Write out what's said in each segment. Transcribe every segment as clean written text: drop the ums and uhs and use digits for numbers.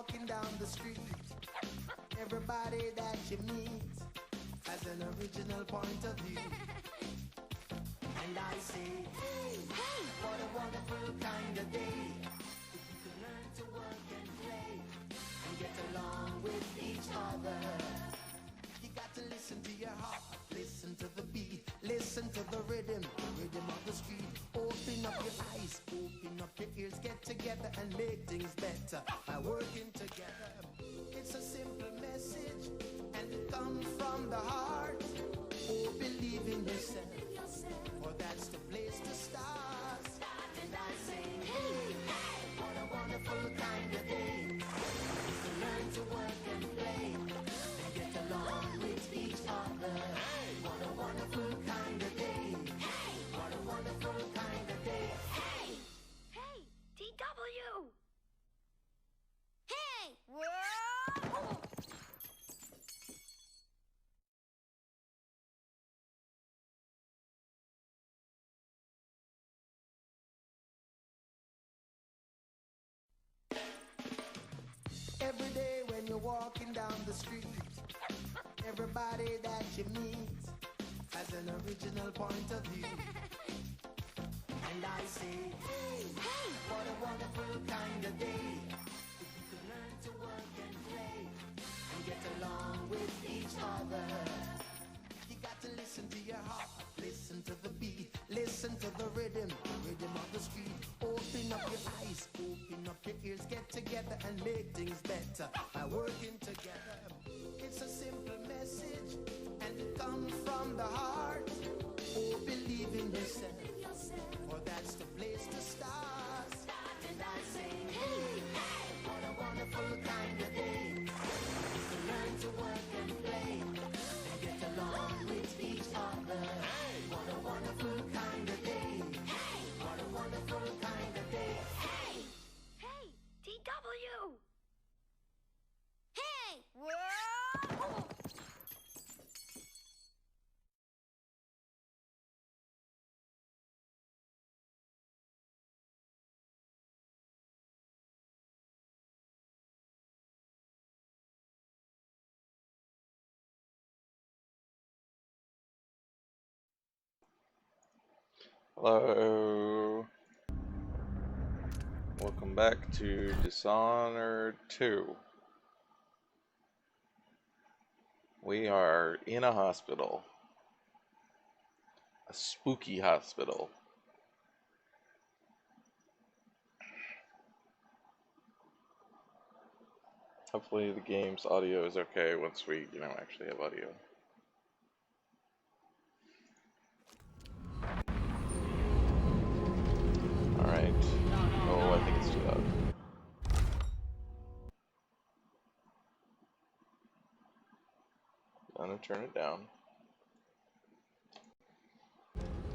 walking down the street, everybody that you meet has an original point of view. And I say, hey, hey, what a wonderful kind of day. If you could learn to work and play and get along with each other. You got to listen to your heart, listen to the beat, listen to the rhythm of the street. Open up your eyes, open up your ears, get together and make things better by working together. It's a simple message and it comes from the heart. Oh, believe in yourself, for that's the place to start. And I say, hey, hey, what a wonderful kind of day. To learn to work and play and get along with each other. What a wonderful kind of day. What a wonderful kind of day. Hey! Hey! DW! Hey! Whoa! Every day when you're walking down the street, everybody that you meet has an original point of view. And I say, hey, hey, what a wonderful kind of day. If you could learn to work and play and get along with each other. You got to listen to your heart, listen to the beat, listen to the rhythm of the street. Open up your eyes, open up your ears, get together and make things better by working together. It's a simple message and it comes from the heart. Oh, believe in yourself, for that's the place to start. And I say, hey, hey, what a wonderful kind of day. To learn to work and play and get along with each other. What a wonderful kind of day. What a wonderful kind of day. Hey! Hey! DW! Hey! Whoa! Hello. Welcome back to Dishonored 2. We are in a hospital. A spooky hospital. Hopefully the game's audio is okay once we, actually have audio. Alright. Oh, I think it's too loud. I'm gonna turn it down.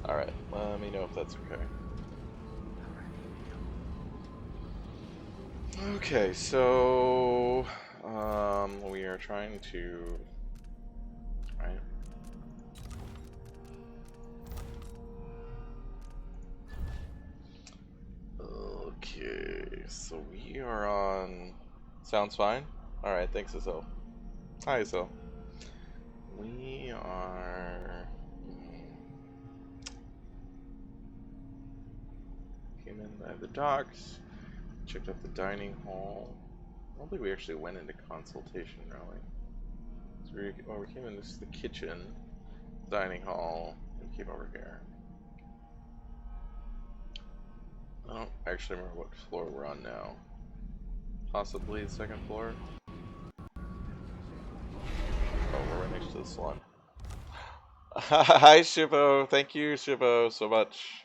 Alright, let me know if that's okay. Okay, so we are trying to, right? Okay, so we are on. Sounds fine. All right, thanks, Isel. Hi, Isel. We are. Came in by the docks. Checked out the dining hall. I don't think we actually went into consultation, really. So we came in. This is the kitchen, dining hall, and came over here. I don't actually remember what floor we're on now. Possibly the second floor. Oh, we're right next to the salon. Hi, Shivo. Thank you, Shivo, so much.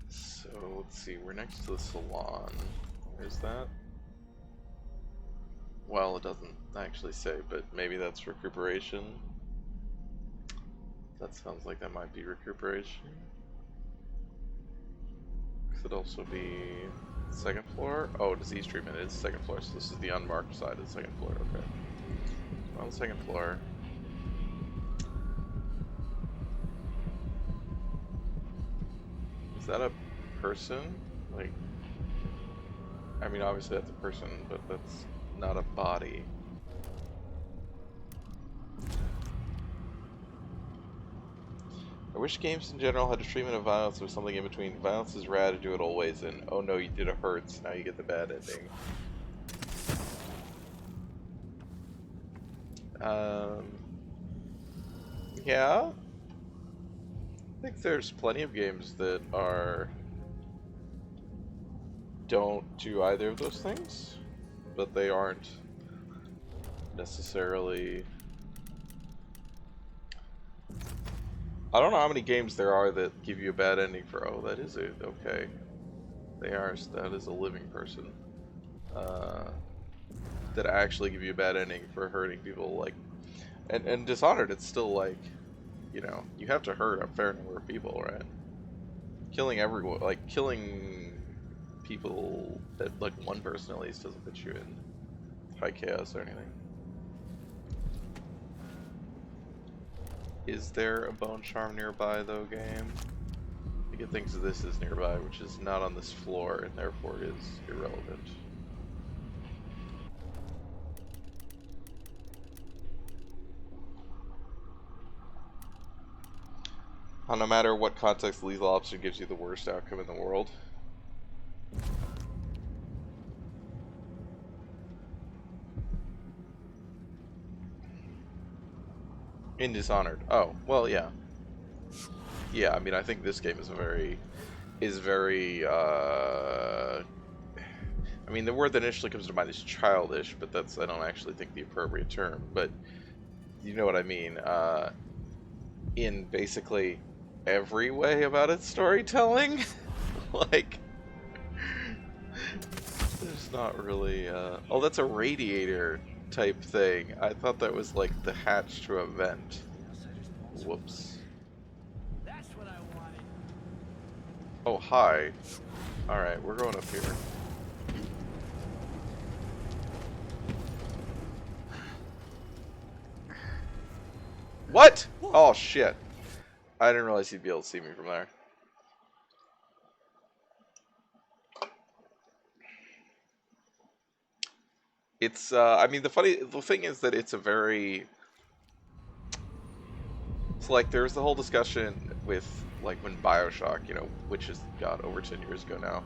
So, let's see. We're next to the salon. Where's that? Well, it doesn't actually say, but maybe that's recuperation. That sounds like that might be recuperation. Could also be second floor. Oh, disease treatment is second floor, so this is the unmarked side of the second floor. Okay. So on the second floor. Is that a person? Like, I mean, obviously that's a person, but that's not a body. I wish games in general had a treatment of violence or something in between. Violence is rad, do it always, and oh no, you did it hurts, now you get the bad ending. Yeah. I think there's plenty of games that don't do either of those things, but they aren't necessarily. I don't know how many games there are that give you a bad ending for, oh, that is it, okay. That is a living person. That actually give you a bad ending for hurting people, like, and Dishonored, it's still like, you know, you have to hurt a fair number of people, right? Killing everyone, like, killing people that, like, one person at least doesn't put you in high chaos or anything. Is there a bone charm nearby, though, game? I think it thinks this is nearby, which is not on this floor, and therefore is irrelevant. No matter what context, lethal option gives you the worst outcome in the world. In Dishonored. Oh, well, yeah. Yeah, I mean, I think this game is very, I mean, the word that initially comes to mind is childish, but that's, I don't actually think, the appropriate term, but you know what I mean, in basically every way about its storytelling. Like, there's not really, oh, that's a radiator type thing. I thought that was like the hatch to a vent. Whoops. That's what I wanted. Oh, hi. Alright, we're going up here. What? Oh, shit. I didn't realize he'd be able to see me from there. It's, I mean, the thing is that it's a very, it's like, there's the whole discussion with, like, when Bioshock, you know, which is, God, over 10 years ago now,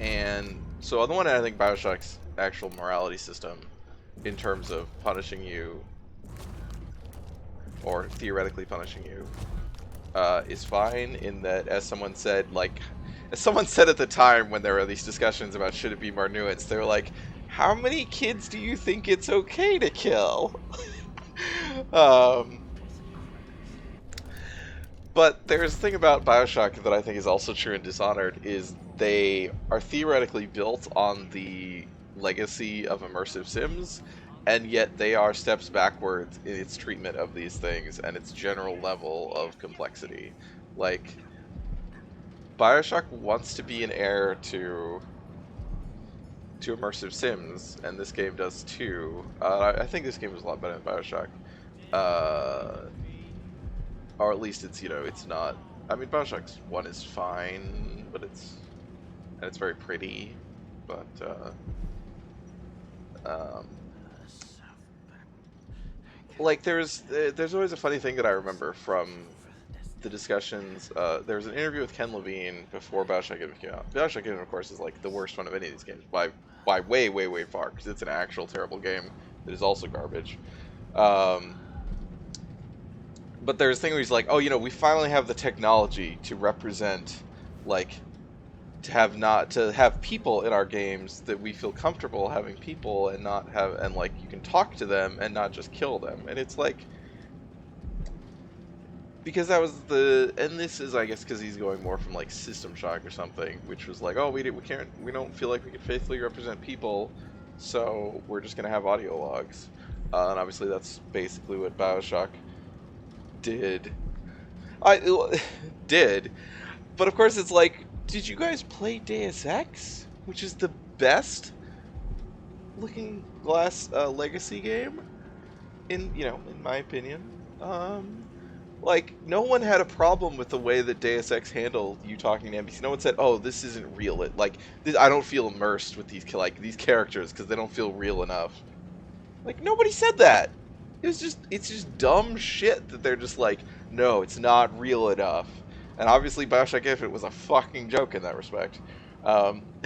and so on the one hand, I think Bioshock's actual morality system, in terms of punishing you, or theoretically punishing you, is fine, in that, as someone said, like, as someone said at the time when there were these discussions about should it be more nuanced, they were like, how many kids do you think it's okay to kill? But there's a thing about Bioshock that I think is also true in Dishonored, is they are theoretically built on the legacy of immersive sims, and yet they are steps backwards in its treatment of these things and its general level of complexity. Like, Bioshock wants to be an heir to immersive sims, and this game does too. I think this game is a lot better than Bioshock. Or at least it's, you know, it's not, I mean, Bioshock 1 is fine, but it's very pretty, but, like, there's always a funny thing that I remember from the discussions. There was an interview with Ken Levine before Bioshock Infinite came out. Bioshock Infinite, of course, is, like, the worst one of any of these games, by way, way, way far, because it's an actual terrible game that is also garbage. But there's a thing where he's like, oh, you know, we finally have the technology to represent, like, to have people in our games that we feel comfortable having people, and not have, and, like, you can talk to them and not just kill them. And it's like, because that was and this is, I guess, because he's going more from, like, System Shock or something, which was like, oh, we don't feel like we can faithfully represent people, so we're just gonna have audio logs. And obviously that's basically what Bioshock did. But of course it's like, did you guys play Deus Ex, which is the best looking glass legacy game, in my opinion? Like, no one had a problem with the way that Deus Ex handled you talking to NPC. No one said, "Oh, this isn't real." I don't feel immersed with these characters because they don't feel real enough. Like, nobody said that. It's just dumb shit that they're just like, no, it's not real enough. And obviously, Bioshock Infinite was a fucking joke in that respect.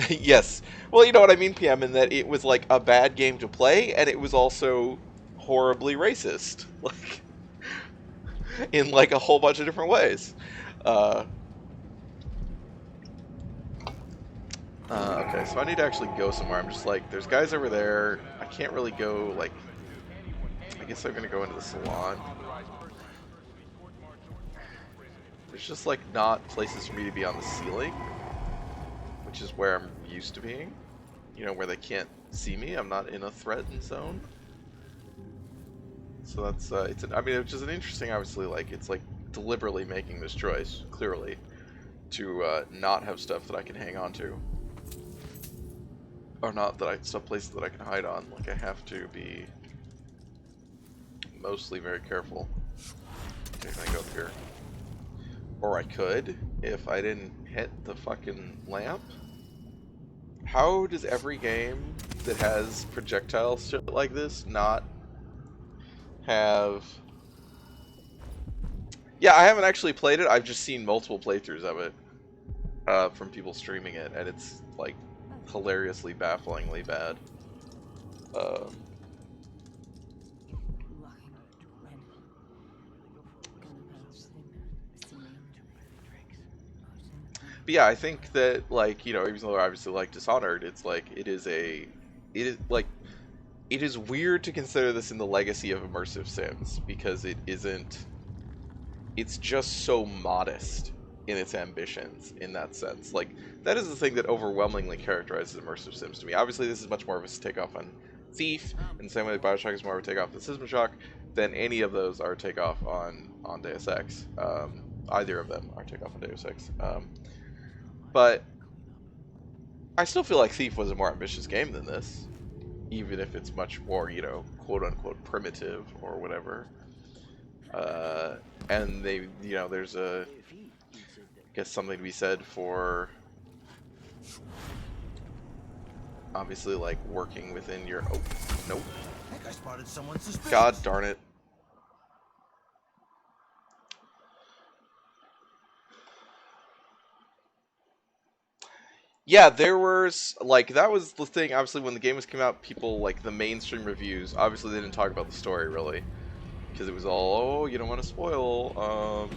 Yes. Well, you know what I mean, PM, in that it was like a bad game to play, and it was also horribly racist. Like, in like a whole bunch of different ways. Uh, okay, so I need to actually go somewhere. I'm just like, there's guys over there. I can't really go, like, I guess I'm gonna go into the salon. There's just like not places for me to be on the ceiling, which is where I'm used to being. You know, where they can't see me. I'm not in a threatened zone. So that's I mean, it's just an interesting, obviously, like, it's like deliberately making this choice, clearly, to not have stuff that I can hang on to. Or not that some places that I can hide on. Like, I have to be mostly very careful. Okay, can I go up here? Or I could, if I didn't hit the fucking lamp. How does every game that has projectile shit like this not have... Yeah, I haven't actually played it. I've just seen multiple playthroughs of it from people streaming it, and it's like hilariously, bafflingly bad. But yeah, I think that, like, you know, even though I obviously like Dishonored, it's like it is weird to consider this in the legacy of immersive sims because it isn't. It's just so modest in its ambitions in that sense. Like, that is the thing that overwhelmingly characterizes immersive sims to me. Obviously, this is much more of a takeoff on Thief, in the same way that Bioshock is more of a takeoff than System Shock, than any of those are a takeoff on Deus Ex. Either of them are a takeoff on Deus Ex. But I still feel like Thief was a more ambitious game than this, even if it's much more, you know, quote-unquote primitive or whatever. And they, you know, there's I guess something to be said for obviously, like, working within your... Oh, nope. I think I spotted someone suspicious. God darn it. Yeah, there was, like, that was the thing, obviously, when the game was came out, people, like, the mainstream reviews, obviously they didn't talk about the story, really, because it was all, oh, you don't want to spoil,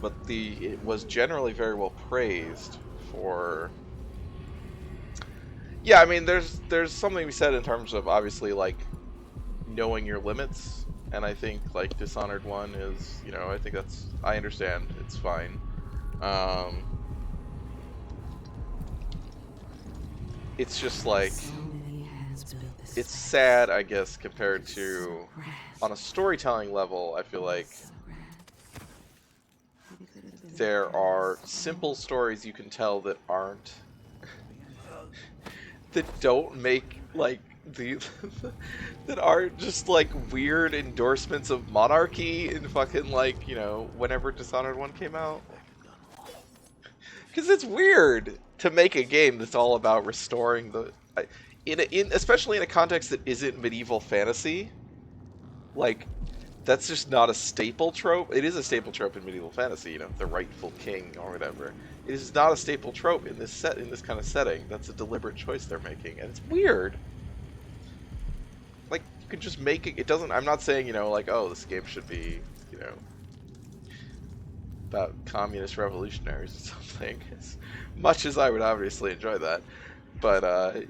but it was generally very well praised for... Yeah, I mean, there's something to be said in terms of, obviously, like, knowing your limits, and I think, like, Dishonored 1 is, you know, I think that's, I understand, it's fine. It's just like, it's sad, I guess, compared to, on a storytelling level, I feel like there are simple stories you can tell that aren't, that don't make, like, that aren't just, like, weird endorsements of monarchy in fucking, like, you know, whenever Dishonored 1 came out. Because it's weird to make a game that's all about restoring the... especially in a context that isn't medieval fantasy. Like, that's just not a staple trope. It is a staple trope in medieval fantasy, you know, the rightful king or whatever. It is not a staple trope in this kind of setting. That's a deliberate choice they're making, and it's weird. Like, you could just make it... It doesn't... I'm not saying, you know, like, oh, this game should be, you know, about communist revolutionaries or something, as much as I would obviously enjoy that. But,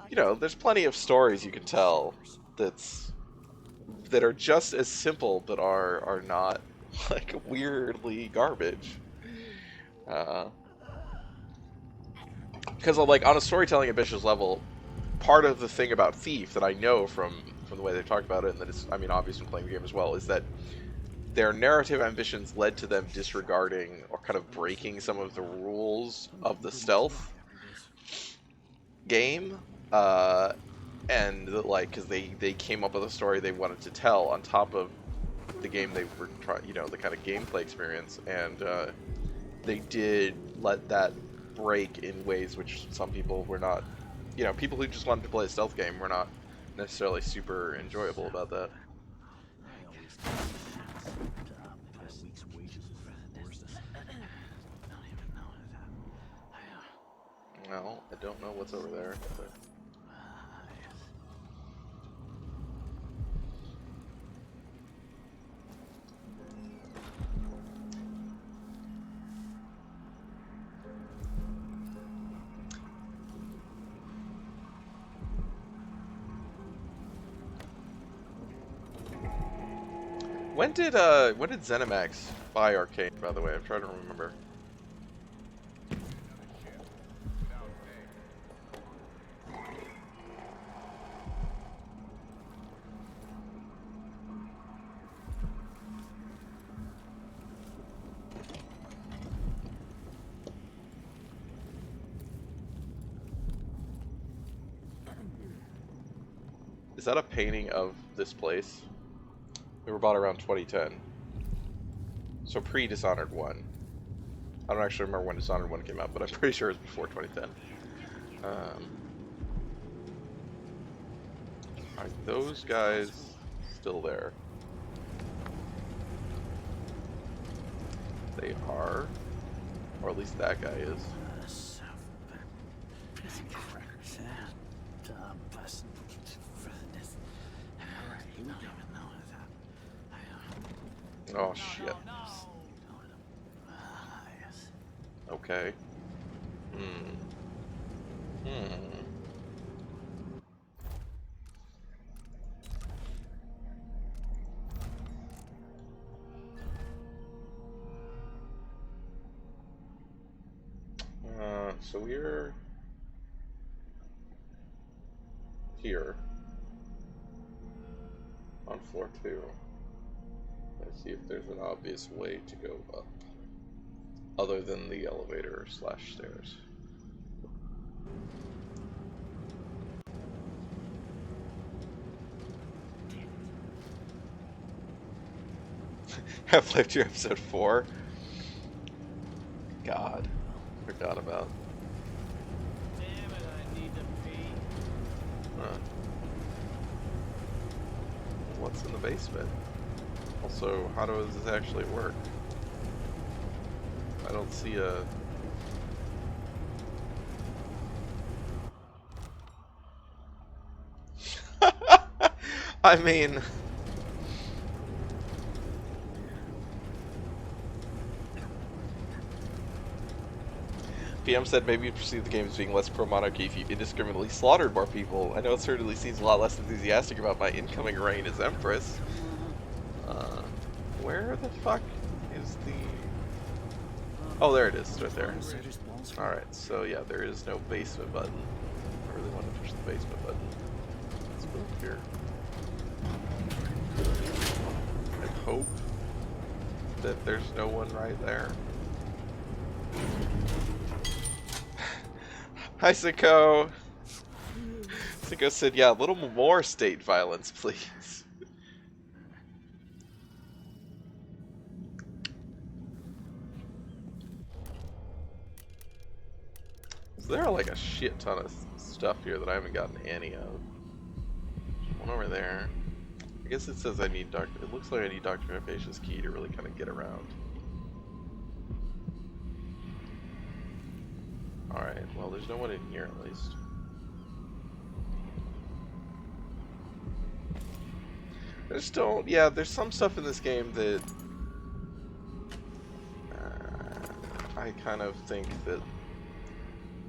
you know, there's plenty of stories you can tell that are just as simple, but are not, like, weirdly garbage. Because, like, on a storytelling ambitious level, part of the thing about Thief that I know from the way they've talked about it, and that it's, I mean, obvious in playing the game as well, is that their narrative ambitions led to them disregarding or kind of breaking some of the rules of the stealth game, and like, because they came up with a story they wanted to tell on top of with the game they were trying, you know, the kind of gameplay experience, and they did let that break in ways which some people were not, you know, people who just wanted to play a stealth game were not necessarily super enjoyable about that. Well, I don't know what's over there, but... When did ZeniMax buy Arcane, by the way? I'm trying to remember. Is that a painting of this place? They were bought around 2010. So pre-Dishonored 1. I don't actually remember when Dishonored 1 came out, but I'm pretty sure it was before 2010. Are those guys still there? They are. Or at least that guy is. Oh shit. Okay. So we're here on floor 2. Let's see if there's an obvious way to go up, other than the elevator / stairs. Half-Life 2 Episode 4? God. Forgot about. Damn it, I need to pee. Huh. What's in the basement? Also, how does this actually work? I don't see a... I mean... PM said maybe you perceive the game as being less pro-monarchy if you indiscriminately slaughtered more people. I know it certainly seems a lot less enthusiastic about my incoming reign as Empress. Where the fuck is the... Oh, there it is. It's right there. Alright, so yeah, there is no basement button. I really want to push the basement button. Let's go up here. I hope that there's no one right there. Hi, Siko. Siko said, yeah, a little more state violence, please. So there are like a shit ton of stuff here that I haven't gotten any of. One over there. I guess it says I need Dr. It looks like I need Dr. Hypatia's key to really kind of get around. Alright, well there's no one in here at least. There's still, yeah, there's some stuff in this game that I kind of think that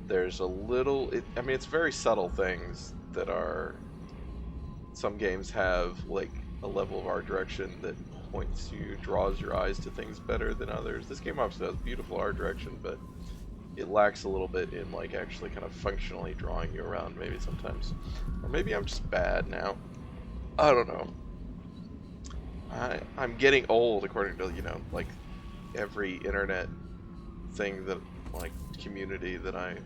there's a little, I mean it's very subtle things that are, some games have like a level of art direction that points you, draws your eyes to things better than others. This game obviously has beautiful art direction, but it lacks a little bit in like actually kind of functionally drawing you around maybe sometimes. Or maybe I'm just bad now. I don't know. I'm getting old according to, you know, like every internet thing that, like, community that I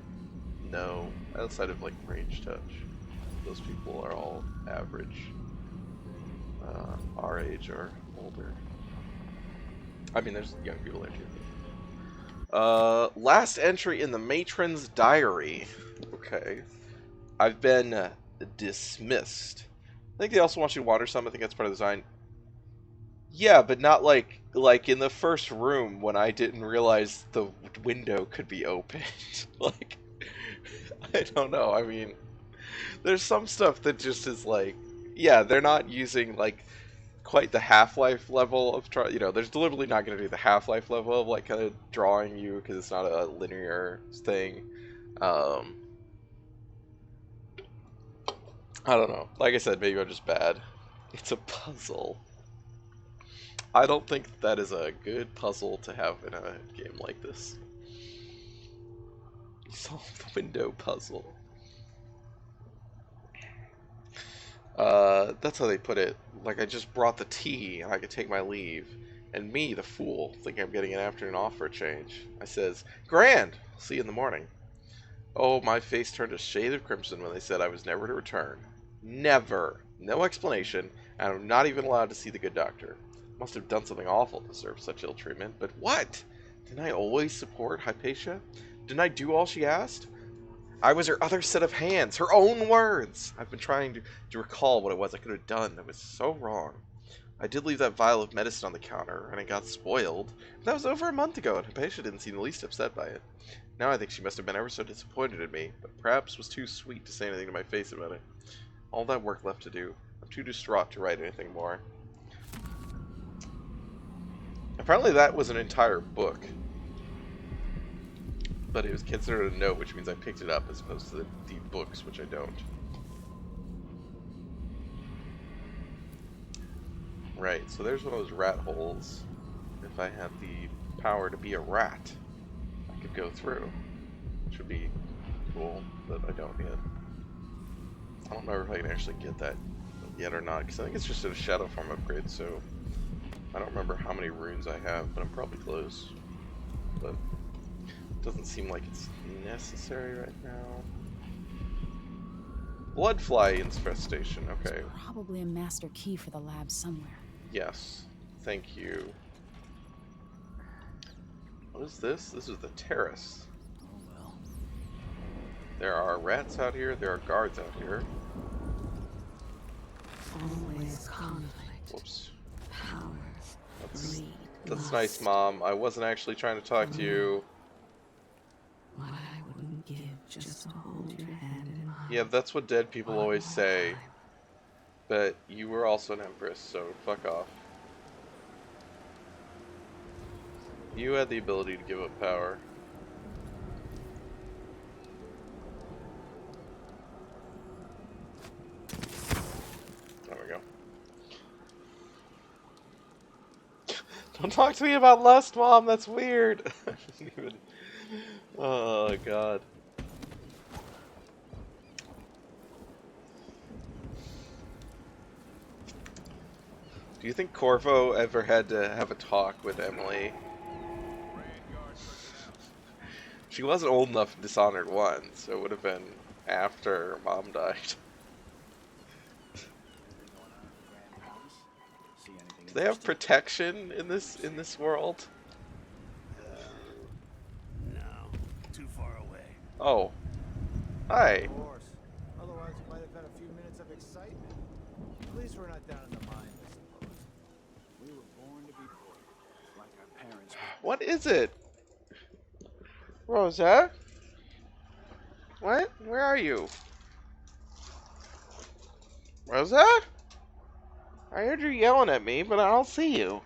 know outside of like Range Touch. Those people are all average. our age or older. I mean, there's young people there too. Last entry in the matron's diary. Okay. I've been dismissed. I think they also want you to water some. I think that's part of the design. Yeah, but not like in the first room when I didn't realize the window could be opened. Like, I don't know. I mean, there's some stuff that just is like, yeah, they're not using like quite the Half-Life level of you know, there's deliberately not going to do the Half-Life level of like kind of drawing you because it's not a linear thing. I don't know. Like I said, maybe I'm just bad. It's a puzzle. I don't think that is a good puzzle to have in a game like this. Solve the window puzzle. That's how they put it. Like, I just brought the tea and I could take my leave. And me, the fool, think I'm getting an afternoon off for a change. I says, "Grand! See you in the morning." Oh, my face turned a shade of crimson when they said I was never to return. Never. No explanation, and I'm not even allowed to see the good doctor. Must have done something awful to deserve such ill treatment. But what? Didn't I always support Hypatia? Didn't I do all she asked? I was her other set of hands, her own words. I've been trying to recall what it was I could have done that was so wrong. I did leave that vial of medicine on the counter, and it got spoiled. But that was over a month ago, and Hypatia didn't seem the least upset by it. Now I think she must have been ever so disappointed in me, but perhaps was too sweet to say anything to my face about it. All that work left to do. I'm too distraught to write anything more. Apparently that was an entire book. But it was considered a note, which means I picked it up as opposed to the books, which I don't. Right, so there's one of those rat holes. If I had the power to be a rat, I could go through. Which would be cool, but I don't yet. I don't remember if I can actually get that yet or not, because I think it's just a shadow form upgrade, so I don't remember how many runes I have, but I'm probably close. But it doesn't seem like it's necessary right now. Bloodfly infestation, okay. There's probably a master key for the lab somewhere. Yes, thank you. What is this? This is the terrace. Oh well. There are rats out here, there are guards out here. Always conflict. Whoops. Power. That's nice, Mom. I wasn't actually trying to talk to you. What I wouldn't give just to hold your hand in mine. Yeah, that's what dead people always say. But you were also an empress, so fuck off. You had the ability to give up power. There we go. Don't talk to me about lust, Mom. That's weird. Oh, God. Do you think Corvo ever had to have a talk with Emily? She wasn't old enough in Dishonored 1, so it would have been after Mom died. Do they have protection in this world? No, too far away. Oh. Hi. Of course. Otherwise, you might have had a few minutes of excitement. At least we're not down in the mines, I suppose. We were born to be poor, like our parents. What is it? Rosa? What? Where are you? Rosa? I heard you yelling at me, but I don't see you.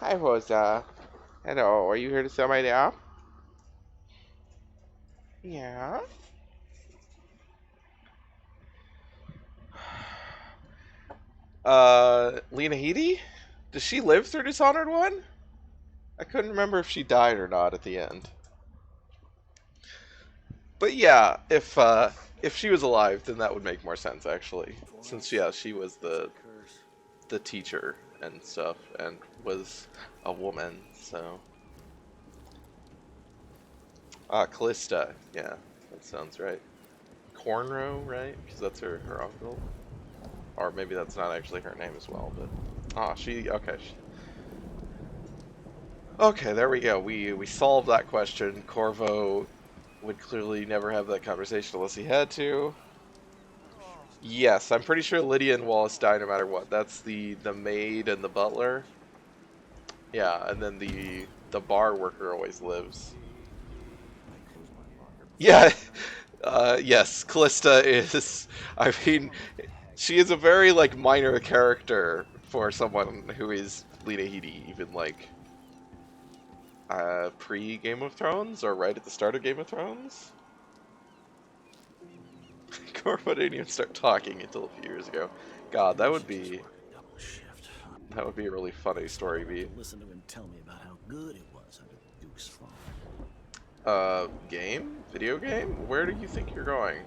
Hi, Rosa. Hello, are you here to sell my doll? Yeah? Lena Headey? Does she live through Dishonored 1? I couldn't remember if she died or not at the end. But yeah, if she was alive, then that would make more sense, actually. Since, yeah, she was the the teacher and stuff, and was a woman. So, Callista, yeah, that sounds right. Cornrow, right? Because that's her uncle, or maybe that's not actually her name as well. But okay. Okay, there we go. We solved that question. Corvo would clearly never have that conversation unless he had to. Yes, I'm pretty sure Lydia and Wallace die no matter what. That's the maid and the butler. Yeah, and then the bar worker always lives. Yeah, yes, Callista is. I mean, she is a very like minor character for someone who is Lena Headey, even like pre Game of Thrones or right at the start of Game of Thrones. Corvo didn't even start talking until a few years ago. God, that would be a really funny story beat. Listen to him tell me about how good it was under the Duke's father. Game? Video game? Where do you think you're going?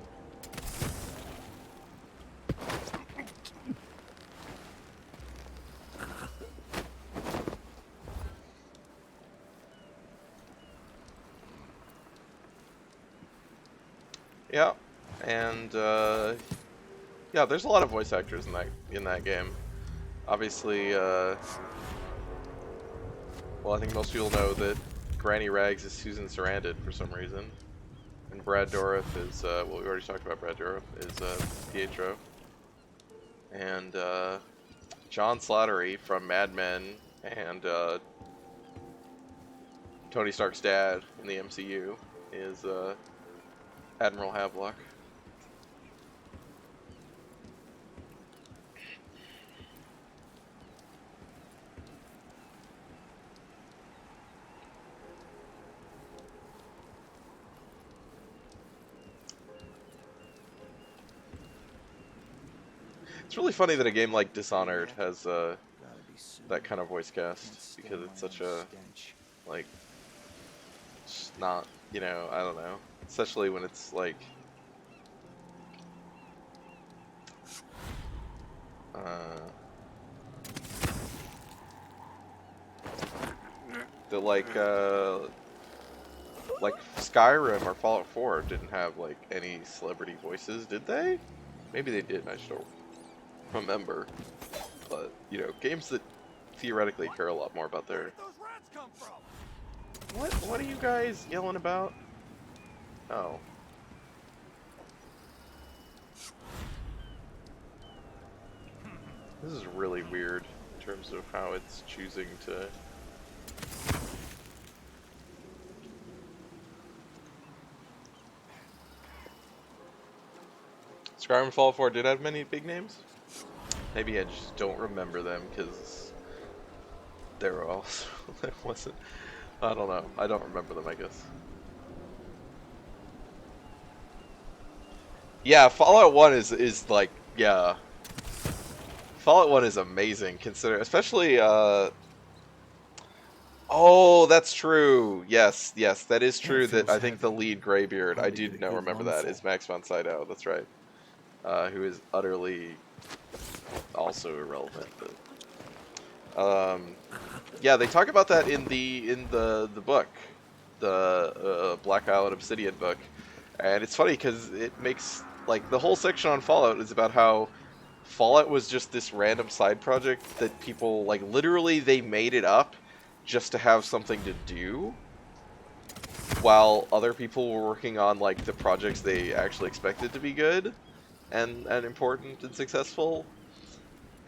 Yeah, and yeah, there's a lot of voice actors in that game. Obviously, well, I think most people know that Granny Rags is Susan Sarandon for some reason, and Brad Dourif is well, we already talked about Brad Dourif is Pietro, and John Slattery from Mad Men and Tony Stark's dad in the MCU is Admiral Havelock. It's really funny that a game like Dishonored has that kind of voice cast, because it's such a, like, just not, you know, I don't know, especially when it's like the like Skyrim or Fallout 4 didn't have like any celebrity voices, did they? Maybe they did, I just don't remember. But, you know, games that theoretically care a lot more about their... What are you guys yelling about? Oh. This is really weird in terms of how it's choosing to... Skyrim and Fallout 4 did have many big names? Maybe I just don't remember them because they were also... there wasn't... I don't know. I don't remember them, I guess. Yeah, Fallout 1 is like, yeah. Fallout 1 is amazing, especially, oh, that's true. Yes, that is true that I think the lead Greybeard, I do now remember that, is Max von Sydow, that's right. Who is utterly also irrelevant, but... yeah, they talk about that in the book, the Black Isle Obsidian book, and it's funny because it makes, like, the whole section on Fallout is about how Fallout was just this random side project that people, like, literally they made it up just to have something to do, while other people were working on, like, the projects they actually expected to be good and important and successful.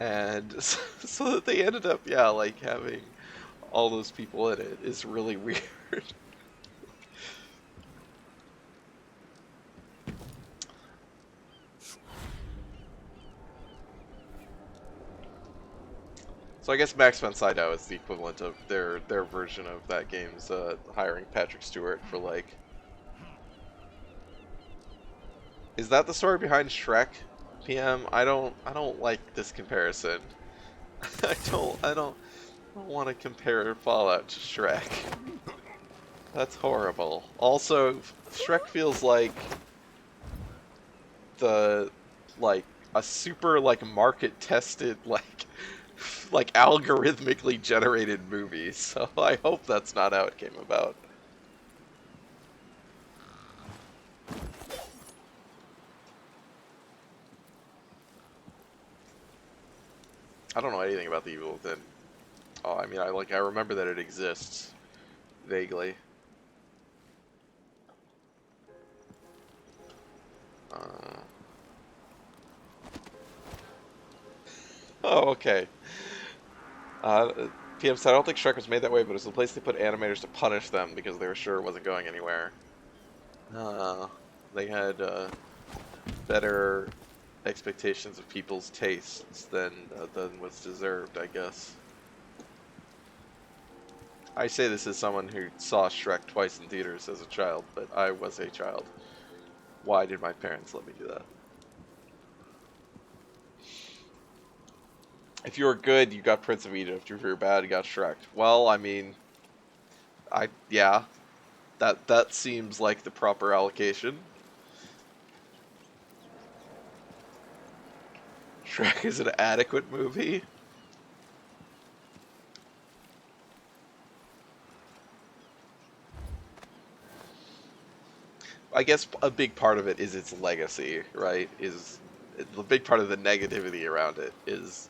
And so that they ended up, yeah, like, having all those people in it is really weird. So I guess Max von Sydow is the equivalent of their version of that game's hiring Patrick Stewart for, like... Is that the story behind Shrek, PM? I don't like this comparison. I don't want to compare Fallout to Shrek. That's horrible. Also, Shrek feels like a super, like, market tested, like, like algorithmically generated movie, so I hope that's not how it came about. I don't know anything about the Evil Within. Oh, I mean, I remember that it exists vaguely. Oh, okay. PM said, I don't think Shrek was made that way, but it's the place they put animators to punish them because they were sure it wasn't going anywhere. They had better expectations of people's tastes than was deserved, I guess. I say this as someone who saw Shrek twice in theaters as a child, but I was a child. Why did my parents let me do that? If you were good, you got Prince of Egypt. If you were bad, you got Shrek. Well, I mean, yeah, that seems like the proper allocation. Shrek is an adequate movie. I guess a big part of it is its legacy, right? The big part of the negativity around it is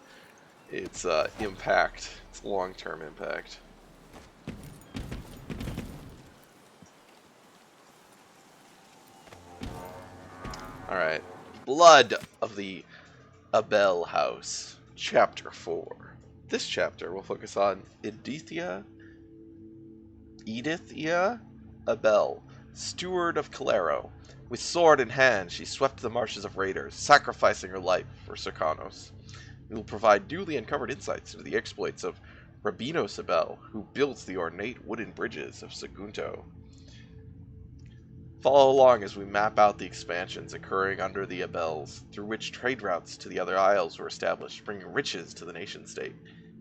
its impact, its long-term impact. All right, Blood of the Abel House, Chapter 4. This chapter will focus on Edithia Abel, steward of Calero. With sword in hand, she swept the marshes of raiders, sacrificing her life for Serkanos. We will provide newly uncovered insights into the exploits of Rabinos Abel, who built the ornate wooden bridges of Sagunto. Follow along as we map out the expansions occurring under the Abels, through which trade routes to the other isles were established, bringing riches to the nation-state.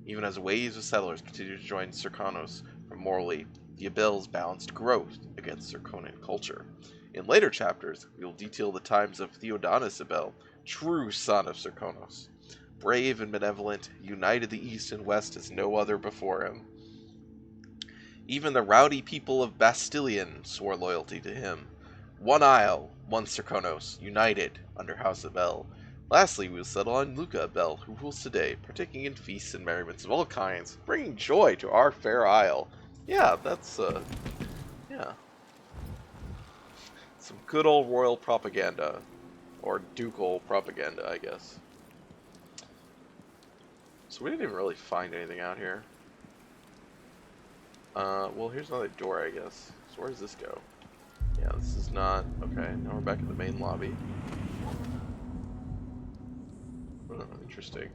Even as waves of settlers continued to join Serkanos from Morley, the Abels balanced growth against Serkonan culture. In later chapters, we will detail the times of Theodanis Abel, true son of Serkonos. Brave and benevolent, united the East and West as no other before him. Even the rowdy people of Bastilian swore loyalty to him. One isle, one Serkonos, united under House Abel. Lastly, we will settle on Luca Abel, who rules today, partaking in feasts and merriments of all kinds, bringing joy to our fair isle. Yeah, that's, yeah. Some good old royal propaganda. Or ducal propaganda, I guess. So we didn't even really find anything out here. Well, here's another door, I guess. So where does this go? Yeah, this is not... Okay, now we're back in the main lobby. Oh, interesting.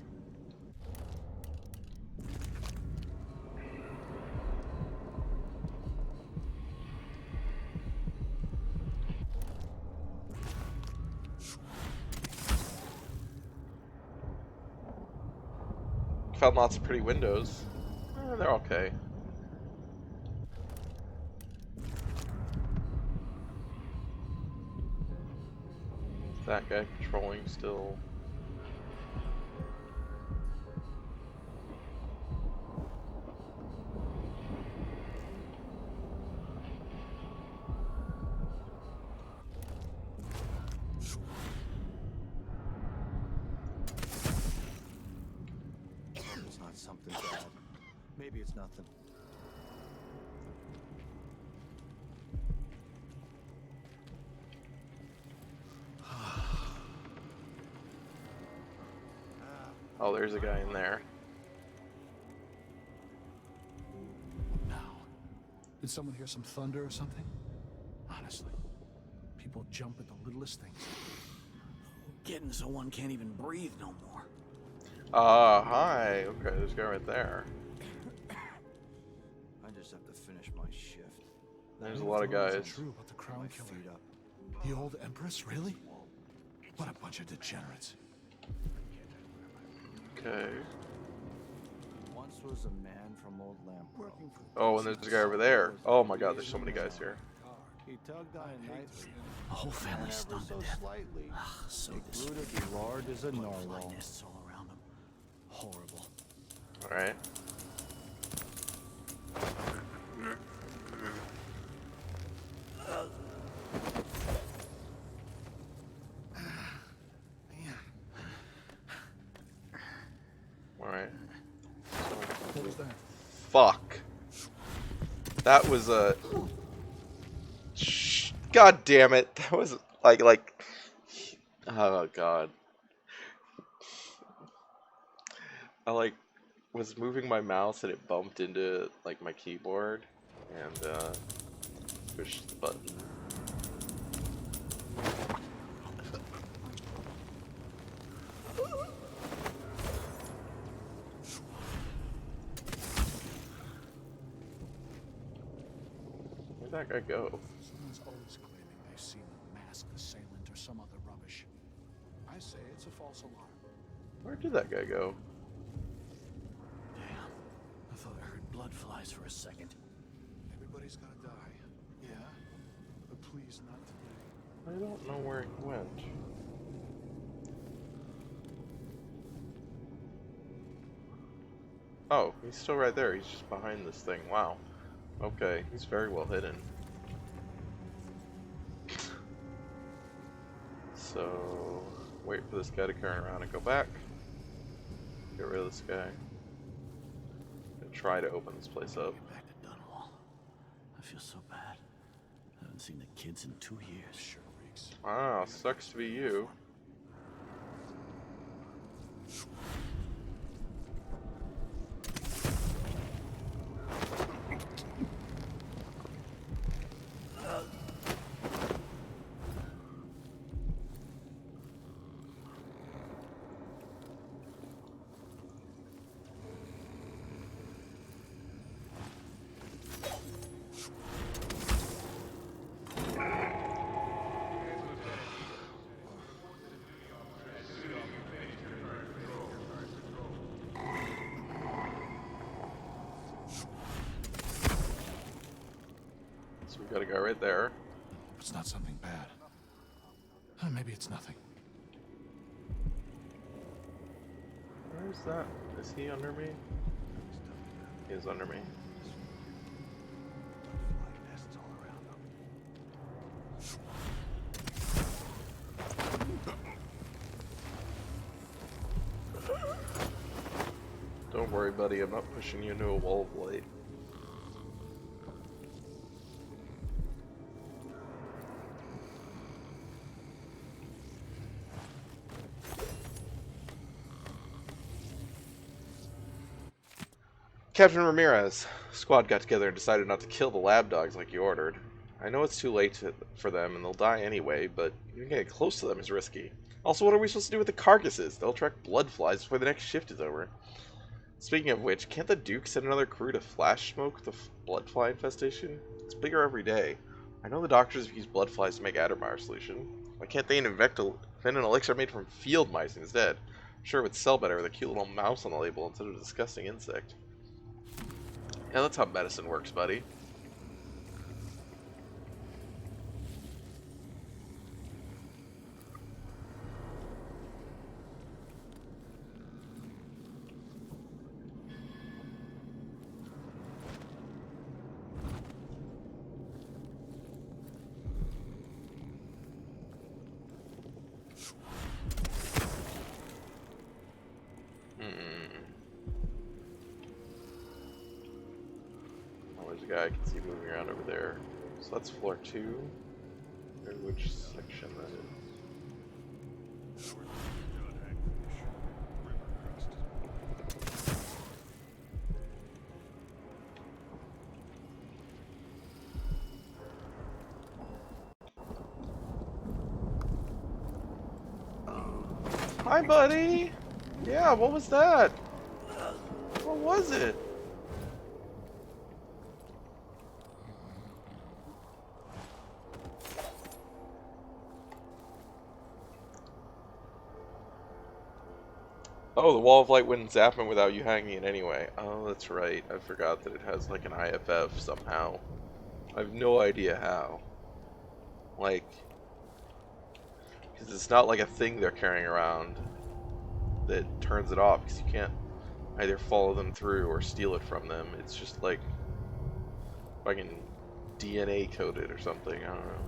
Found lots of pretty windows. They're okay. That guy patrolling still. It's not something bad. Maybe it's nothing. Oh, there's a guy in there. Now, did someone hear some thunder or something? Honestly, people jump at the littlest things. Getting so one can't even breathe no more. Hi. Okay, there's a guy right there. I just have to finish my shift. There's a lot of Is it guys. true about the crown My killer? feet up. The old empress, really? What a bunch of degenerates. Okay. Once was a man from Old Lamp. Oh, and there's a guy over there. Oh my god, there's so many guys here. He tugged on it nicely. The whole family Ever stung to so death. slightly. So It this grew to be large as a butterfly narwhal. nests all around them. Horrible. Alright. Alright. What was that? Fuck. That was a... God damn it. That was like... Oh god. I was moving my mouse and it bumped into like my keyboard and pushed the button. Where'd that guy go? Someone's always claiming they've seen a masked assailant or some other rubbish. I say it's a false alarm. Where did that guy go? Damn. I thought I heard blood flies for a second. Everybody's gotta die. Yeah, but please not today. I don't know where he went. Oh, he's still right there. He's just behind this thing. Wow. Okay, he's very well hidden. So, wait for this guy to turn around and go back. Get rid of this guy. And try to open this place up. Get back to Dunwall. I feel so bad. I haven't seen the kids in 2 years. Sure reeks. Ah, sucks to be you. So we got a guy right there. It's not something bad. Maybe it's nothing. Where's that? Is he under me? He is under me. Nests all around them. Don't worry, buddy. I'm not pushing you into a wall of light. Captain Ramirez, squad got together and decided not to kill the lab dogs like you ordered. I know it's too late for them and they'll die anyway, but even getting close to them is risky. Also, what are we supposed to do with the carcasses? They'll attract blood flies before the next shift is over. Speaking of which, can't the Duke send another crew to flash smoke the blood fly infestation? It's bigger every day. I know the doctors have used blood flies to make Addermeyer solution. Why can't they invent an elixir made from field mice instead? I'm sure it would sell better with a cute little mouse on the label instead of a disgusting insect. Yeah, that's how medicine works, buddy. Guy I can see moving around over there. So that's floor 2. Or which section that is. Hi, buddy! Yeah, what was that? What was it? Oh, the wall of light wouldn't zap him without you hanging it anyway. Oh, that's right. I forgot that it has like an IFF somehow. I have no idea how. Like, because it's not like a thing they're carrying around that turns it off, because you can't either follow them through or steal it from them. It's just like fucking DNA coded or something. I don't know.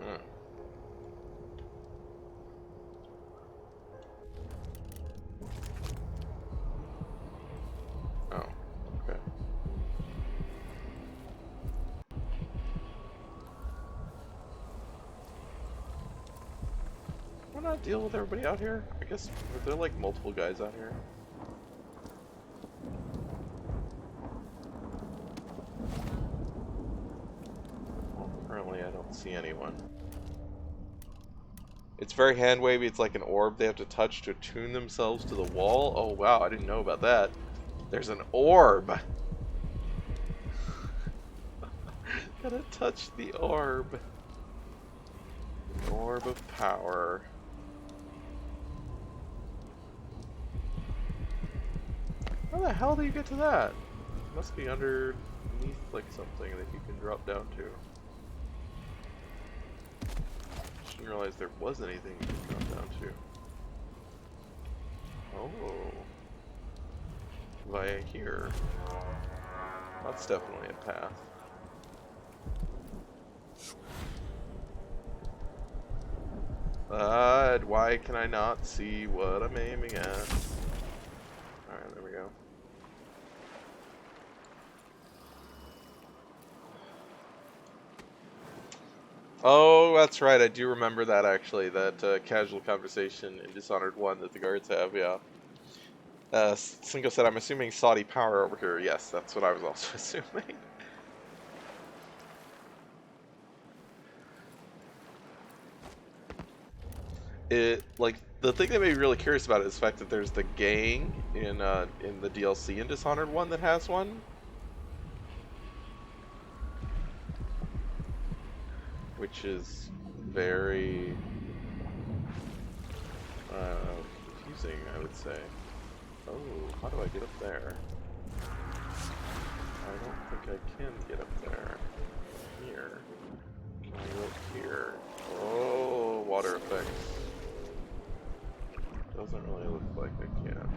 Huh. Oh, okay. Why not deal with everybody out here? I guess are there like multiple guys out here? Well, currently I don't see anyone. It's very hand wavy. It's like an orb they have to touch to attune themselves to the wall. Oh wow, I didn't know about that. There's an orb. Gotta touch the orb. An orb of power. How the hell do you get to that? It must be underneath like something that you can drop down to. Didn't realize there was anything you could drop down to. Oh. Via here. That's definitely a path. But why can I not see what I'm aiming at? Alright, there we go. Oh, that's right. I do remember that actually. That casual conversation in Dishonored 1 that the guards have. Yeah. Slinko said, "I'm assuming Saudi power over here." Yes, that's what I was also assuming. Like the thing that made me really curious about it is the fact that there's the gang in the DLC in Dishonored 1 that has one. Which is very confusing, I would say. Oh, how do I get up there? I don't think I can get up there. Here. Can I go up here? Oh, water effects. Doesn't really look like I can.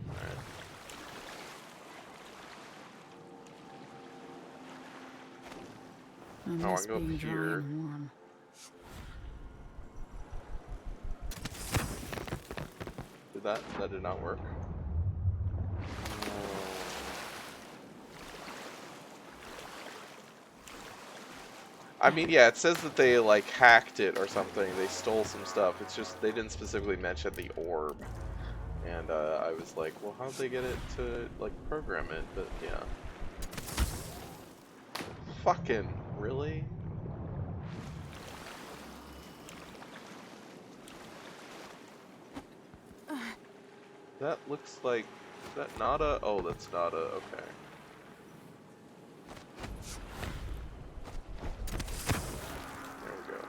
Alright. I Oh, I miss can go being up dry here. and warm. That did not work. I mean, yeah, it says that they like hacked it or something. They stole some stuff. It's just they didn't specifically mention the orb, and I was like, well, how'd they get it to like program it? But yeah, fucking really. That looks like, is that Nada? Oh, that's Nada, okay. There we go.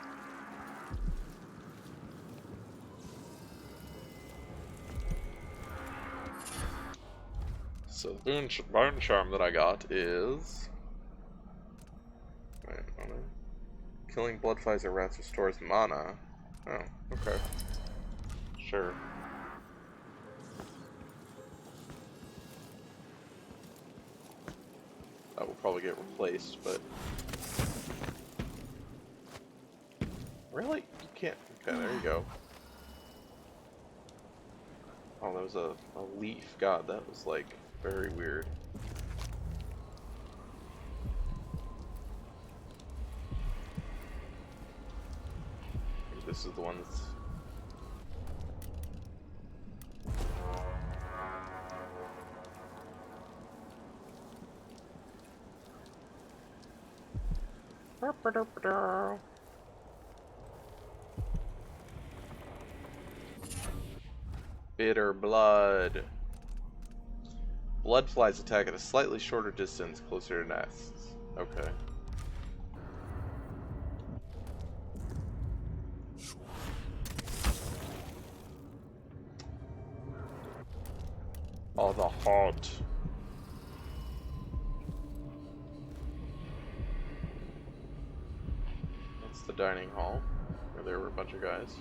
So the bone charm that I got is... Wait, mana? Killing blood flies or rats restores mana. Oh, okay. Sure. That will probably get replaced, but... Really? You can't... Okay, there you go. Oh, that was a leaf. God, that was, like, very weird. This is the one that's... Bitter blood. Blood flies attack at a slightly shorter distance, closer to nests. Okay. Oh, the haunt. It's the dining hall, where there were a bunch of guys.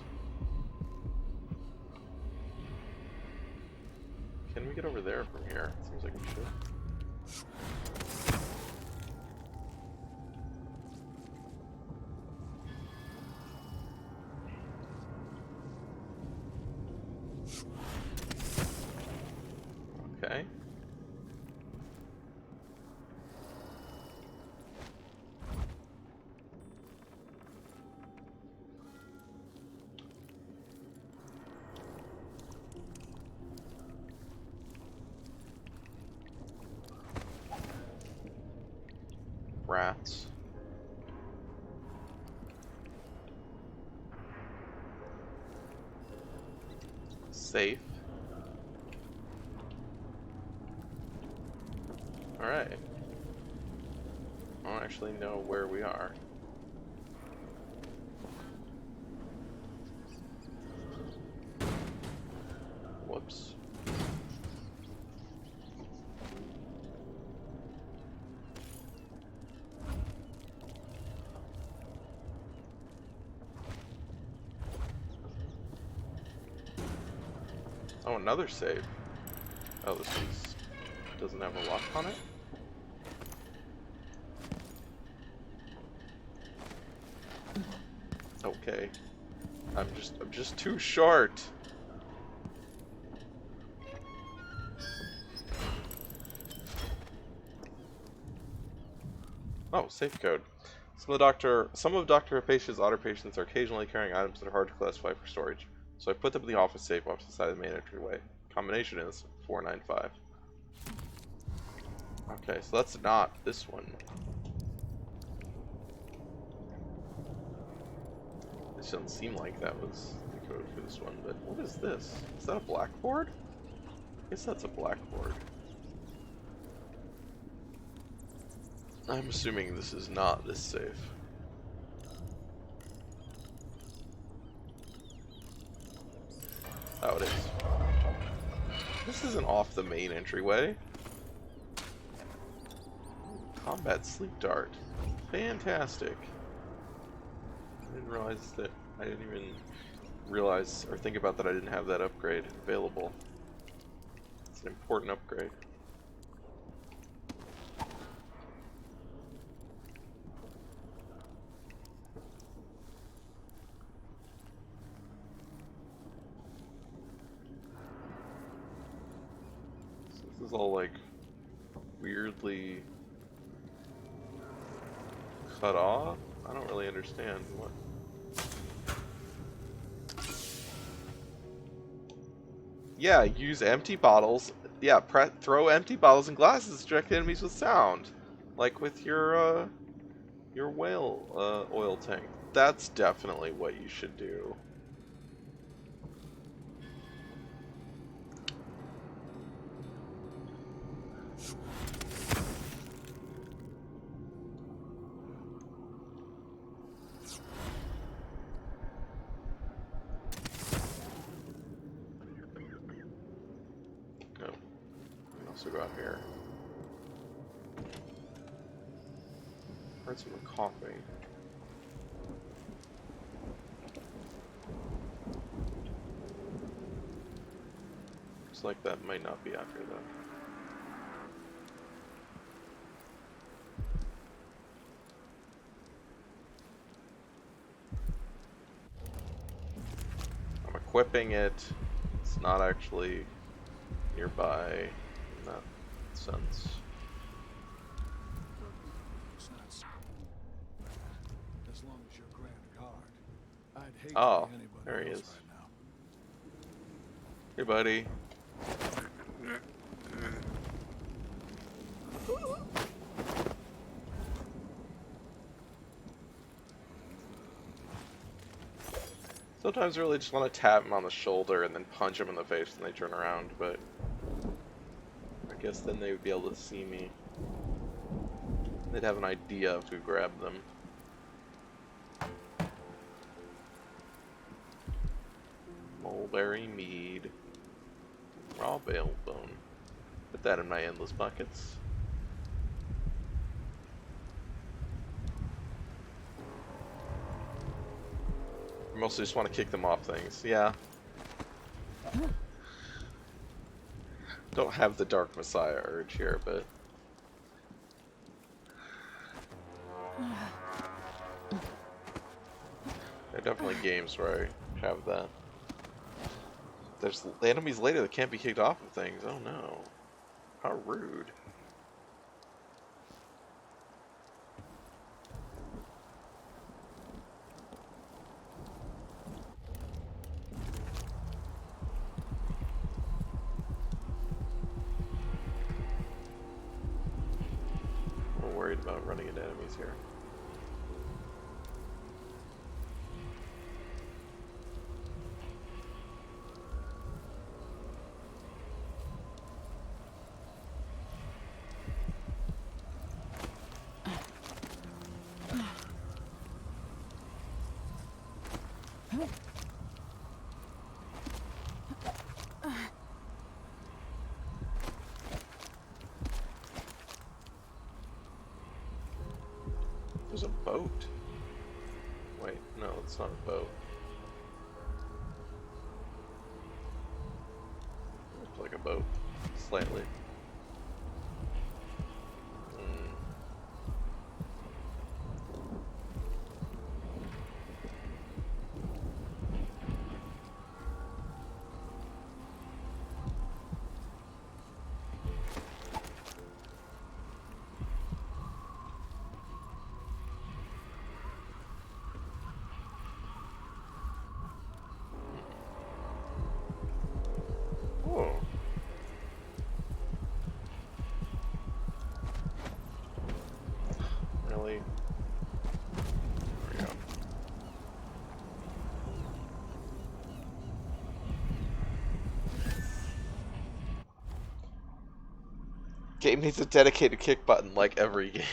Can we get over there from here? Seems like we should. Okay. Rats. Safe. Alright. I don't actually know where we are. Whoops. Oh, another save. Oh, this piece doesn't have a lock on it? Okay. I'm just too short. Oh, safe code. Some of Dr. Hypatia's otter patients are occasionally carrying items that are hard to classify for storage. So I put them in the office safe off the side of the main entryway. Combination is 495. Okay, so that's not this one. This doesn't seem like that was the code for this one, but what is this? Is that a blackboard? I guess that's a blackboard. I'm assuming this is not this safe. Oh, it is. This isn't off the main entryway. Combat sleep dart. Fantastic. I didn't realize that. I didn't even realize or think about that I didn't have that upgrade available. It's an important upgrade. This is all like weirdly cut off. I don't really understand what. Yeah, use empty bottles. Yeah, throw empty bottles and glasses to direct enemies with sound, like with your whale oil tank. That's definitely what you should do. Go out here. Heard someone coughing. Looks like that might not be out here though. I'm equipping it. It's not actually nearby in that sense. As long as you're Grand Guard, I'd hate Oh, to be anybody there he else is. right now. Hey, buddy. Sometimes I really just want to tap them on the shoulder and then punch them in the face when they turn around, but I guess then they would be able to see me. They'd have an idea of who grabbed them. Mulberry mead. Raw bale bone. Put that in my endless buckets. I mostly just want to kick them off things. Yeah. Don't have the Dark Messiah urge here, but... There are definitely games where I have that. There's enemies later that can't be kicked off of things. Oh no. How rude. We're worried about running into enemies here. There's a boat. Wait, no, it's not a boat. It looks like a boat, slightly. Oh. Really? There we go. Game needs a dedicated kick button like every game.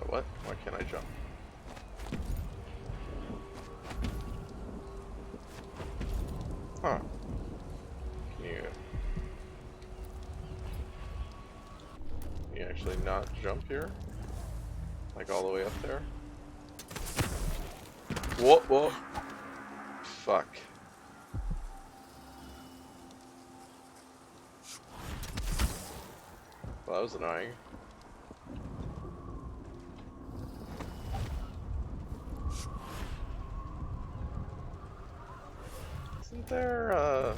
What? Why can't I jump? Huh. Can you actually not jump here? Like all the way up there? Whoa, whoa. Fuck. Well, that was annoying. Isn't there,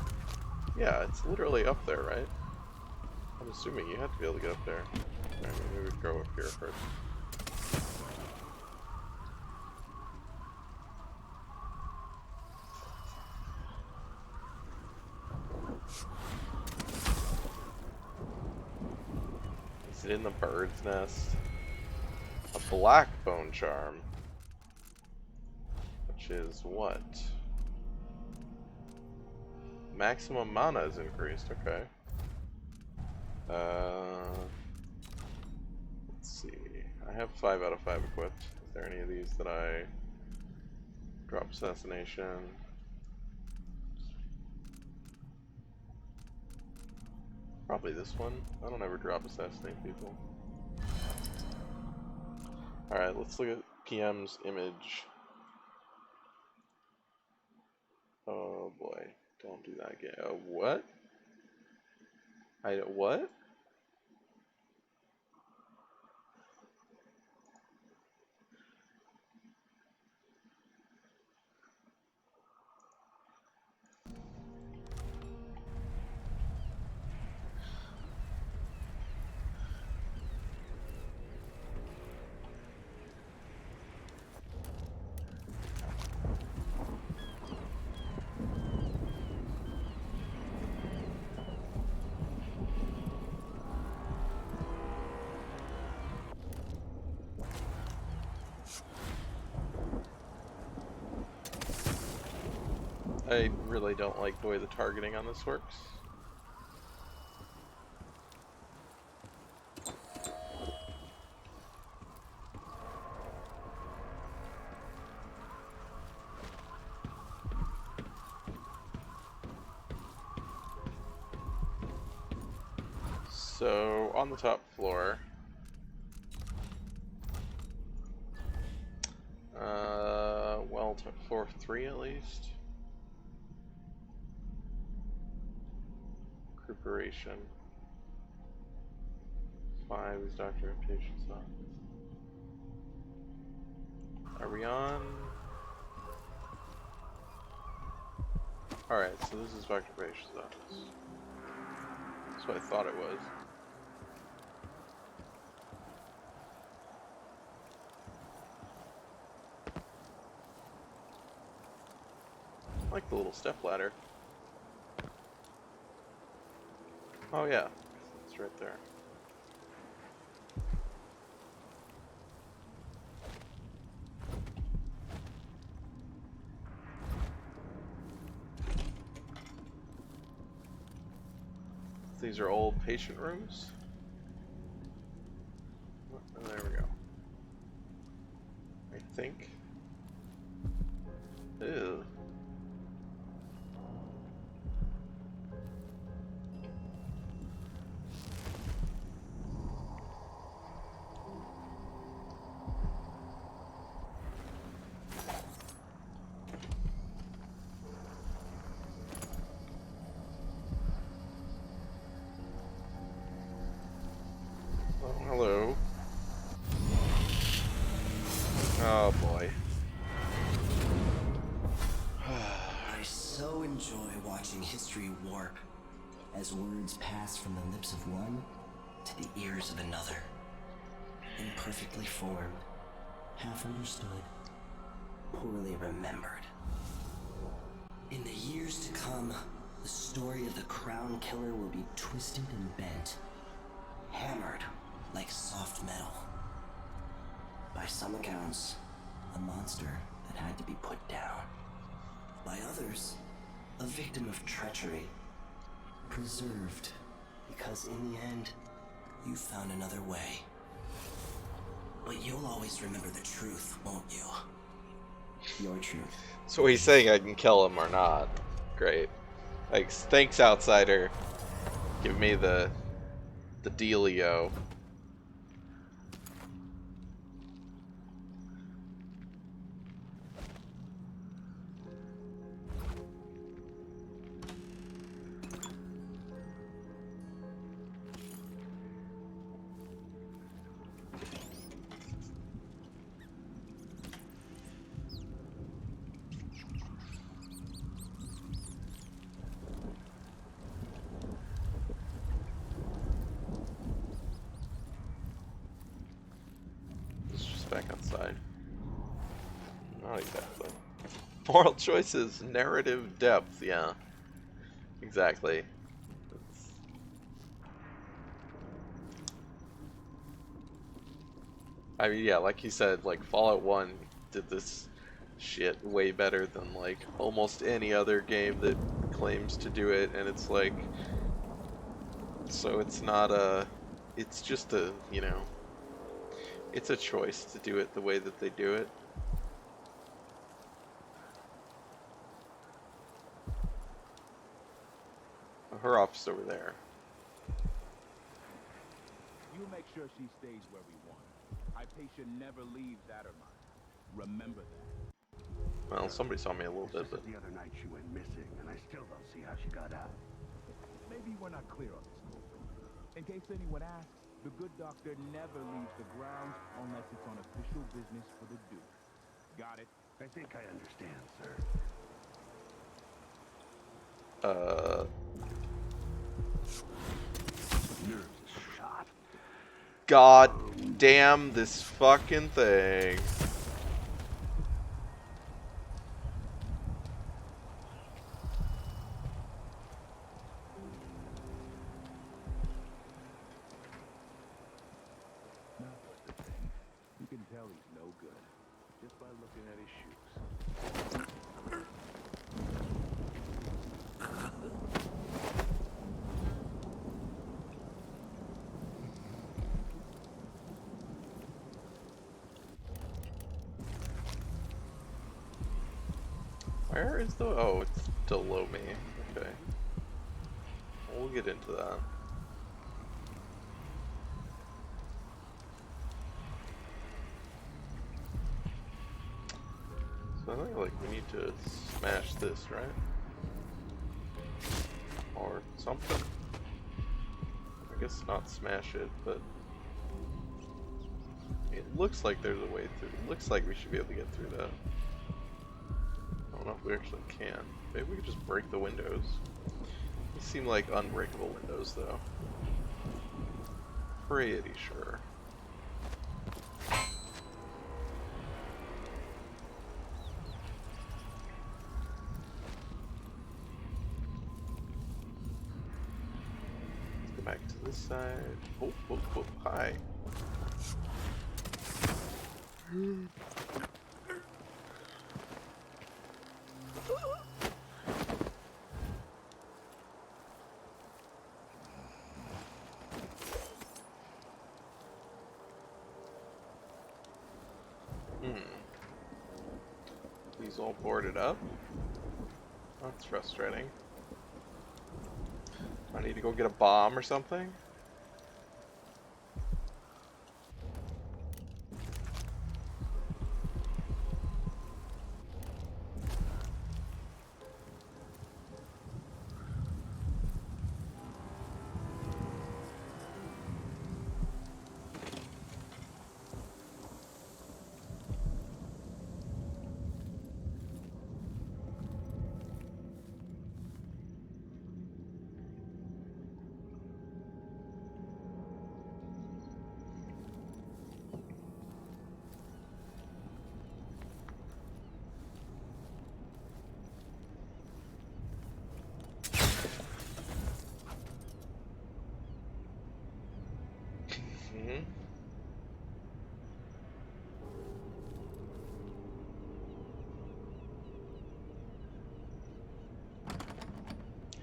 yeah, it's literally up there, right? I'm assuming you have to be able to get up there. Alright, maybe we would go up here first. Is it in the bird's nest? A black bone charm. Which is what? Maximum mana is increased, okay. Let's see. I have 5 out of 5 equipped. Is there any of these that I drop assassination? Probably this one. I don't ever drop assassinate people. Alright, let's look at PM's image. Oh boy. Don't do that again. What? What? I really don't like the way the targeting on this works. So, on the top floor, well, to floor 3 at least. Recuperation. 5 is doctor and patient's office. Are we on? Alright, so this is doctor and patient's office. That's what I thought it was. I like the little step ladder. Oh yeah, it's right there. These are old patient rooms. Oh, there we go. I think. Ew. Oh, hello. Oh boy. I so enjoy watching history warp as words pass from the lips of one to the ears of another. Imperfectly formed, half understood, poorly remembered. In the years to come, the story of the Crown Killer will be twisted and bent, hammered like soft metal. By some accounts, a monster that had to be put down. By others, a victim of treachery, preserved because in the end, you found another way. But you'll always remember the truth, won't you? Your truth. So he's saying I can kill him or not. Great. Like, thanks, outsider. Give me the dealio. Back outside. Not exactly. Moral choices, narrative depth, yeah. Exactly. I mean, yeah, like you said, like Fallout 1 did this shit way better than like almost any other game that claims to do it, and it's like, so it's not a, it's just a, you know, it's a choice to do it the way that they do it. Her office over there. You make sure she stays where we want. Hypatia never leaves that or mine. Remember that. Well, somebody saw me a little bit, but The other night she went missing, and I still don't see how she got out. Maybe we're not clear on this. In case anyone asks, the good doctor never leaves the grounds unless it's on official business for the Duke. Got it? I think I understand, sir. Nerves shot. God damn this fucking thing. Not worth the thing. You can tell he's no good just by looking at his shoes. Where is the... Oh, it's below me. Okay. We'll get into that. So I think, like, we need to smash this, right? Or something. I guess not smash it, but... It looks like there's a way through. It looks like we should be able to get through that. I don't know if we actually can. Maybe we could just break the windows. These seem like unbreakable windows, though. Pretty sure. Let's go back to this side. Oh, oh, oh, hi. These all boarded up. That's frustrating. I need to go get a bomb or something?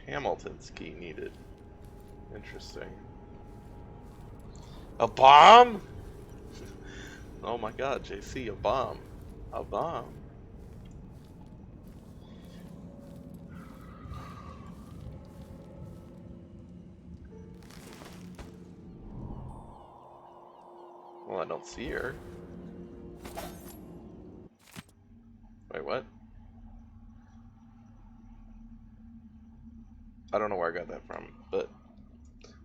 Hamilton's key needed. Interesting. A bomb? Oh my god, JC, a bomb. A bomb. Well, I don't see her. Wait, what? I don't know where I got that from, but...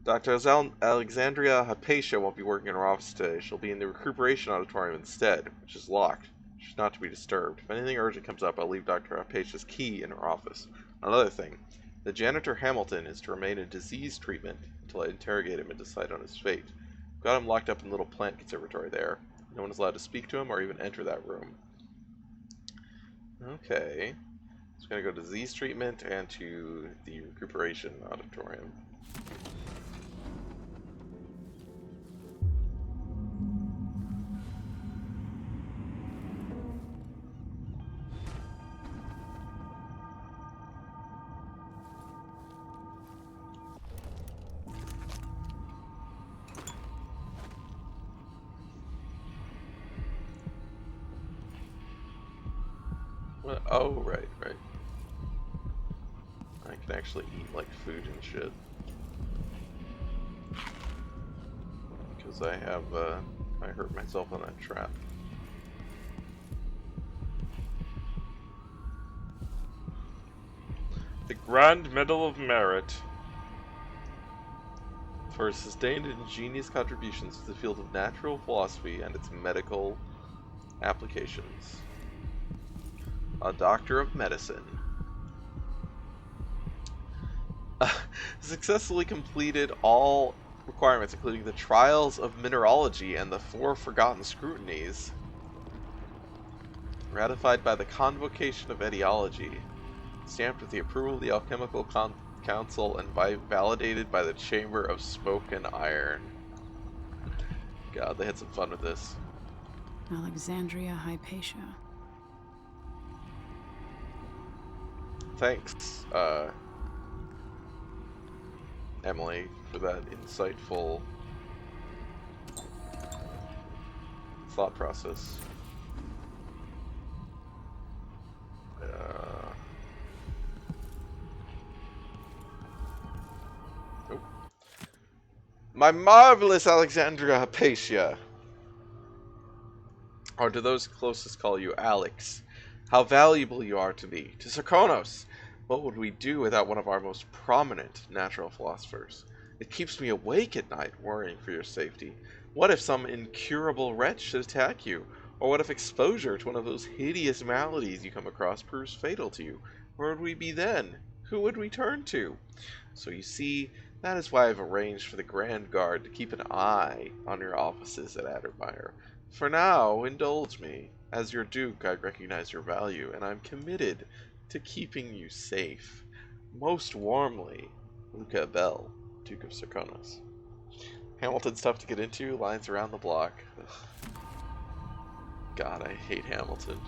Dr. Alexandria Hypatia won't be working in her office today. She'll be in the recuperation auditorium instead, which is locked. She's not to be disturbed. If anything urgent comes up, I'll leave Dr. Hypatia's key in her office. Another thing, the janitor Hamilton is to remain in disease treatment until I interrogate him and decide on his fate. I've got him locked up in the little plant conservatory there. No one is allowed to speak to him or even enter that room. Okay. So we're going to go to disease treatment and to the recuperation auditorium. Oh, right. I can actually eat, like, food and shit. Because I have, I hurt myself on that trap. The Grand Medal of Merit for sustained and ingenious contributions to the field of natural philosophy and its medical applications. A Doctor of Medicine. Successfully completed all requirements, including the trials of mineralogy and the 4 forgotten scrutinies. Ratified by the Convocation of Etiology. Stamped with the approval of the Alchemical Council and validated by the Chamber of Smoke and Iron. God, they had some fun with this. Alexandria Hypatia. Thanks, Emily, for that insightful thought process. My marvelous Alexandria Hypatia. Or do those closest call you Alex? How valuable you are to me, to Serkonos! What would we do without one of our most prominent natural philosophers? It keeps me awake at night, worrying for your safety. What if some incurable wretch should attack you? Or what if exposure to one of those hideous maladies you come across proves fatal to you? Where would we be then? Who would we turn to? So you see, that is why I've arranged for the Grand Guard to keep an eye on your offices at Addermeyer. For now, indulge me. As your Duke, I recognize your value, and I'm committed to keeping you safe. Most warmly, Luca Bell, Duke of Serkonos. Hamilton's tough to get into, lines around the block. Ugh. God, I hate Hamilton.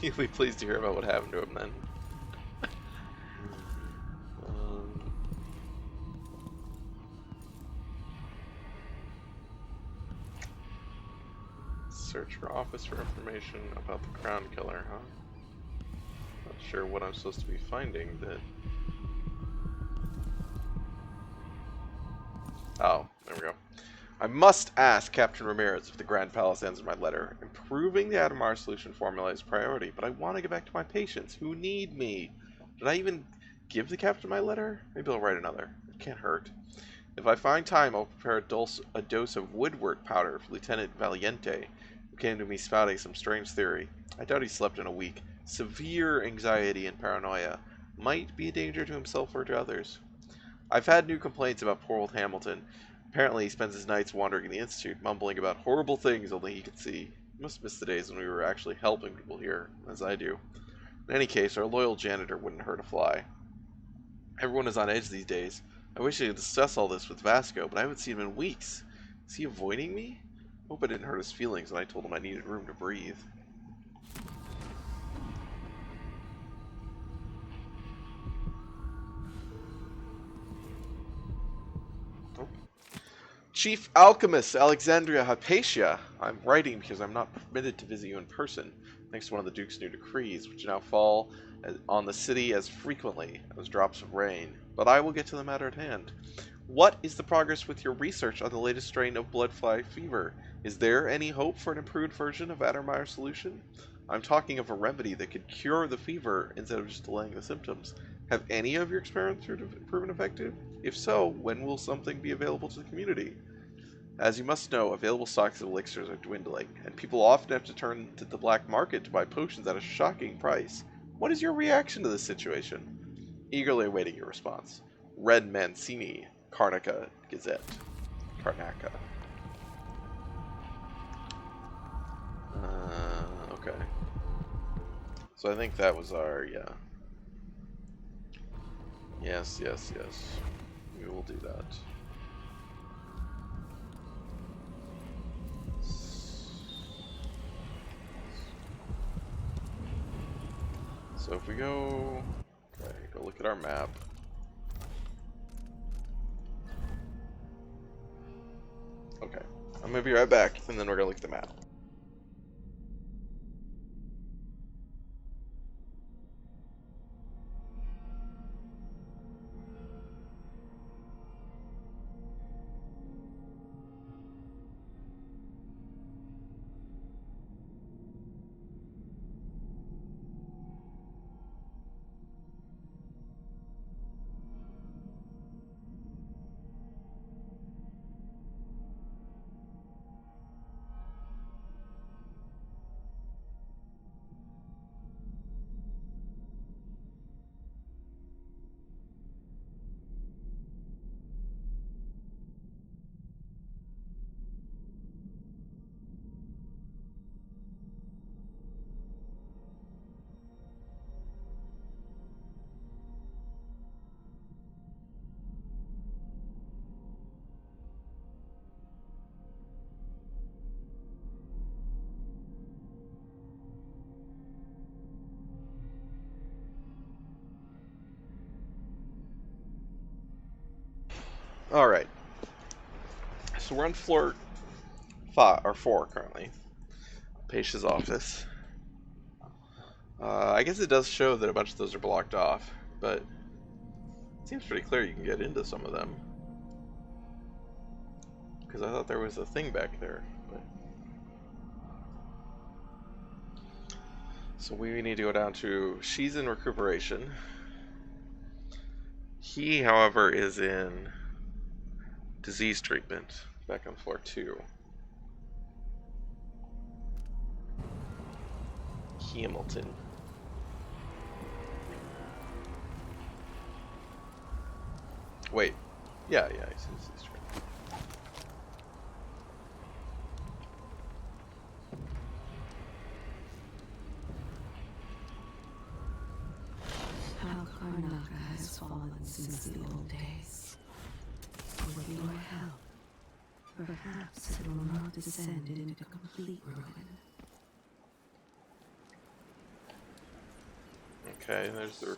You'll be pleased to hear about what happened to him then. Search your office for information about the Crown Killer, huh? Not sure what I'm supposed to be finding that... Oh, there we go. I must ask Captain Ramirez if the Grand Palace answered my letter. Improving the Adamar solution formula is priority, but I want to get back to my patients who need me. Did I even give the captain my letter? Maybe I'll write another. It can't hurt. If I find time, I'll prepare a dose of woodwort powder for Lieutenant Valiente, who came to me spouting some strange theory. I doubt he slept in a week. Severe anxiety and paranoia. Might be a danger to himself or to others. I've had new complaints about poor old Hamilton. Apparently he spends his nights wandering in the Institute, mumbling about horrible things only he could see. He must miss the days when we were actually helping people here, as I do. In any case, our loyal janitor wouldn't hurt a fly. Everyone is on edge these days. I wish I could discuss all this with Vasco, but I haven't seen him in weeks. Is he avoiding me? Hope I didn't hurt his feelings when I told him I needed room to breathe. Oh. Chief Alchemist Alexandria Hypatia. I'm writing because I'm not permitted to visit you in person, thanks to one of the Duke's new decrees, which now fall on the city as frequently as drops of rain. But I will get to the matter at hand. What is the progress with your research on the latest strain of bloodfly fever? Is there any hope for an improved version of Addermeyer solution? I'm talking of a remedy that could cure the fever instead of just delaying the symptoms. Have any of your experiments proven effective? If so, when will something be available to the community? As you must know, available stocks of elixirs are dwindling, and people often have to turn to the black market to buy potions at a shocking price. What is your reaction to this situation? Eagerly awaiting your response. Red Mancini, Karnaca Gazette. Karnaca. Okay. So I think that was our, yeah. Yes, yes, yes. We will do that. So if we go... Okay, go look at our map. Okay. I'm gonna be right back, and then we're gonna look at the map. Alright. So we're on floor 5 or 4 currently. Paisha's office. I guess it does show that a bunch of those are blocked off, but it seems pretty clear you can get into some of them. Because I thought there was a thing back there. But... So we need to go down to... She's in recuperation. He, however, is in disease treatment, back on floor 2. Hamilton. Wait. Yeah, he's in disease treatment. How Karnaka has fallen since the old days. With your help, perhaps it will not descend into complete ruin. Okay, and there's the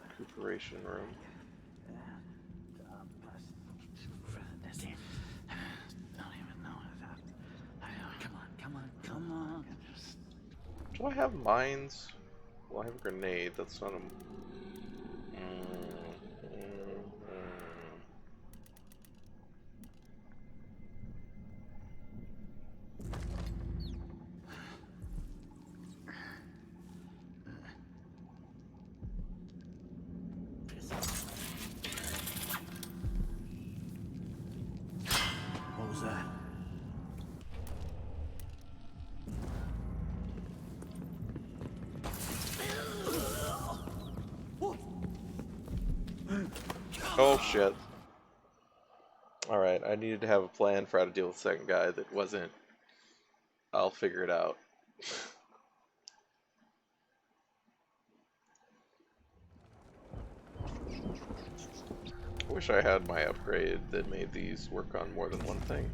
recuperation room. Come on. Do I have mines? Well, I have a grenade. That's not a... What was that? Oh shit. Alright, I needed to have a plan for how to deal with the second guy that wasn't... I'll figure it out. I wish I had my upgrade that made these work on more than one thing.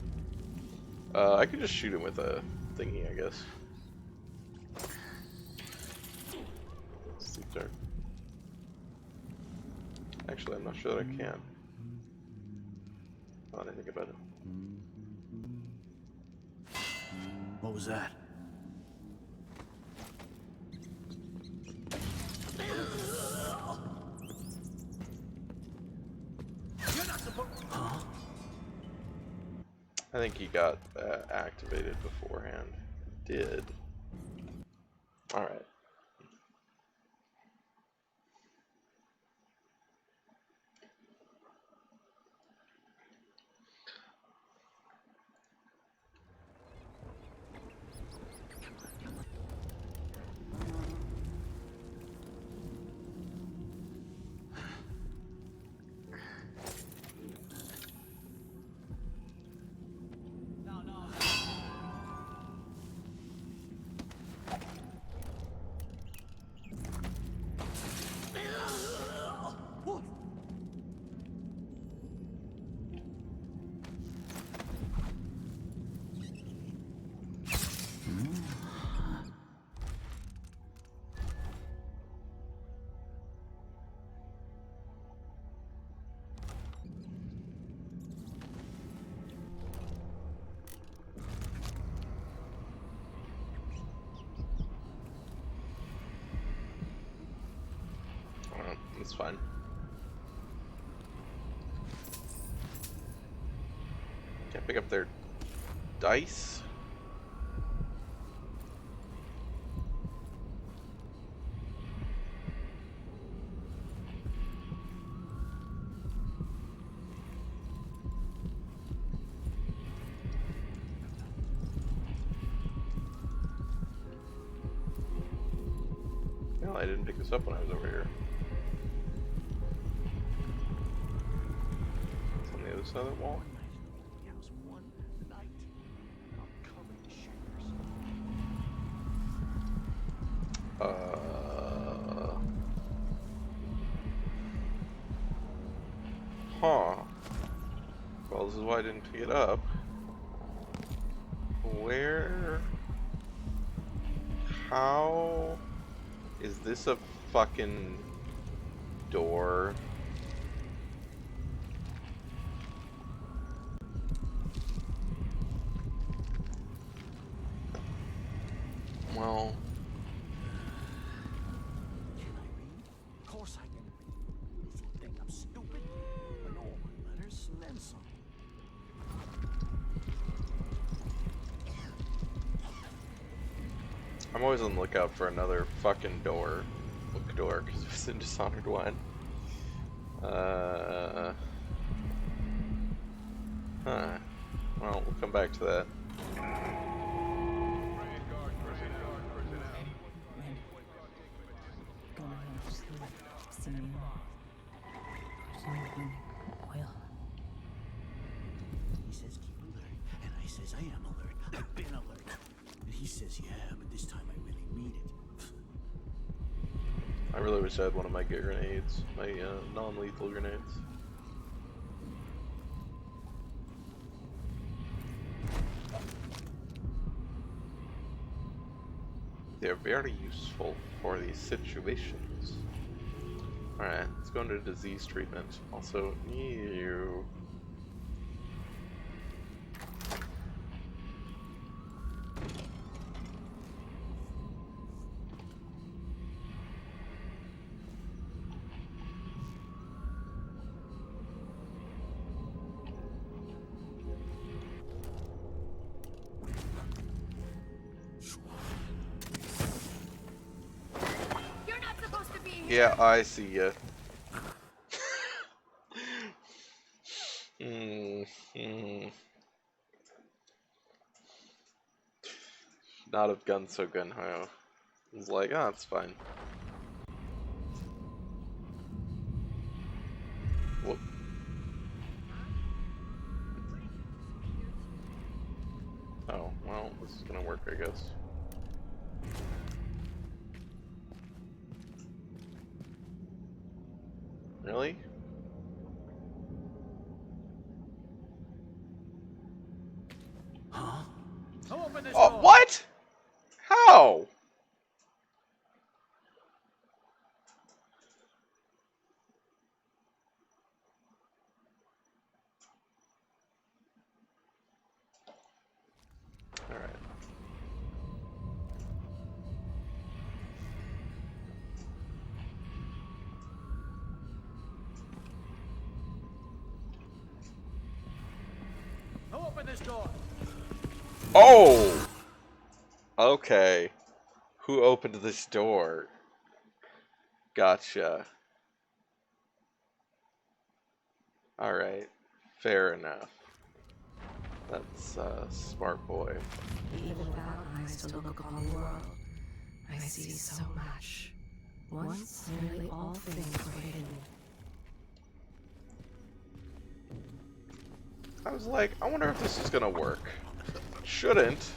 I could just shoot him with a thingy, I guess. Sleep dart. Actually, I'm not sure that I can. I didn't think about it. What was that? Huh? I think he got activated beforehand. Did. Alright. That's fine. Can't pick up their dice. No, I didn't pick this up when I was over here. It's on the other side of the wall. Huh. Well, this is why I didn't pick it up. Where? How? Is this a fucking door? well. Can I read? Of course I can read. If you think I'm stupid, I know all my letters and then some. I'm always on the lookout for another fucking door. Look door, because it was in Dishonored 1. Huh. Well, we'll come back to that. He says keep alert, and I says I am alert. I've been alert. And he says, yeah, but this time I really mean it. I really wish I had one of my grenades, my non-lethal grenades. They're very useful for these situations. Alright, let's go into disease treatment. Also, you. You're not supposed to be here. Yeah, I see ya. Not have gone so gun ho. I was like, oh, it's fine. Whoop. Oh, well, this is gonna work, I guess. Really? Huh? Who opened this Oh, door? what? How? Alright. Who opened this door? Oh! Okay. Who opened this door? Gotcha. Alright. Fair enough. That's, smart boy. Even without eyes to look upon the world, I see so much. Once nearly all things were hidden. I was like, I wonder if this is gonna work. Shouldn't.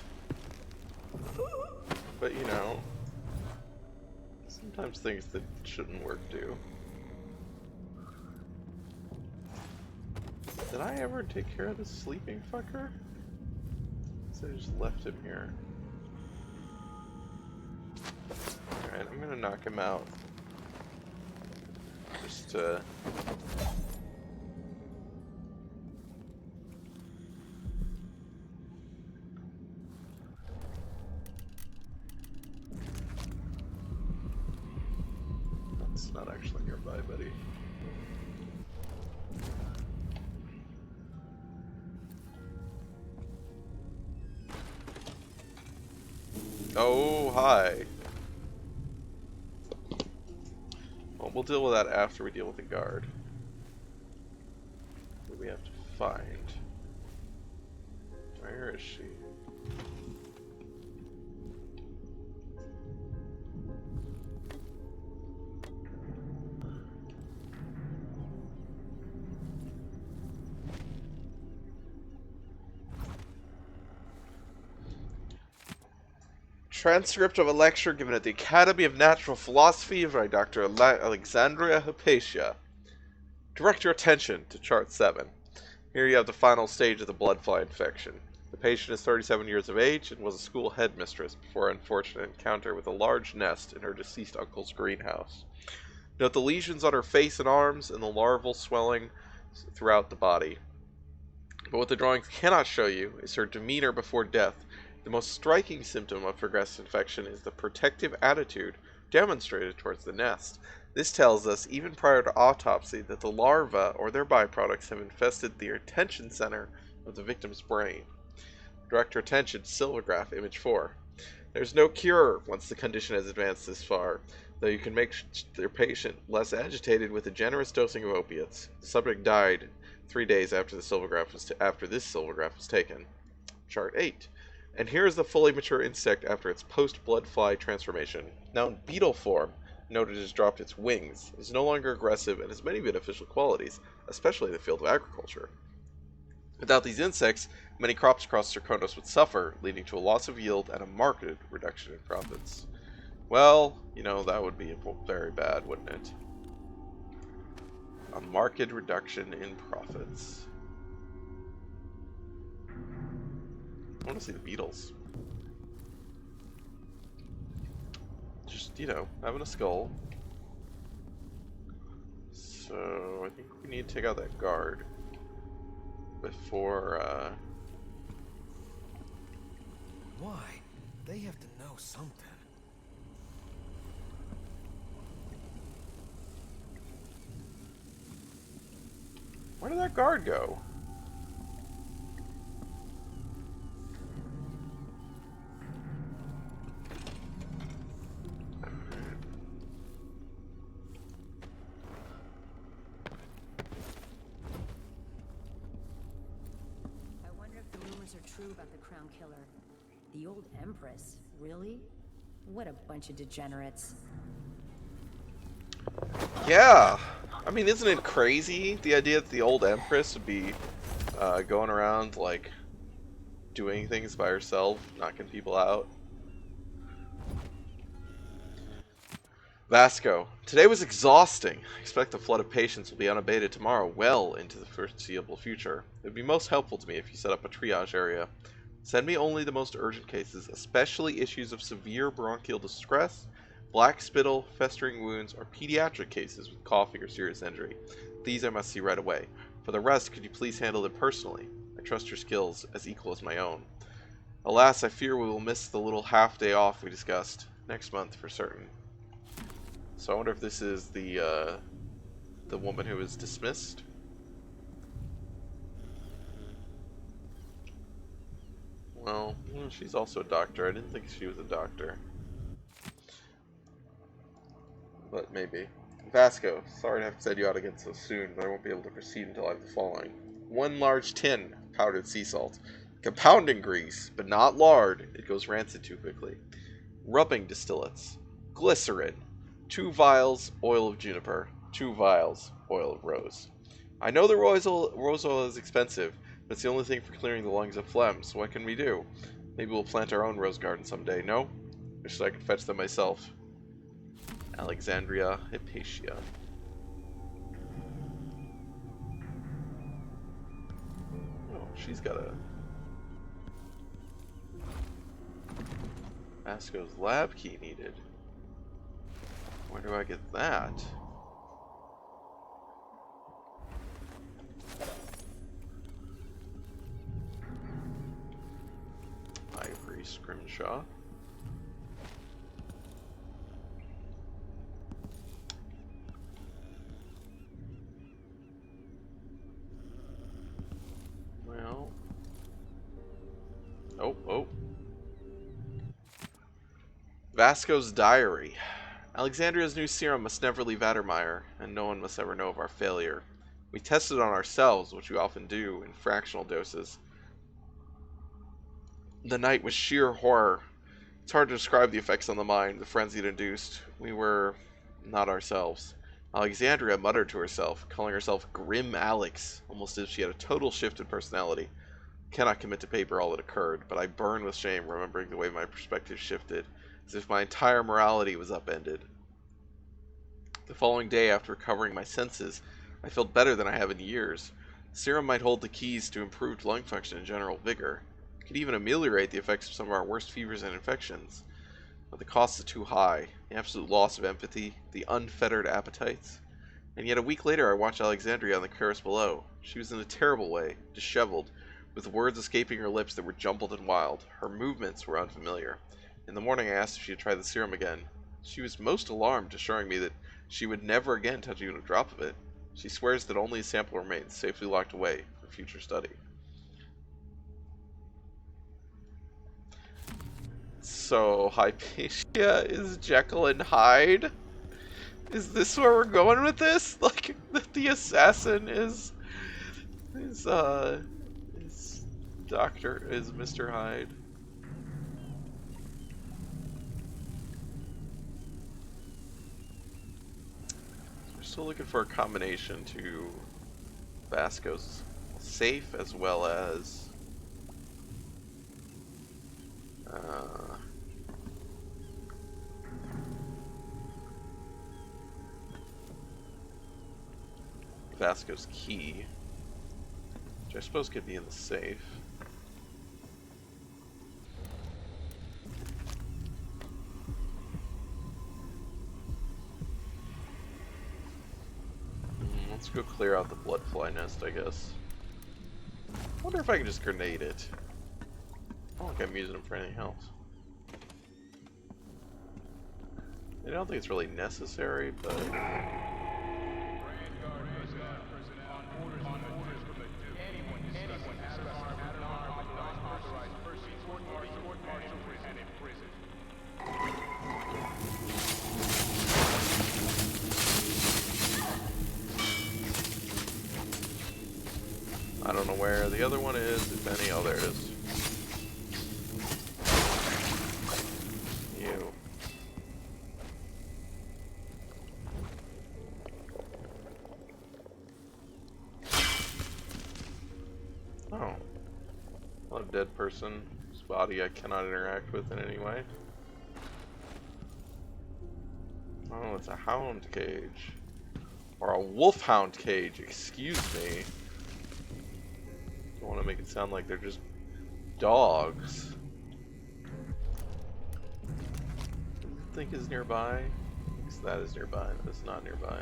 But, you know, sometimes things that shouldn't work do. Did I ever take care of this sleeping fucker? So I just left him here. Alright, I'm gonna knock him out. Just, That's not actually nearby, buddy. Oh, hi. Well, we'll deal with that after we deal with the guard. Who do we have to find? Where is she? Transcript of a lecture given at the Academy of Natural Philosophy by Dr. Alexandria Hypatia. Direct your attention to Chart 7. Here you have the final stage of the blood fly infection. The patient is 37 years of age and was a school headmistress before an unfortunate encounter with a large nest in her deceased uncle's greenhouse. Note the lesions on her face and arms and the larval swelling throughout the body. But what the drawings cannot show you is her demeanor before death, The most striking symptom of progressed infection is the protective attitude demonstrated towards the nest. This tells us, even prior to autopsy, that the larvae or their byproducts have infested the attention center of the victim's brain. Direct your attention to Silvergraph, image 4. There's no cure once the condition has advanced this far, though you can make your patient less agitated with a generous dosing of opiates. The subject died 3 days after this Silvergraph was taken. Chart 8. And here is the fully mature insect after its post-blood fly transformation. Now in beetle form, note it has dropped its wings, is no longer aggressive, and has many beneficial qualities, especially in the field of agriculture. Without these insects, many crops across Serkonos would suffer, leading to a loss of yield and a marked reduction in profits. Well, you know, that would be very bad, wouldn't it? A marked reduction in profits. I want to see the beetles. Just, you know, having a skull. So, I think we need to take out that guard before, Why? They have to know something. Where did that guard go? I wonder if the rumors are true about the Crown Killer. The old Empress? Really? What a bunch of degenerates. Yeah! I mean, isn't it crazy, the idea that the old Empress would be going around, like, doing things by herself, knocking people out? Vasco. Today was exhausting. I expect the flood of patients will be unabated tomorrow, well into the foreseeable future. It would be most helpful to me if you set up a triage area. Send me only the most urgent cases, especially issues of severe bronchial distress, black spittle, festering wounds, or pediatric cases with coughing or serious injury. These I must see right away. For the rest, could you please handle them personally? I trust your skills as equal as my own. Alas, I fear we will miss the little half-day off we discussed. Next month, for certain. So I wonder if this is the woman who was dismissed? Well, she's also a doctor. I didn't think she was a doctor. But maybe. Vasco, sorry to have to send you out again so soon, but I won't be able to proceed until I have the following. 1 large tin, powdered sea salt. Compounding grease, but not lard. It goes rancid too quickly. Rubbing distillates. Glycerin. 2 vials, oil of juniper. 2 vials, oil of rose. I know the rose oil is expensive, but it's the only thing for clearing the lungs of phlegm, so what can we do? Maybe we'll plant our own rose garden someday, no? Wish I could fetch them myself. Alexandria Hypatia. Oh, she's got a... Vasco's lab key needed. Where do I get that? Ivory Scrimshaw. Well. Oh. Vasco's diary. Alexandria's new serum must never leave Addermeyer, and no one must ever know of our failure. We tested on ourselves, which we often do, in fractional doses. The night was sheer horror. It's hard to describe the effects on the mind, the frenzy it induced. We were not ourselves. Alexandria muttered to herself, calling herself Grim Alex, almost as if she had a total shift in personality. I cannot commit to paper all that occurred, but I burn with shame remembering the way my perspective shifted, as if my entire morality was upended. The following day, after recovering my senses, I felt better than I have in years. The serum might hold the keys to improved lung function and general vigor. It could even ameliorate the effects of some of our worst fevers and infections. But the costs are too high. The absolute loss of empathy, the unfettered appetites. And yet a week later I watched Alexandria on the terrace below. She was in a terrible way, disheveled, with words escaping her lips that were jumbled and wild. Her movements were unfamiliar. In the morning I asked if she had tried the serum again. She was most alarmed, assuring me that she would never again touch even a drop of it. She swears that only a sample remains, safely locked away for future study. So, Hypatia is Jekyll and Hyde? Is this where we're going with this? Like, the assassin is Mr. Hyde. We're still looking for a combination to Vasco's safe as well as Vasco's key, which I suppose could be in the safe. Let's go clear out the bloodfly nest, I guess. I wonder if I can just grenade it. I don't think I'm using them for anything else. I don't think it's really necessary, but... I don't know where the other one is, if any. Oh, there it is. You. Oh. A dead person whose body I cannot interact with in any way. Oh, it's a hound cage. Or a wolfhound cage, excuse me. Don't want to make it sound like they're just dogs. I think is nearby. Because that is nearby. That's not nearby.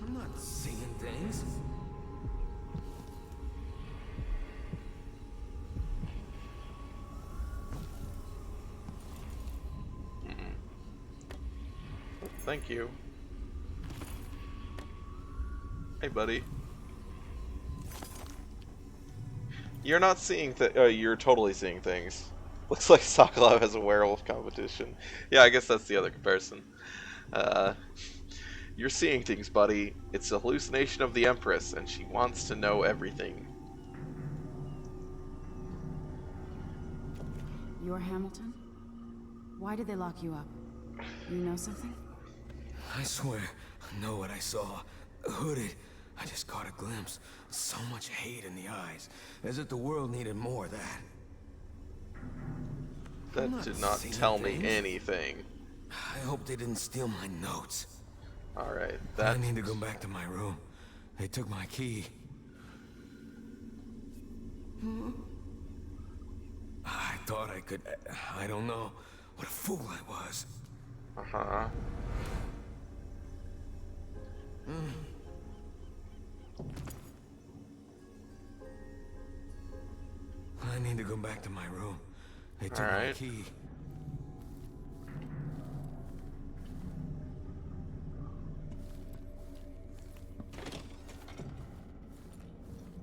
I'm not seeing things. Thank you. Hey, buddy. You're not seeing you're totally seeing things. Looks like Sokolov has a werewolf competition. Yeah, I guess that's the other comparison. You're seeing things, buddy. It's a hallucination of the Empress, and she wants to know everything. You're Hamilton? Why did they lock you up? You know something? I swear, I know what I saw. Hooded. I just caught a glimpse. So much hate in the eyes. As if the world needed more of that. That did not tell me anything. I hope they didn't steal my notes. Alright, I need to go back to my room. They took my key. I thought I could... I don't know. What a fool I was. Uh-huh. I need to go back to my room. They took my key.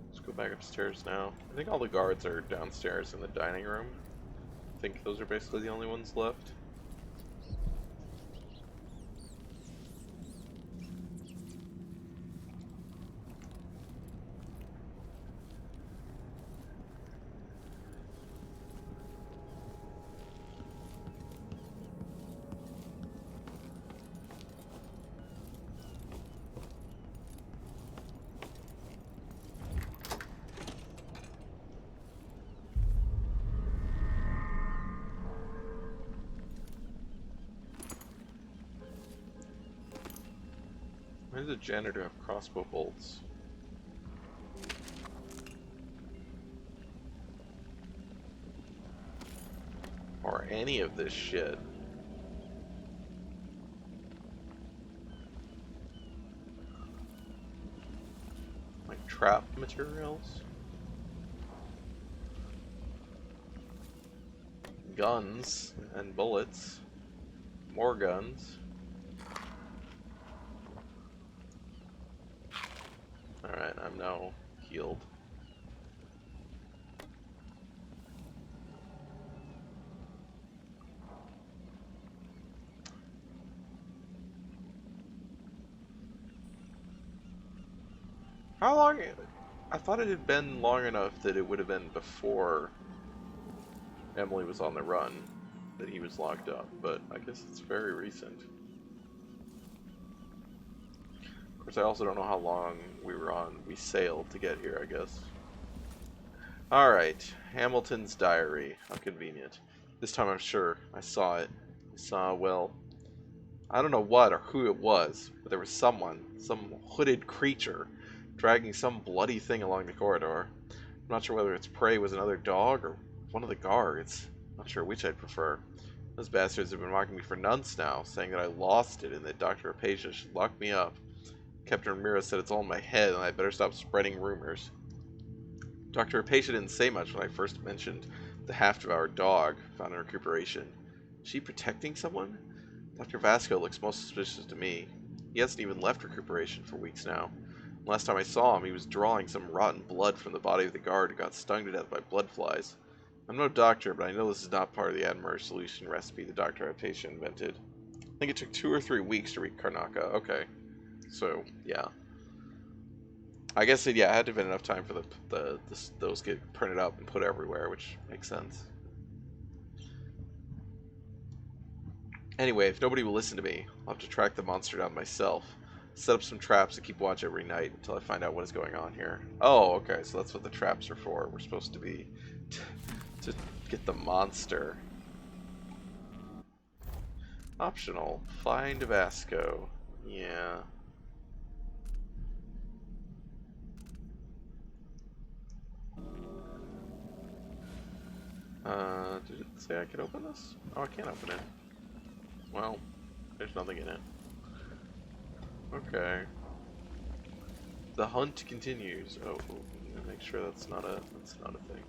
Let's go back upstairs now. I think all the guards are downstairs in the dining room. I think those are basically the only ones left. Why does the janitor have crossbow bolts? Or any of this shit. Like trap materials. Guns and bullets. More guns. Alright, I'm now healed. How long? I thought it had been long enough that it would have been before Emily was on the run that he was locked up, but I guess it's very recent. Of course, I also don't know how long we sailed to get here, I guess. Alright, Hamilton's diary. How convenient. This time I'm sure I saw it. I saw, well, I don't know what or who it was, but there was someone, some hooded creature, dragging some bloody thing along the corridor. I'm not sure whether its prey was another dog or one of the guards. Not sure which I'd prefer. Those bastards have been mocking me for months now, saying that I lost it and that Dr. Apatia should lock me up. Captain Ramirez said it's all in my head and I better stop spreading rumors. Dr. Apatia didn't say much when I first mentioned the half-devoured dog found in recuperation. Is she protecting someone? Dr. Vasco looks most suspicious to me. He hasn't even left recuperation for weeks now. Last time I saw him, he was drawing some rotten blood from the body of the guard who got stung to death by blood flies. I'm no doctor, but I know this is not part of the Admiral solution recipe the Dr. Apatia invented. I think it took 2 or 3 weeks to reach Karnaca. Okay. So, yeah. I guess it had to have been enough time for those get printed up and put everywhere, which makes sense. Anyway, if nobody will listen to me, I'll have to track the monster down myself. Set up some traps and keep watch every night until I find out what is going on here. Oh, okay, so that's what the traps are for. We're supposed to be to get the monster. Optional. Find Vasco. Yeah. Did it say I could open this? Oh, I can't open it. Well, there's nothing in it. Okay. The hunt continues. Oh, make sure that's not a thing.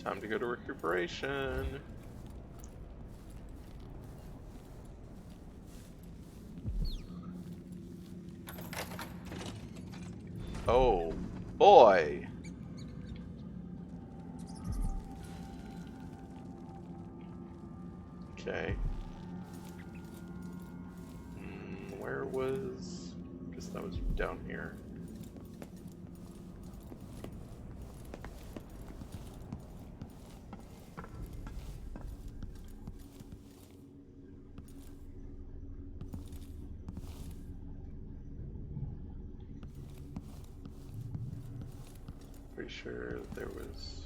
Time to go to recuperation. Oh, boy. Okay. Where was... I guess that was down here. Pretty sure that there was...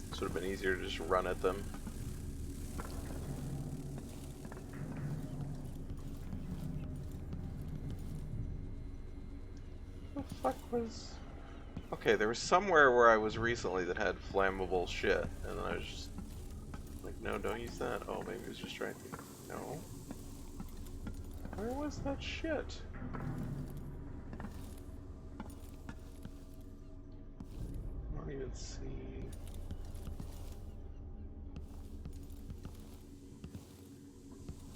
This would have been easier to just run at them. What the fuck was... Okay, there was somewhere where I was recently that had flammable shit, and then I was just like, no, don't use that. Oh, maybe it was just right here. No. Where was that shit? I don't even see...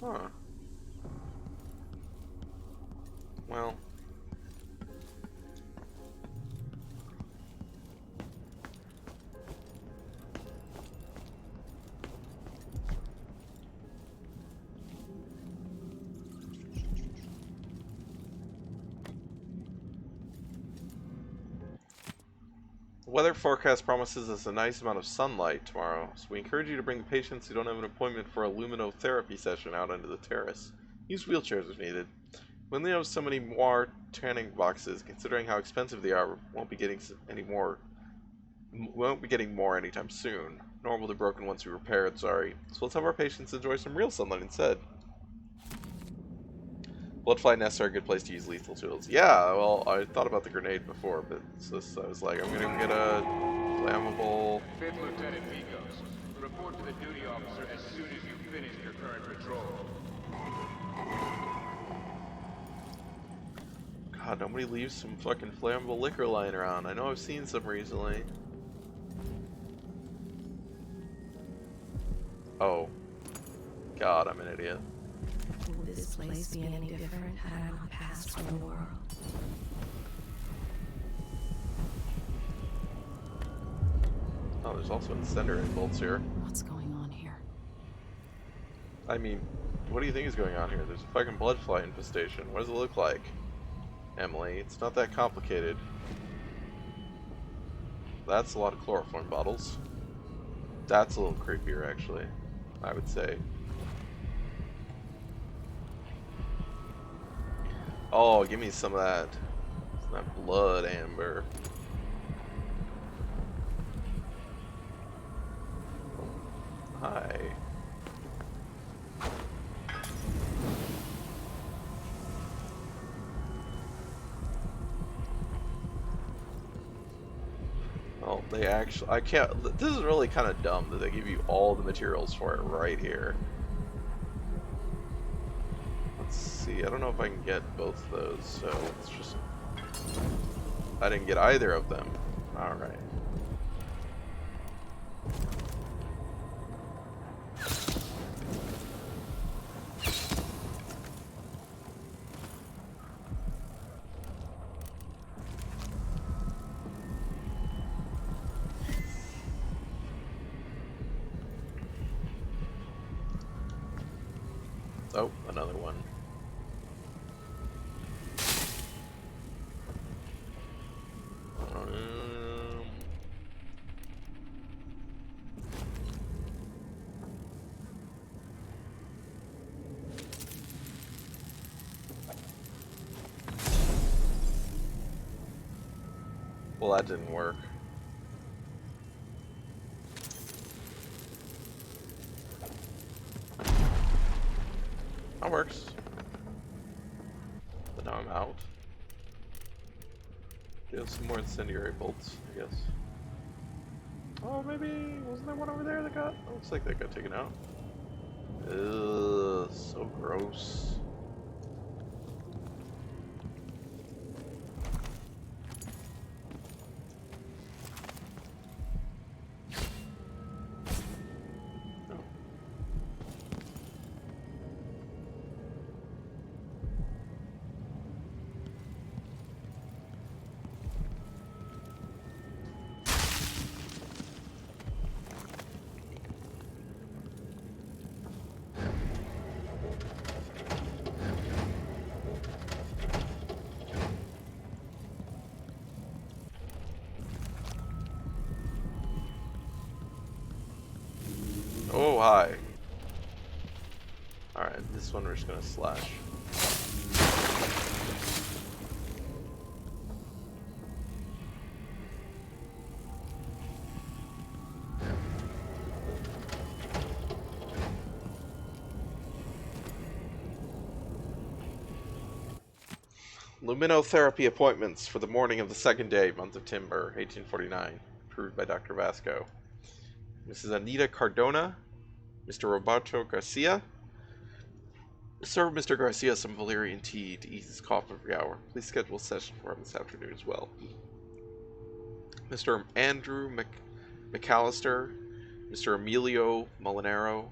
Huh. Well... The weather forecast promises us a nice amount of sunlight tomorrow, so we encourage you to bring the patients who don't have an appointment for a luminotherapy session out onto the terrace. Use wheelchairs if needed. We only have so many more tanning boxes, considering how expensive they are, we won't be getting any more won't be getting more anytime soon. Nor will the broken ones be repaired, sorry. So let's have our patients enjoy some real sunlight instead. Bloodfly nests are a good place to use lethal tools. Yeah, well, I thought about the grenade before, but I was like, I'm gonna get a flammable... 5th Lieutenant Mikos, report to the duty officer as soon as you finish your current patrol. God, nobody leaves some fucking flammable liquor lying around. I know I've seen some recently. Oh. God, I'm an idiot. Would this place be any different had I not passed from the world? Oh, there's also incendiary bolts here. What's going on here? I mean, what do you think is going on here? There's a fucking bloodfly infestation. What does it look like, Emily? It's not that complicated. That's a lot of chloroform bottles. That's a little creepier, actually, I would say. Oh, give me some of that. Some of that blood amber. Hi. Well, they actually, I can't, this is really kind of dumb that they give you all the materials for it right here. Let's see, I don't know if I can get both of those, so let's just, I didn't get either of them. Alright. Oh, another one. Well, that didn't work. That works. But now I'm out. Get some more incendiary bolts, I guess. Oh, maybe wasn't there one over there that got? Looks like that got taken out. Ugh, so gross. Oh, hi. Alright, this one we're just gonna slash. Luminotherapy appointments for the morning of the second day, month of Timber, 1849. Approved by Dr. Vasco. Mrs. Anita Cardona, Mr. Roberto Garcia. Serve Mr. Garcia some valerian tea to ease his cough every hour. Please schedule a session for him this afternoon as well. Mr. Andrew McAllister, Mr. Emilio Molinaro,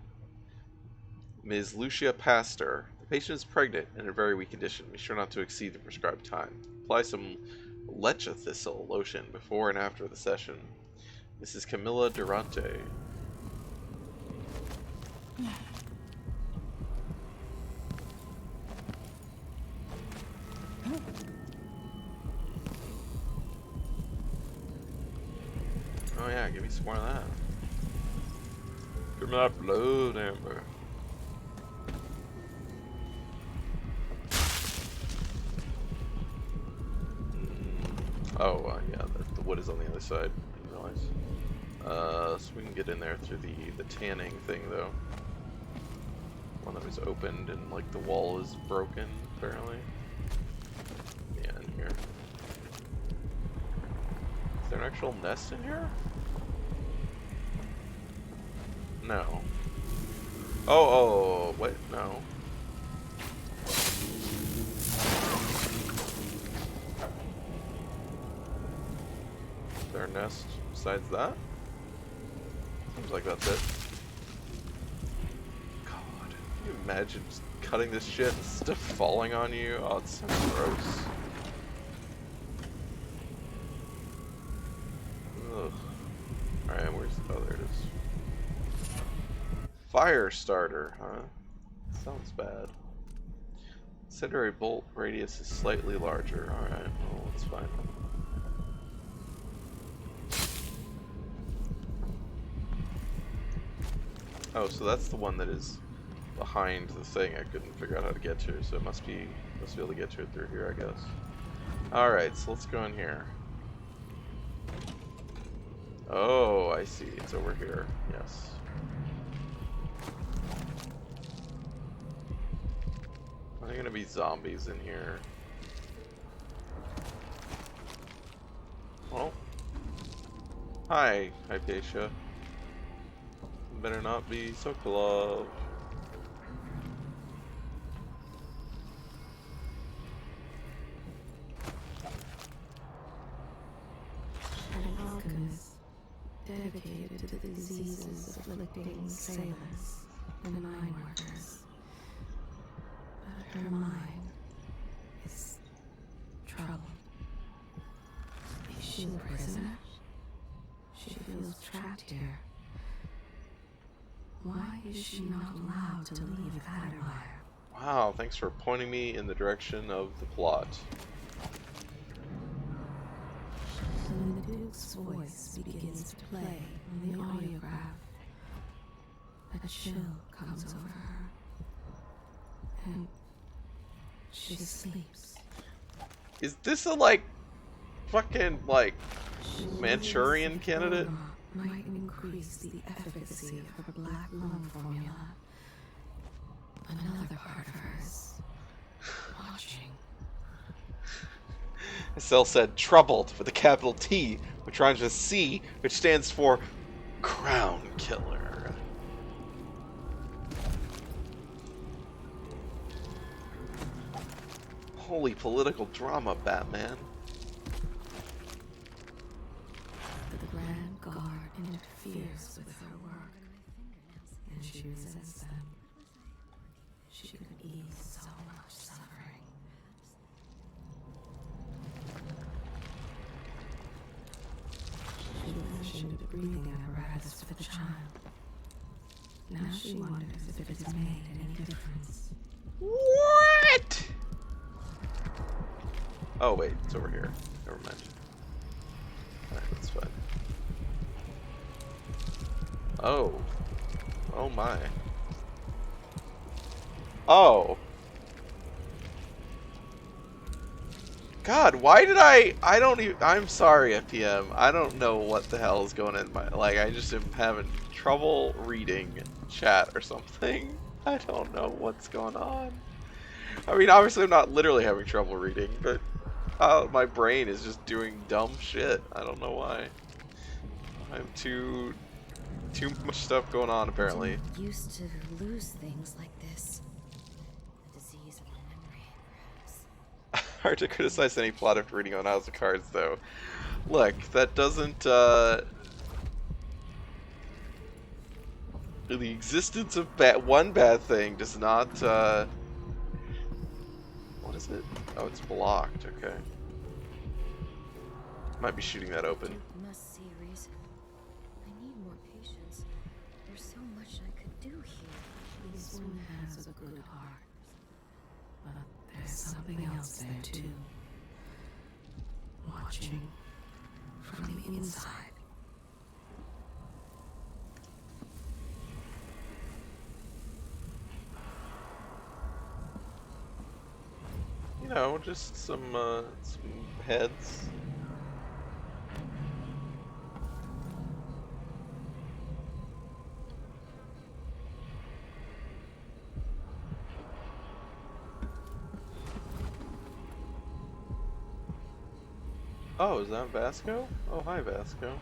Ms. Lucia Pastor. The patient is pregnant and in a very weak condition. Be sure not to exceed the prescribed time. Apply some leche thistle lotion before and after the session. Mrs. Camilla Durante. Oh yeah, give me some more of that. Give me that blood amber. Oh, yeah, the wood is on the other side. realize. So we can get in there through the tanning thing, though. One that was opened and, like, the wall is broken, apparently. Yeah, in here. Is there an actual nest in here? No. Oh, wait, no. Is there a nest besides that? Seems like that's it. God, can you imagine just cutting this shit and stuff falling on you? Oh, it's so gross. Ugh. Alright, where's... oh, there it is. Fire starter, huh? Sounds bad. Incendiary bolt radius is slightly larger. Alright, well, that's fine. Oh, so that's the one that is behind the thing I couldn't figure out how to get to, so it must be able to get to it through here, I guess. Alright, so let's go in here. Oh, I see. It's over here. Yes. Are there gonna be zombies in here? Well. Hi, Hypatia. Better not be Sokolov. An alchemist dedicated to the diseases afflicting sailors and mine workers. But her mind is troubled. Is she a prisoner? She feels trapped here. Why is she not allowed to leave Addermire? Wow, thanks for pointing me in the direction of the plot. When the Duke's voice begins to play on the audiograph, a chill comes over her, and she sleeps. Is this a, like, fucking, like, Manchurian candidate? Might increase the efficacy of her black lung formula. Another part of her is watching. Estelle said, troubled, with a capital T, which rhymes with C, which stands for Crown Killer. Holy political drama, Batman. The Grand Guard interferes with her work, and she resents them. She could ease so much suffering. She fashioned a breathing apparatus for the child. Now she wonders if it's made any difference. What? Oh wait, it's over here. Never mind. Alright, that's fine. Oh. Oh my. Oh. God, why did I don't even, I'm sorry, FPM. I don't know what the hell is going in my, like, I just am having trouble reading chat or something. I don't know what's going on. I mean, obviously I'm not literally having trouble reading, but my brain is just doing dumb shit. I don't know why. I'm too much stuff going on, apparently. I used to lose things like this. The disease of memory, perhaps. Hard to criticize any plot after reading on House of Cards, though. Look, that doesn't, the existence of one bad thing does not, what is it? Oh, it's blocked, okay. Might be shooting that open. Must see reason. I need more patience. There's so much I could do here. This one has a good heart. But there's something else there too. Watching from the inside. You know, just some heads. Oh, is that Vasco? Oh, hi, Vasco.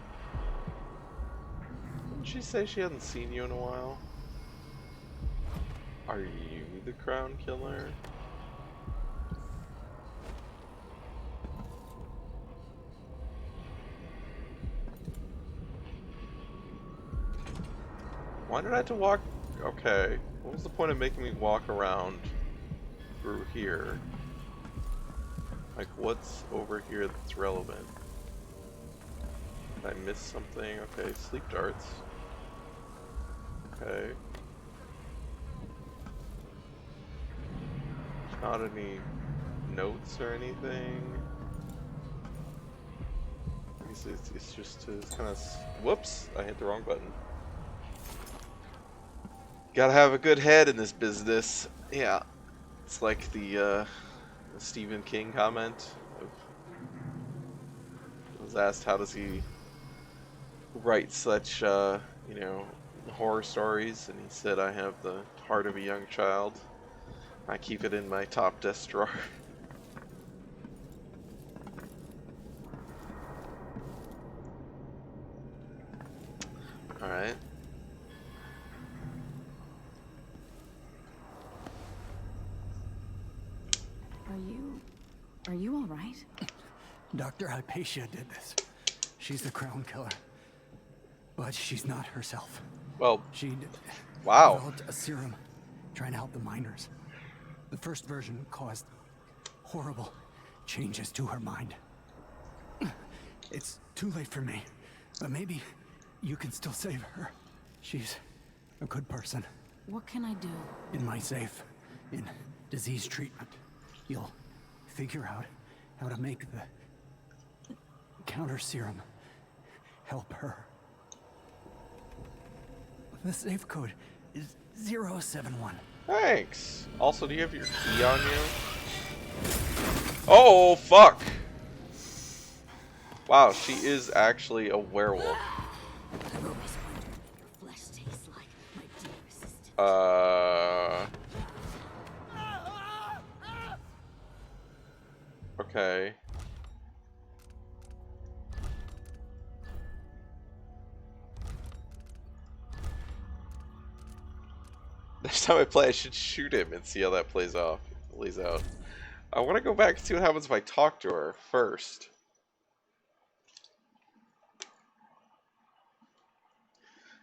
Didn't she say she hadn't seen you in a while? Are you the crown killer? Why did I have to walk? Okay. What was the point of making me walk around through here? Like, what's over here that's relevant? Did I miss something? Okay, sleep darts. Okay. Not any notes or anything. It's just to kind of. Whoops! I hit the wrong button. Gotta have a good head in this business. Yeah. It's like the Stephen King comment. I was asked how does he write such, you know, horror stories, and he said, I have the heart of a young child. I keep it in my top desk drawer. Alright. Are you alright? Dr. Hypatia did this. She's the crown killer. But she's not herself. Well, she wow. developed a serum trying to help the miners. The first version caused horrible changes to her mind. It's too late for me, but maybe you can still save her. She's a good person. What can I do? In my safe, in disease treatment, you'll figure out how to make the counter serum help her. The safe code is 071. Thanks. Also, do you have your key on you? Oh, fuck! Wow, she is actually a werewolf. I've always wondered what your flesh tastes like, my dear assistant. Okay. Next time I play, I should shoot him and see how that plays out. I want to go back and see what happens if I talk to her first.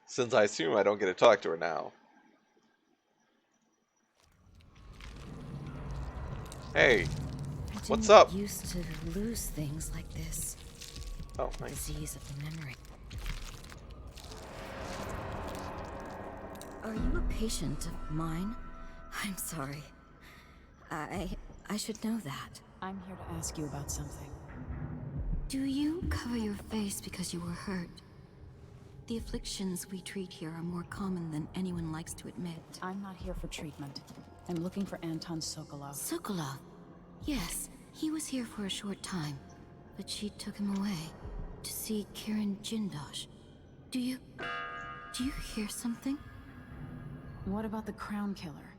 Since I assume I don't get to talk to her now. Hey, what's up? I used to lose things like this. Oh, thanks. Disease of the memory. Are you a patient of mine? I'm sorry. I should know that. I'm here to ask you about something. Do you cover your face because you were hurt? The afflictions we treat here are more common than anyone likes to admit. I'm not here for treatment. I'm looking for Anton Sokolov. Sokolov? Yes, he was here for a short time, but she took him away to see Kirin Jindosh. Do you hear something? What about the Crown Killer?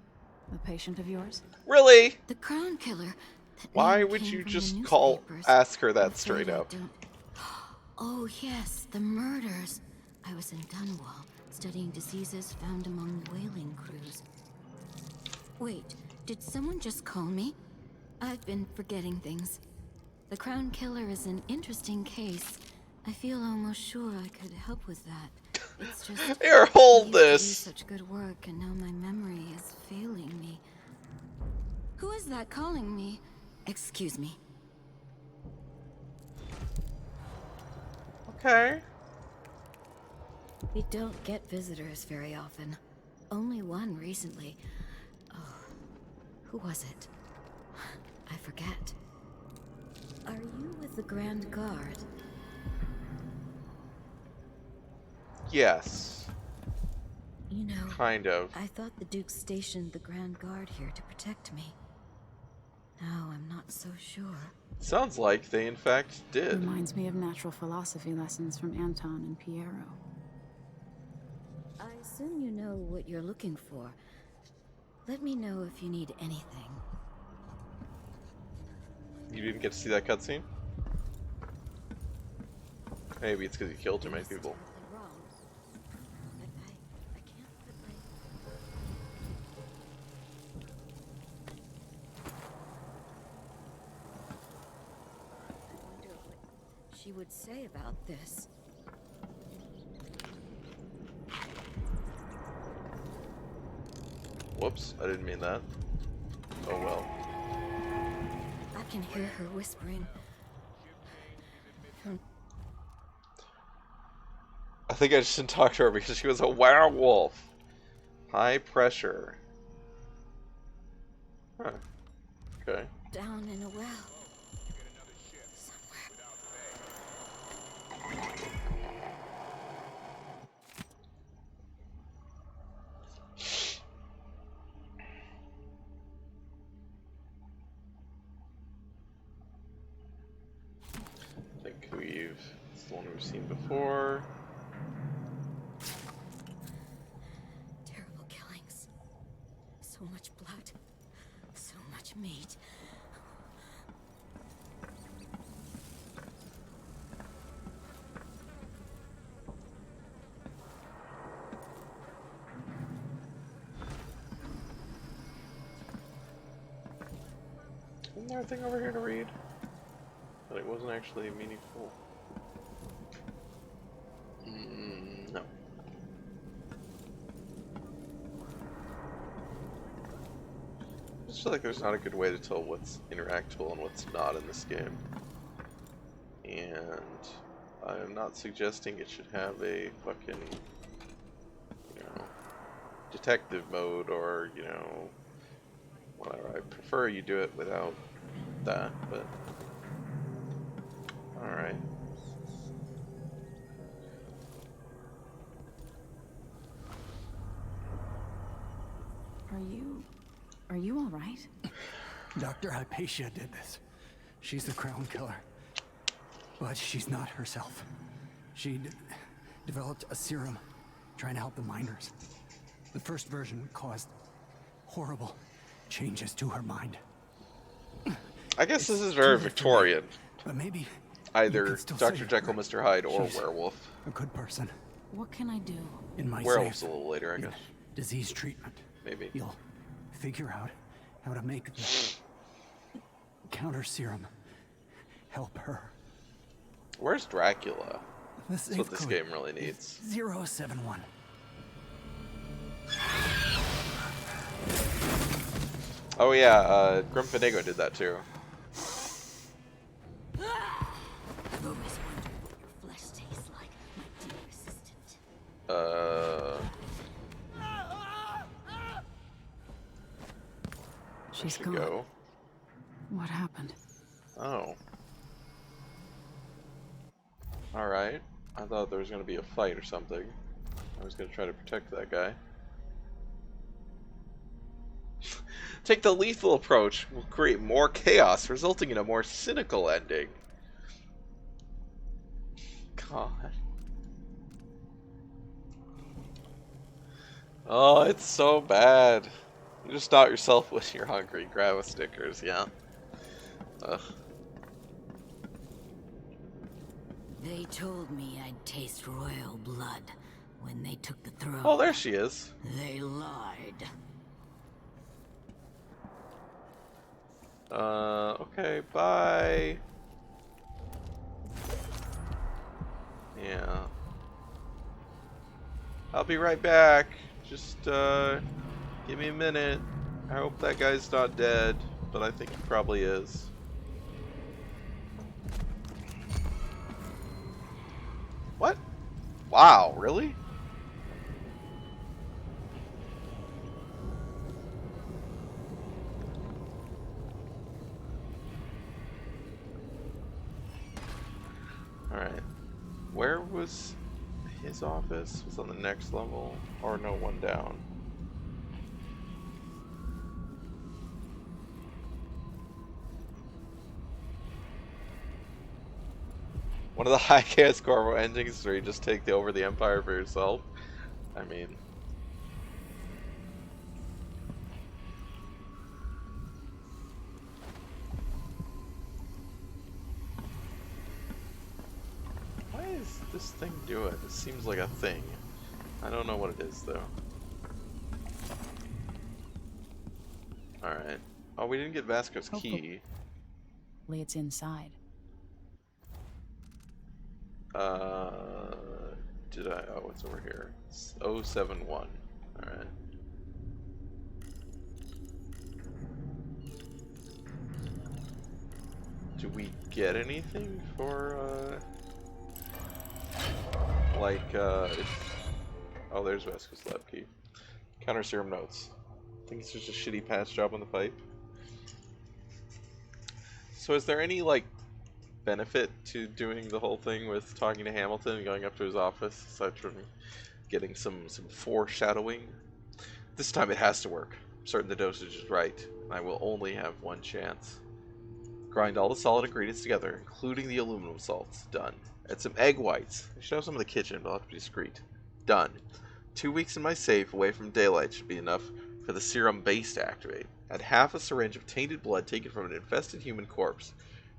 The patient of yours? Really? The Crown Killer? Why would you just ask her that straight up? Oh yes, the murders. I was in Dunwall, studying diseases found among whaling crews. Wait, did someone just call me? I've been forgetting things. The Crown Killer is an interesting case. I feel almost sure I could help with that. It's just here, hold I this. used to do such good work, and now my memory is failing me. Who is that calling me? Excuse me. Okay. We don't get visitors very often. Only one recently. Oh, who was it? I forget. Are you with the Grand Guard? Yes. You know, kind of. I thought the Duke stationed the Grand Guard here to protect me. Now I'm not so sure. Sounds like they in fact did. Reminds me of natural philosophy lessons from Anton and Piero. I assume you know what you're looking for. Let me know if you need anything. You didn't get to see that cutscene? Maybe it's because you killed too many people. Nothing wrong. But I can't put my... I wonder what she would say about this. Whoops, I didn't mean that. Oh well. I can hear her whispering. I think I just didn't talk to her because she was a werewolf. High pressure. Huh. Okay. Down in a well. I think it's the one we've seen before. Terrible killings. So much blood. So much meat. Isn't there a thing over here to read? But it wasn't actually meaningful. No. I just feel like there's not a good way to tell what's interactable and what's not in this game. And I'm not suggesting it should have a fucking, you know, detective mode or, you know, whatever. I prefer you do it without that, but alright. Are you all right? Dr. Hypatia did this. She's the crown killer. But she's not herself. She developed a serum trying to help the miners. The first version caused horrible changes to her mind. I guess this is very Victorian. But maybe either Dr. Jekyll, Mr. Hyde, or She's werewolf. a good person. What can I do? In my Werewolf's safe, a little later, I guess. disease treatment. Maybe. You'll figure out how to make the counter serum help her. Where's Dracula? That's what this game really needs. 071. Oh yeah, Grim Fandango did that too. I've always wondered what your flesh tastes like, my dear assistant. She's should gone. go. What happened? Oh. Alright. I thought there was going to be a fight or something. I was going to try to protect that guy. Take the lethal approach will create more chaos, resulting in a more cynical ending. God. Oh, it's so bad. You just stop yourself when you're hungry. Grab a Snickers, yeah. Ugh. They told me I'd taste royal blood when they took the throne. Oh, there she is. They lied. Okay, bye. Yeah. I'll be right back. Just, give me a minute. I hope that guy's not dead, but I think he probably is. What? Wow, really? Alright. Where was his office? Was on the next level? Or no, one down? One of the high chaos Corvo endings where you just take over the Empire for yourself. I mean... Why is this thing doing? It seems like a thing. I don't know what it is, though. Alright. Oh, we didn't get Vasco's key. Hopefully it's inside. Did I? Oh, it's over here. It's 071. Alright. Do we get anything for, oh, there's Vasco's lab key. Counter serum notes. I think it's just a shitty patch job on the pipe. So is there any, like, benefit to doing the whole thing with talking to Hamilton and going up to his office, aside from getting some foreshadowing? This time it has to work. I'm certain the dosage is right, and I will only have one chance. Grind all the solid ingredients together, including the aluminum salts. Done. Add some egg whites. I should have some in the kitchen, but I'll have to be discreet. Done. 2 weeks in my safe, away from daylight, should be enough for the serum base to activate. Add half a syringe of tainted blood taken from an infested human corpse.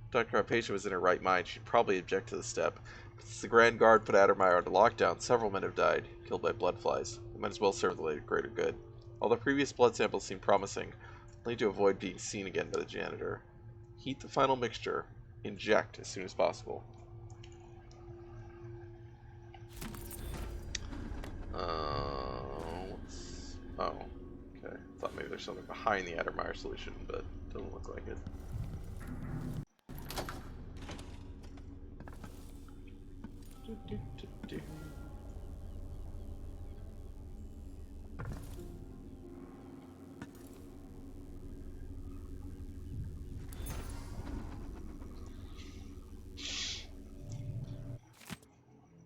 If Dr. Hypatia was in her right mind, she'd probably object to the step. But since the Grand Guard put Addermeyer under lockdown, several men have died, killed by blood flies. It might as well serve the greater good. All the previous blood samples seem promising, only to avoid being seen again by the janitor. Heat the final mixture. Inject as soon as possible. Oh, okay. Thought maybe there's something behind the Addermeyer solution, but doesn't look like it.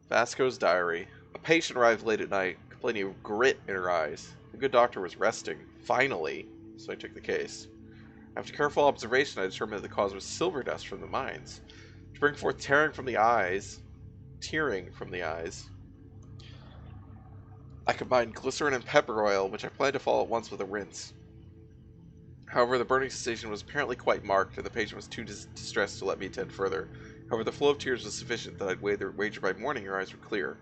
Vasco's diary. A patient arrived late at night, complaining of grit in her eyes. The good doctor was resting, finally, so I took the case. After careful observation, I determined that the cause was silver dust from the mines. To bring forth tearing from the eyes, I combined glycerin and pepper oil, which I planned to follow at once with a rinse. However, the burning sensation was apparently quite marked, and the patient was too distressed to let me attend further. However, the flow of tears was sufficient that I'd wager by morning her eyes were clear.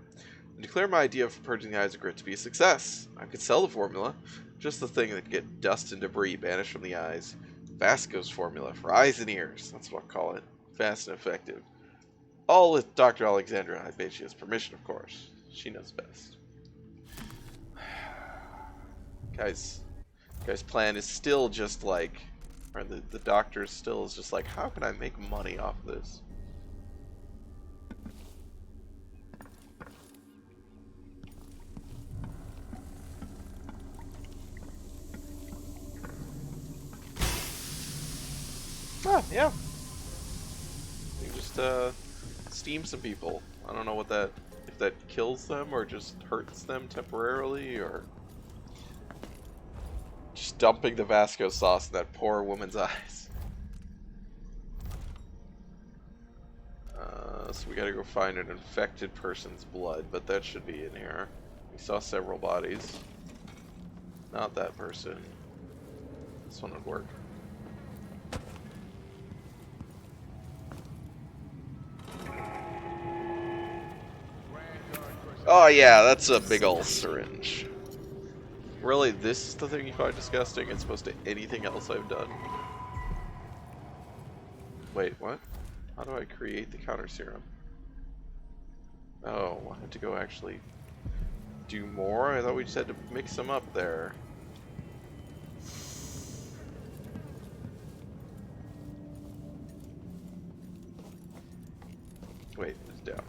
I declared my idea for purging the eyes of grit to be a success. I could sell the formula, just the thing that could get dust and debris banished from the eyes. Vasco's formula for eyes and ears, that's what I'll call it. Fast and effective. All with Dr. Alexandra Hypatia's permission, of course. She knows best. Guy's plan is still just like, or the doctor still is just like, how can I make money off of this? Ah, yeah. You just steam some people. I don't know what that, if that kills them or just hurts them temporarily, or just dumping the Vasco sauce in that poor woman's eyes. So we gotta go find an infected person's blood, but that should be in here. We saw several bodies. Not that person. This one would work. Oh yeah, that's a big ol' syringe. Really, this is the thing you find disgusting as opposed to anything else I've done? Wait, what? How do I create the counter serum? Oh, I have to go actually do more? I thought we just had to mix them up there. Wait, it's down.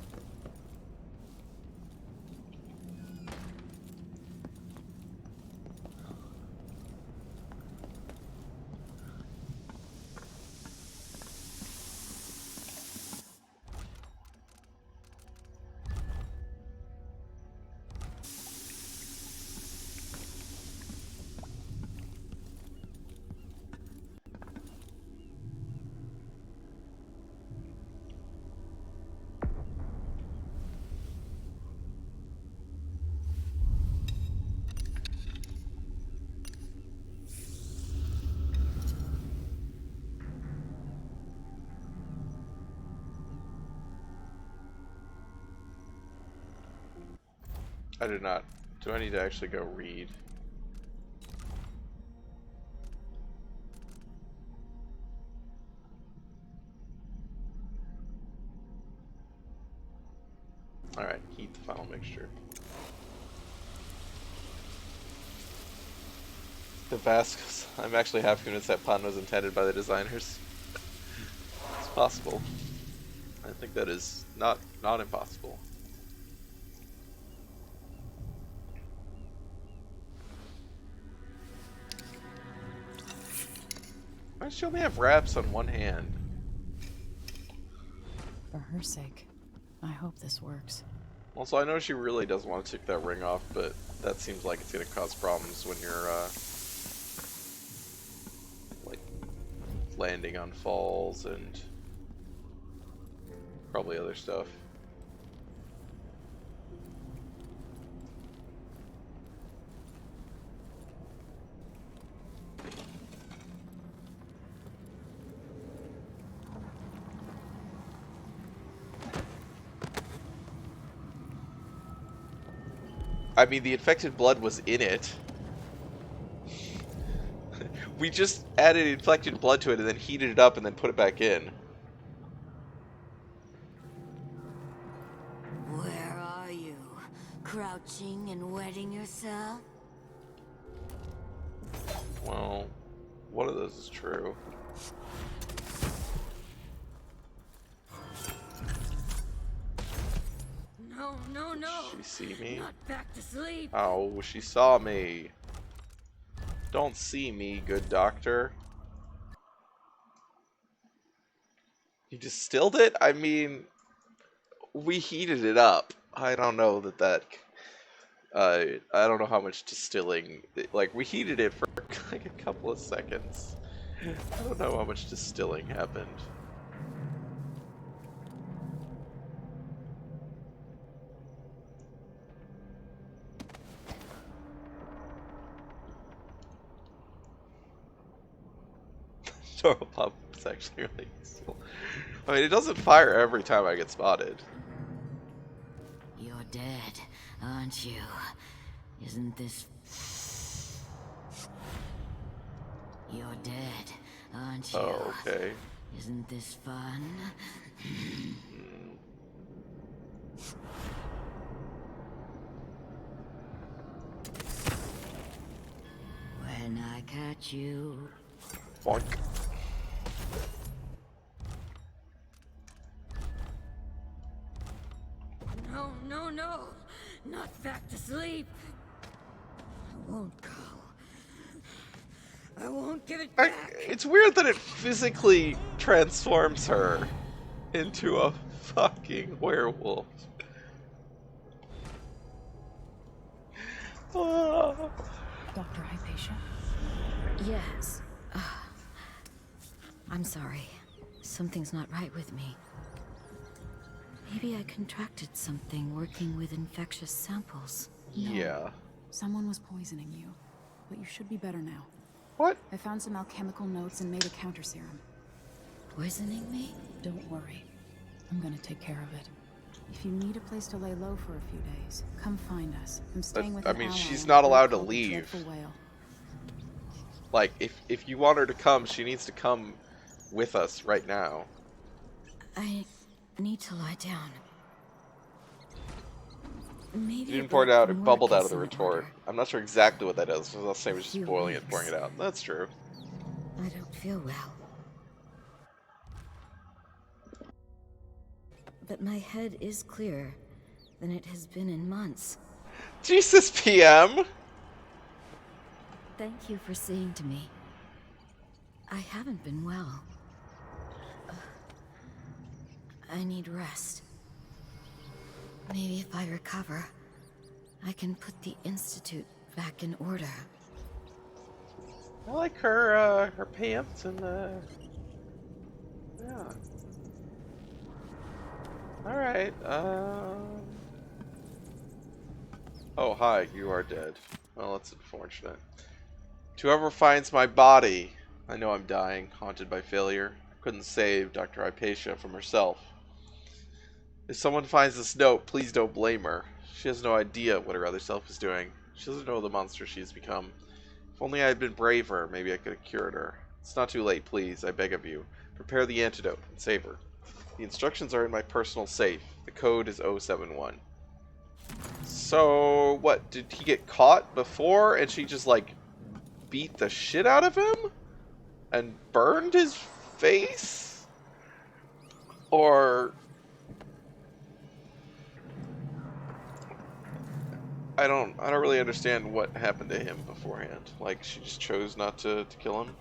I did not. Do I need to actually go read? Alright, heat the final mixture. The Vasquez. I'm actually half convinced that pun was intended by the designers. It's possible. I think that is not impossible. Why does she only have wraps on one hand? For her sake, I hope this works. Also, I know she really doesn't want to take that ring off, but that seems like it's going to cause problems when you're, like, landing on falls and probably other stuff. I mean, the infected blood was in it. We just added infected blood to it and then heated it up and then put it back in. Where are you? Crouching and wetting yourself? Well, one of those is true. No, no, no! Did she see me? Not back to sleep! Oh, she saw me. Don't see me, good doctor. You distilled it? I mean, we heated it up. I don't know that I don't know how much distilling, like, we heated it for like a couple of seconds. I don't know how much distilling happened. Turtle pump is actually really useful. I mean, it doesn't fire every time I get spotted. You're dead, aren't you? Isn't this... You're dead, aren't you? Oh, okay. Isn't this fun? When I catch you... Bonk. No, no, no! Not back to sleep! I won't go. I won't give it back! It's weird that it physically transforms her into a fucking werewolf. Dr. Hypatia? Yes. I'm sorry. Something's not right with me. Maybe I contracted something working with infectious samples. Yeah. Someone was poisoning you, but you should be better now. What? I found some alchemical notes and made a counter serum. Poisoning me? Don't worry. I'm gonna take care of it. If you need a place to lay low for a few days, come find us. I'm staying with I an mean, ally she's on not a boat allowed to called the leave. Dreadful Whale. Like, if you want her to come, she needs to come with us right now. I need to lie down. Maybe You didn't a pour it break out, from it bubbled work out of the is in retort. order. I'm not sure exactly what that is. It's the same as just Few boiling it and pouring weeks. it out. That's true. I don't feel well. But my head is clearer than it has been in months. Jesus, PM! Thank you for seeing to me. I haven't been well. I need rest. Maybe if I recover, I can put the Institute back in order. I like her, her pants and, yeah. Alright, Oh, hi, you are dead. Well, that's unfortunate. To whoever finds my body, I know I'm dying, haunted by failure. I couldn't save Dr. Hypatia from herself. If someone finds this note, please don't blame her. She has no idea what her other self is doing. She doesn't know the monster she's become. If only I had been braver, maybe I could have cured her. It's not too late, please, I beg of you. Prepare the antidote and save her. The instructions are in my personal safe. The code is 071. So, what? Did he get caught before and she just, like, beat the shit out of him? And burned his face? Or... I don't really understand what happened to him beforehand. Like, she just chose not to kill him?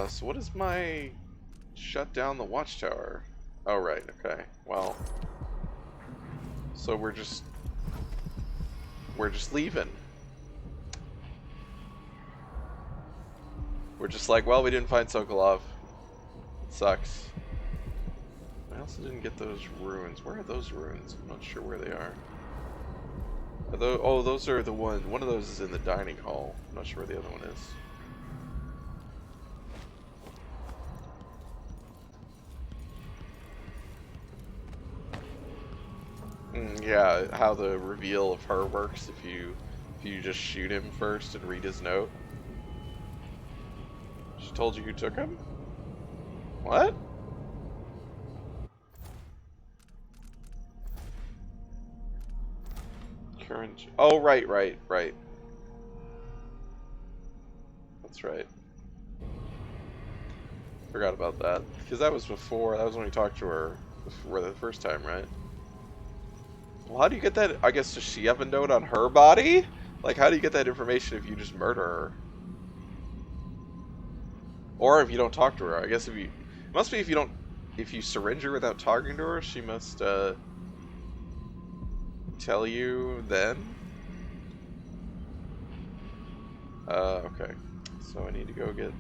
So what is my... Shut down the watchtower? Oh, right, okay. Well... So we're just leaving. We're just like, well, we didn't find Sokolov. It sucks. I also didn't get those ruins. Where are those ruins? I'm not sure where they are. Oh, those are the one. One of those is in the dining hall. I'm not sure where the other one is. Yeah, how the reveal of her works if you just shoot him first and read his note. She told you who took him? What? Current. Oh, right. That's right. Forgot about that. Because that was before, that was when we talked to her before the first time, right? Well, how do you get that? I guess, does she have a note on her body? Like, how do you get that information if you just murder her? Or if you don't talk to her. I guess if you... It must be if you don't... If you syringe her without talking to her, she must, tell you then? Okay. So I need to go get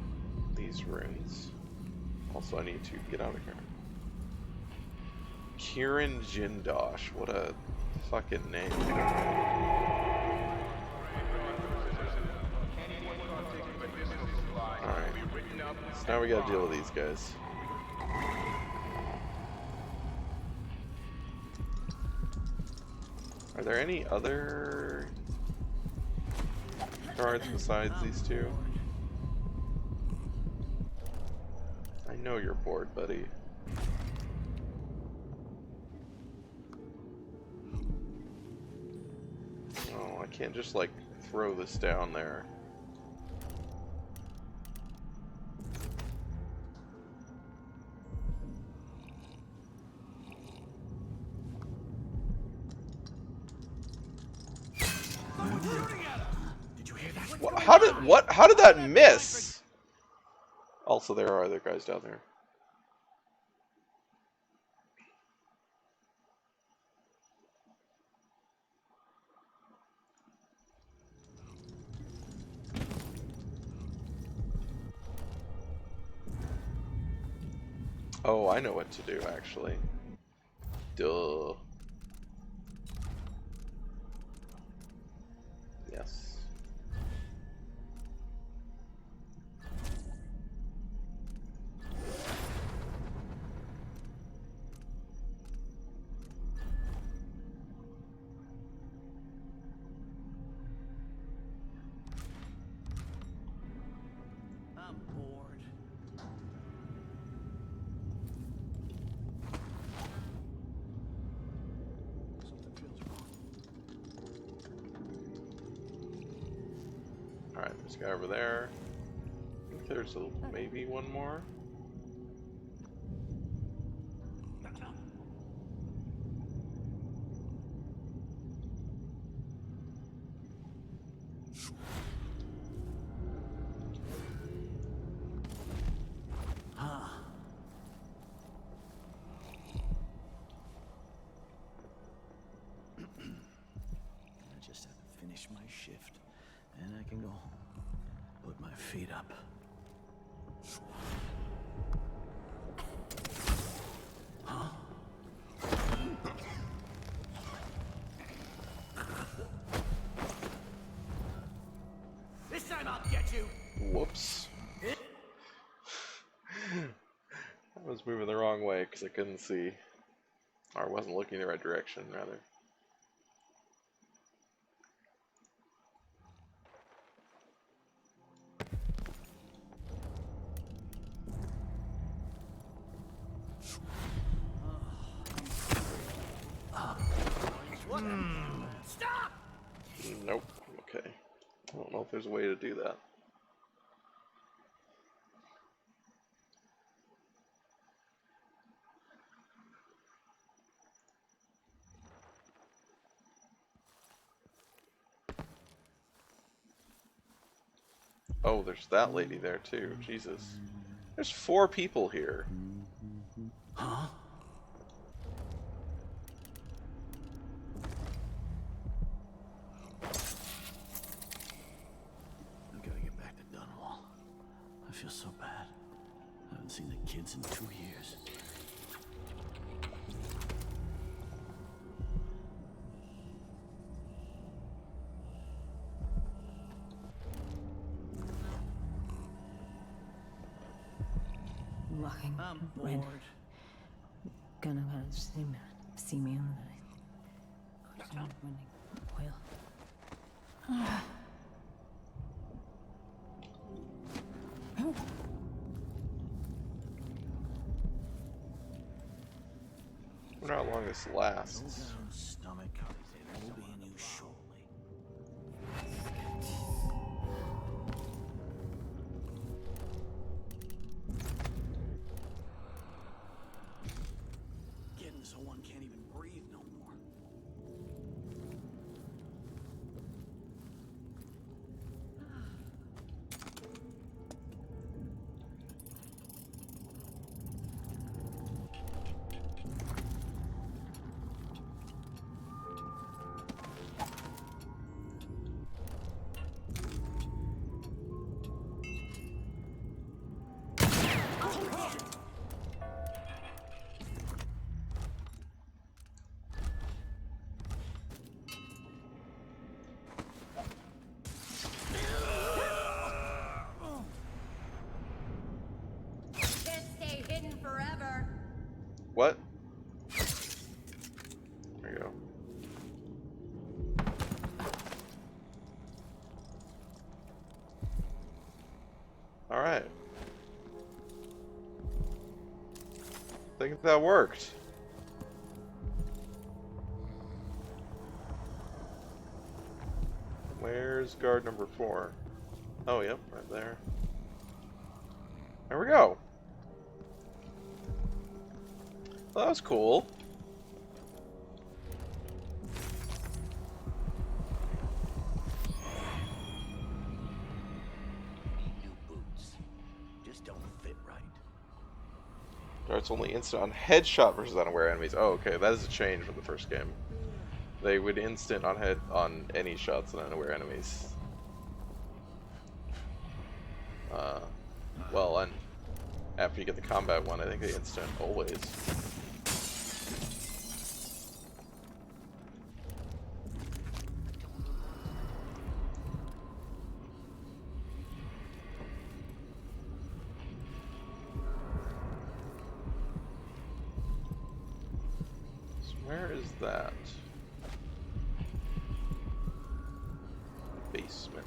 these runes. Also, I need to get out of here. Kiran Jindosh. What a fucking name. Alright. So now we gotta deal with these guys. Are there any other guards besides these two? I know you're bored, buddy. Oh, I can't just like throw this down there. How did that miss? Also, there are other guys down there. Oh, I know what to do, actually. Duh. Yes. I'm bored. Something feels wrong. Alright, there's a guy over there. I think there's maybe one more. I just have to finish my shift, and I can go put my feet up. Huh? This time you. Whoops. I was moving the wrong way because I couldn't see. Or I wasn't looking the right direction, rather. What? Stop! Nope. Okay. I don't know if there's a way to do that. Oh, there's that lady there too. Jesus. There's 4 people here. Huh? I gotta get back to Dunwall. I feel so bad. I haven't seen the kids in 2 years. Walking. I'm Red. bored. Gonna see me on the oil. I wonder how long this lasts. Stomach. We'll be in you shortly. Getting so one can't even breathe no more. What? There you go. Alright. I think that worked. Where's guard number 4? Oh, yep, right there. There we go. Well, that was cool. New boots. Just don't fit right. Darts only instant on headshot versus unaware enemies. Oh, okay, that is a change from the first game. They would instant on any shots on unaware enemies. Well, and after you get the combat one, I think they instant always. So where is that? Basement.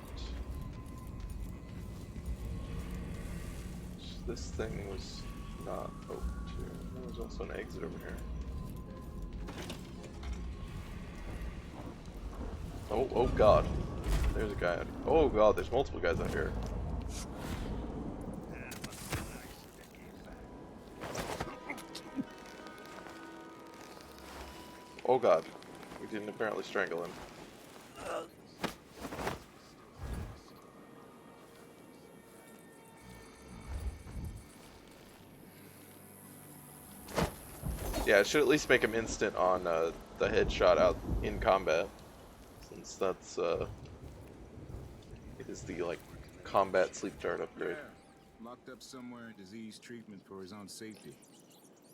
This thing was not open to. There was also an exit over here. Oh god. There's a guy out here. Oh god, there's multiple guys out here. Oh god. We didn't apparently strangle him. Yeah, it should at least make him instant on the headshot out in combat, since that's it is the like combat sleep dart upgrade. Yeah, locked up somewhere in disease treatment for his own safety.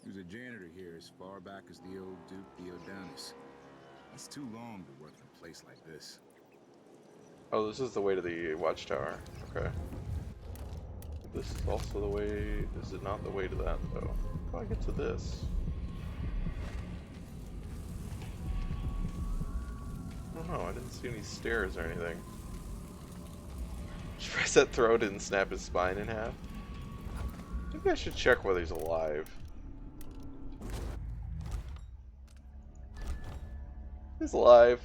He was a janitor here as far back as the old Duke Diodanis. It's too long to work in a place like this. Oh, this is the way to the watchtower. Okay. This is also the way. This is not the way to that, though. How do I get to this? I don't know. I didn't see any stairs or anything. Just press that throw didn't snap his spine in half. Maybe I should check whether he's alive. He's alive.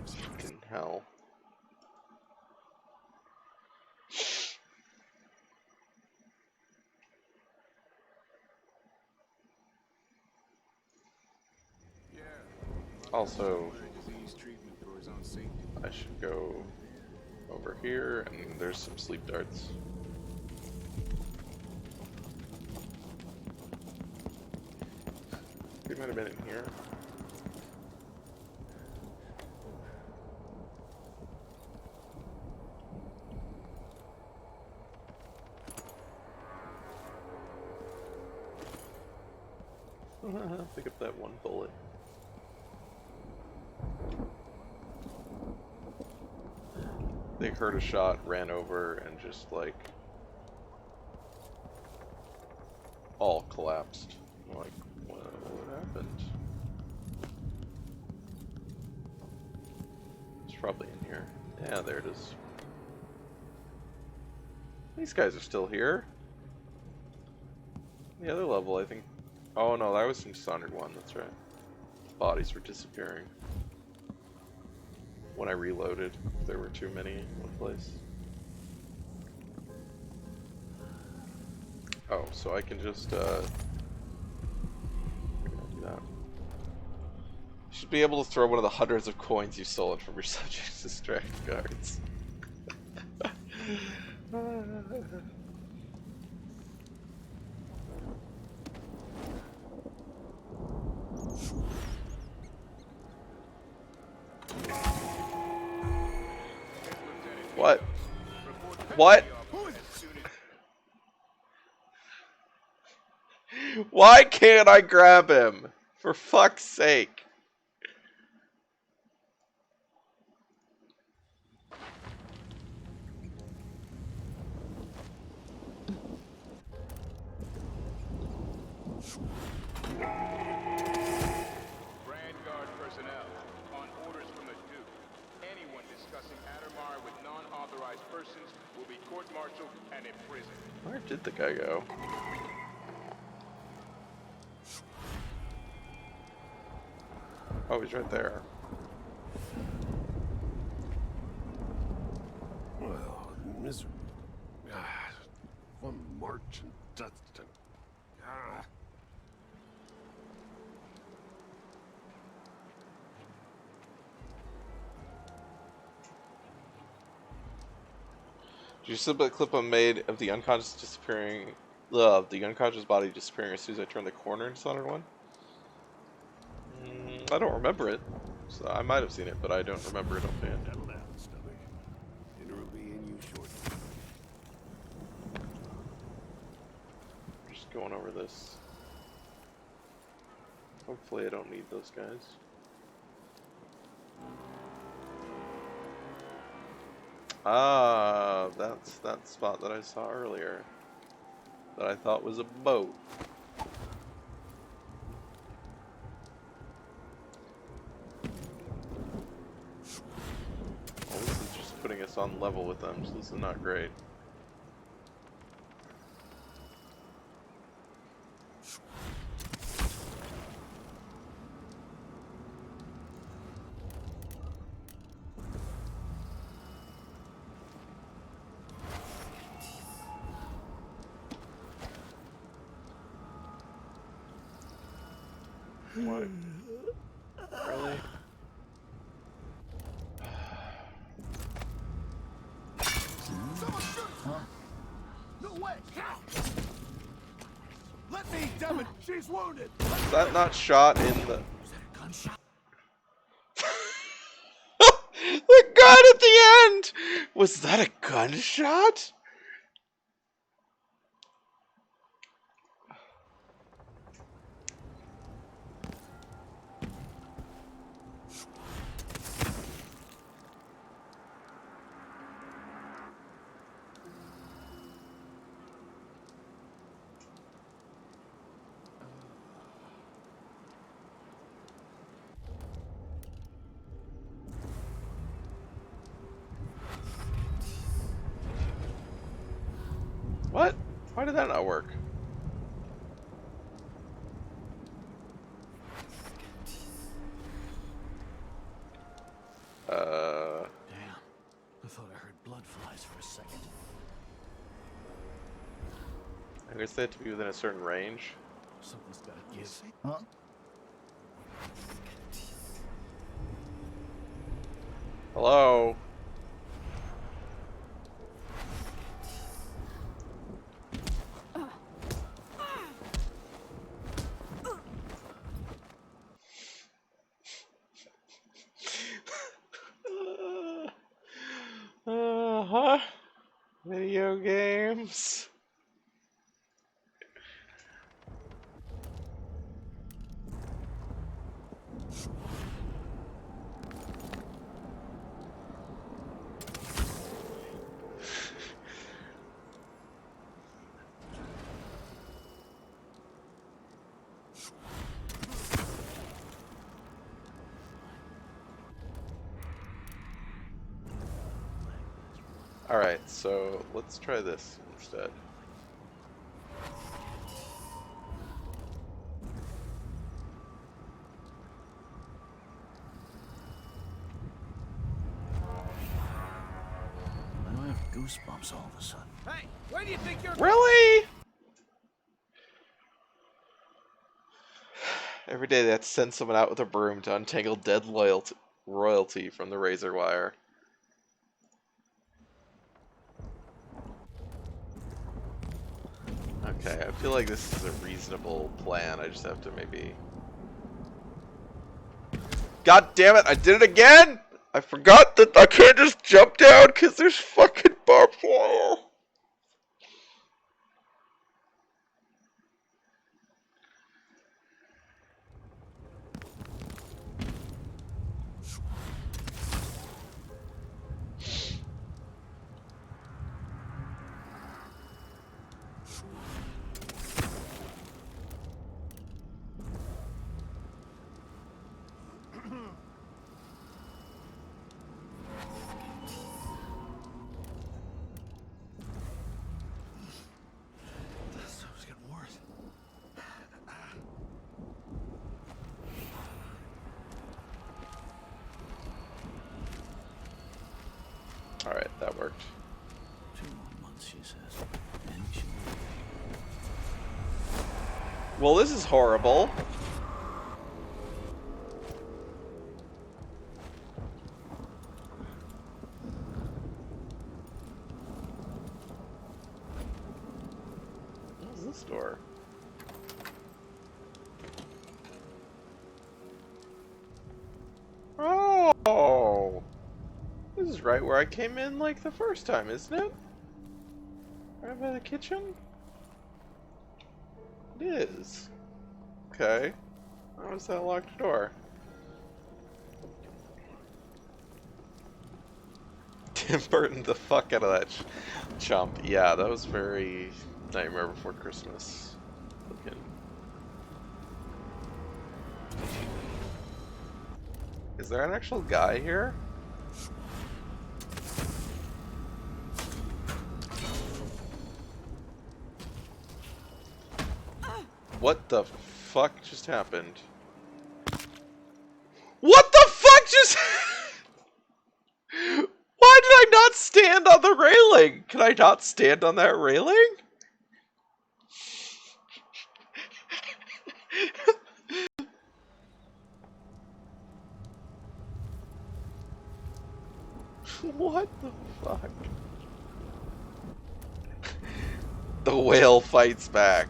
Fucking hell. Also, I should go over here, and there's some sleep darts. He might have been in here. Pick up that one bullet. They heard a shot, ran over, and just like all collapsed. I'm like, what happened? It's probably in here. Yeah, there it is. These guys are still here. The other level, I think. Oh no, that was from Dishonored 1, that's right. Bodies were disappearing. When I reloaded, there were too many in one place. Oh, so I can just, do that. You should be able to throw one of the hundreds of coins you stolen from your subjects' distract guards. What? What? Why can't I grab him? For fuck's sake. Guard personnel, on orders from the Duke, anyone discussing Addermire with non-authorized persons will be court-martialed and imprisoned. Where did the guy go? Oh, he's right there. Well, misery. One march and dust and... Did you see the clip I made of the unconscious disappearing, the unconscious body disappearing as soon as I turned the corner in Dishonored 1? I don't remember it. So I might have seen it, but I don't remember it offhand. Settle down, Stubby. Dinner will be in you shortly. Just going over this. Hopefully I don't need those guys. Ah, that's that spot that I saw earlier. That I thought was a boat. Well, this is just putting us on level with them, so this is not great. What? Really? Huh? No way! Let me, damn it! She's wounded! Is that not shot in the... Gunshot? The gun at the end! Was that a gunshot? Why did that not work? Damn. I thought I heard blood flies for a second. I guess they have to be within a certain range. Something's gotta give. Huh? Hello? Uh-huh. Video games. Alright, so let's try this instead. Why do I have goosebumps all of a sudden? Hey, where do you think you're Really? Every day they have to send someone out with a broom to untangle dead royalty from the razor wire. Okay, I feel like this is a reasonable plan. I just have to maybe... God damn it, I did it again! I forgot that I can't just jump down because there's fucking barbed wire. This was getting worse. Alright, that worked. 2 more months, she says. And she... Well, this is horrible. What is this door? Oh! This is right where I came in like the first time, isn't it? Right by the kitchen? It is. Okay. How is that locked door? Tim Burton the fuck out of that chump. Yeah, that was very Nightmare Before Christmas looking. Is there an actual guy here? What the fuck just happened? What the fuck just... Why did I not stand on the railing? Can I not stand on that railing? What the fuck? The whale fights back.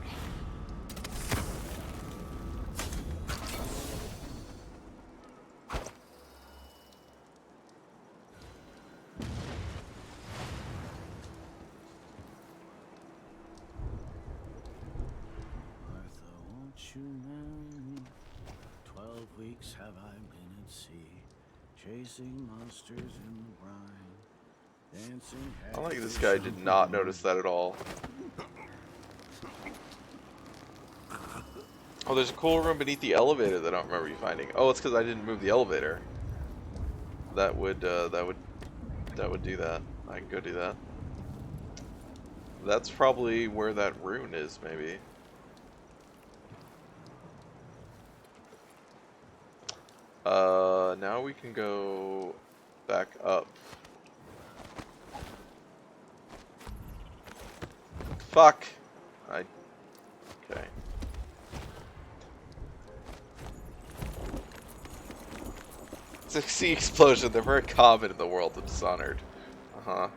You marry me? 12 weeks have I been at sea, chasing monsters in the brine, dancing. I like this guy did not notice that at all. Oh, there's a cool room beneath the elevator that I don't remember you finding. Oh, it's because I didn't move the elevator. That would do that. I can go do that. That's probably where that rune is, maybe. Now we can go back up. Fuck! Okay. It's a sea explosion. They're very common in the world of Dishonored. Uh-huh.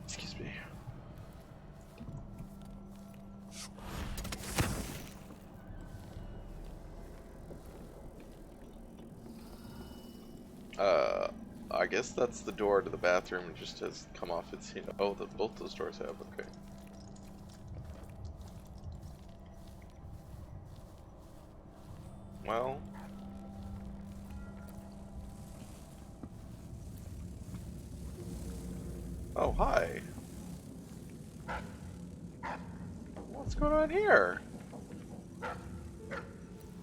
Excuse me. I guess that's the door to the bathroom. It just has come off its hinge. Oh, both those doors have. Okay. Well. Oh, hi. What's going on here?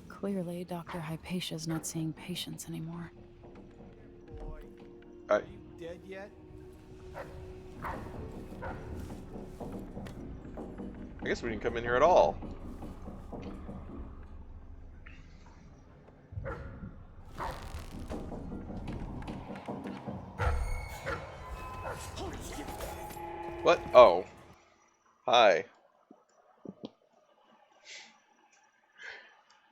Clearly, Dr. Hypatia's not seeing patients anymore. Are you dead yet? I guess we didn't come in here at all. What? Oh. Hi. I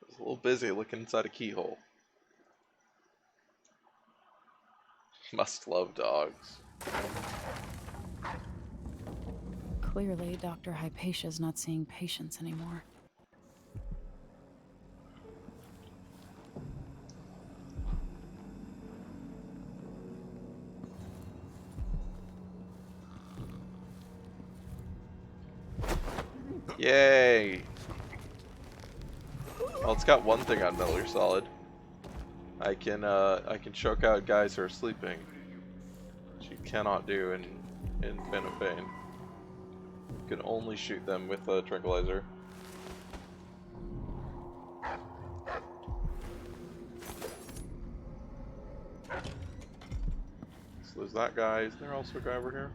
was a little busy looking inside a keyhole. Must love dogs. Clearly, Dr. Hypatia's not seeing patients anymore. Yay! Well, it's got one thing on Metal Gear Solid. I can choke out guys who are sleeping, which you cannot do in Phantom Pain. You can only shoot them with a tranquilizer. So there's that guy. Isn't there also a guy over here?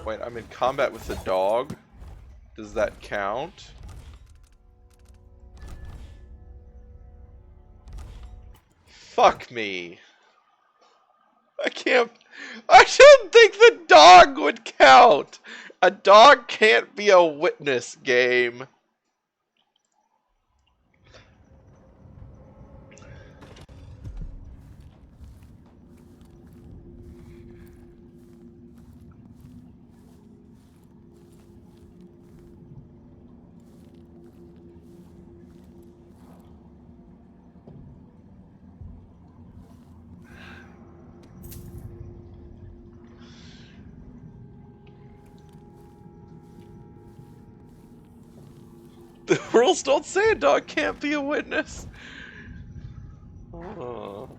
Wait, I'm in combat with the dog? Does that count? Fuck me. I shouldn't think the dog would count. A dog can't be a witness, game. The rules don't say a dog can't be a witness. Oh.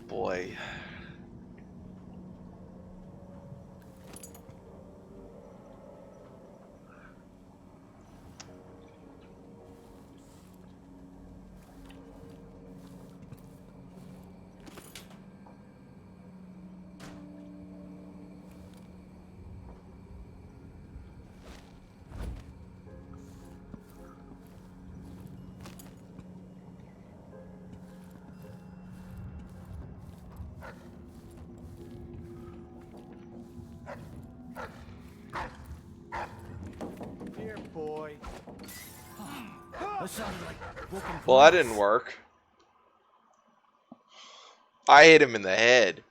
Boy. Here, boy. That sounded like broken Well, that glass. didn't work. I hit him in the head.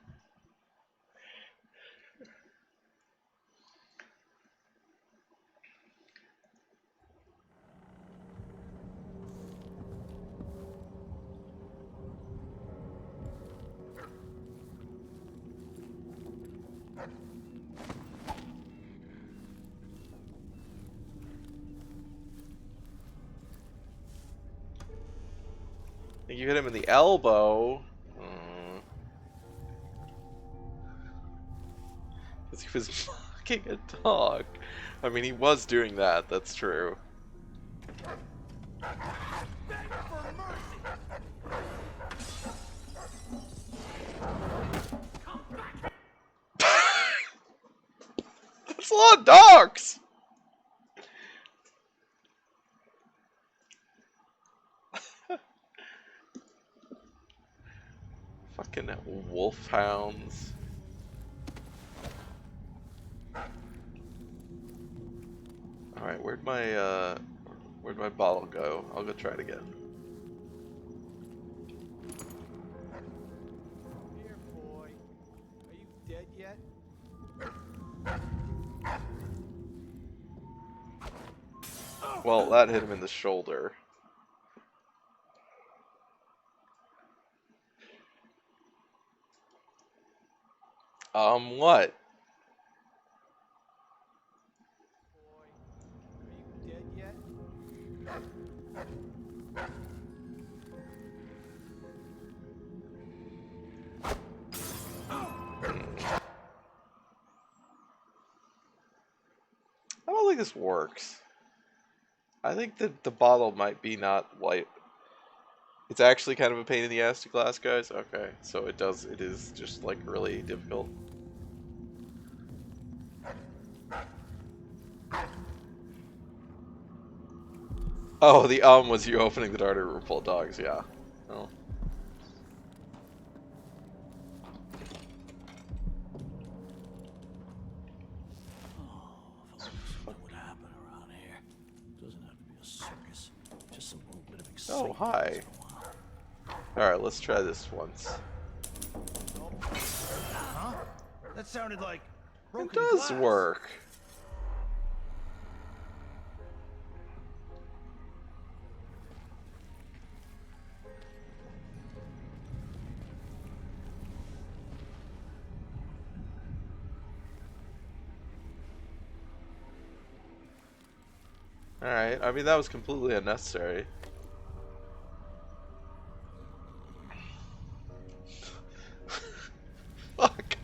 I think you hit him in the elbow. Because he was fucking a dog. I mean, he was doing that, that's true. That's a lot of dogs! Fucking wolfhounds. Alright, where'd my bottle go? I'll go try it again. Here, boy. Are you dead yet? Well, that hit him in the shoulder. What? Are you dead yet? I don't think this works. I think that the bottle might be not light. It's actually kind of a pain in the ass to glass, guys. Okay, so it is just like really difficult. Oh, the was you opening the door to room full of dogs, yeah. Oh. Oh, hi. Alright, let's try this once. Huh? That sounded like broken It does glass. work. Alright, I mean that was completely unnecessary. Fuck.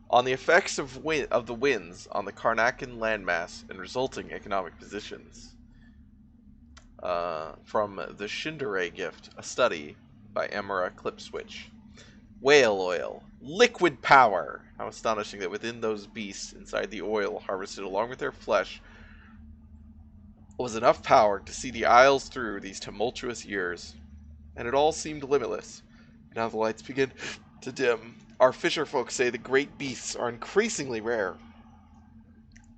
On the effects of the winds on the Karnakan landmass and resulting economic positions. From the Shindere Gift, a study by Emera Clipswitch. Whale oil. Liquid power! How astonishing that within those beasts, inside the oil harvested along with their flesh, was enough power to see the Isles through these tumultuous years. And it all seemed limitless. Now the lights begin to dim. Our fisher folk say the great beasts are increasingly rare.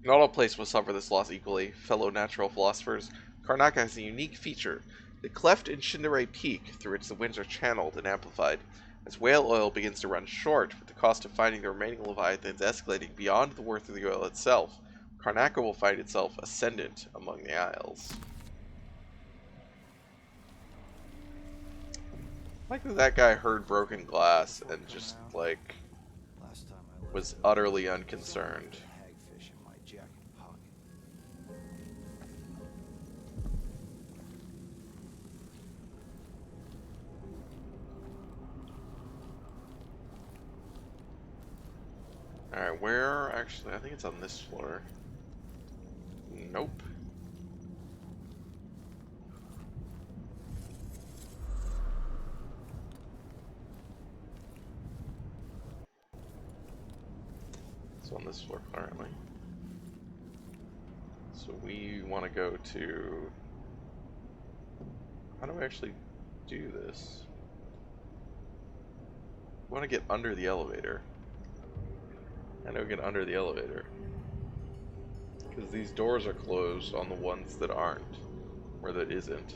Not all places will suffer this loss equally, fellow natural philosophers. Karnak has a unique feature, the cleft in Shindere Peak through which the winds are channeled and amplified. As whale oil begins to run short, with the cost of finding the remaining leviathans escalating beyond the worth of the oil itself, Karnaca will find itself ascendant among the Isles. Like that guy heard broken glass and just, like, was utterly unconcerned. Alright, where actually? I think it's on this floor. Nope. It's on this floor currently. So we want to go to... How do I actually do this? We want to get under the elevator. How do we get under the elevator? Because these doors are closed on the ones that aren't, or that isn't.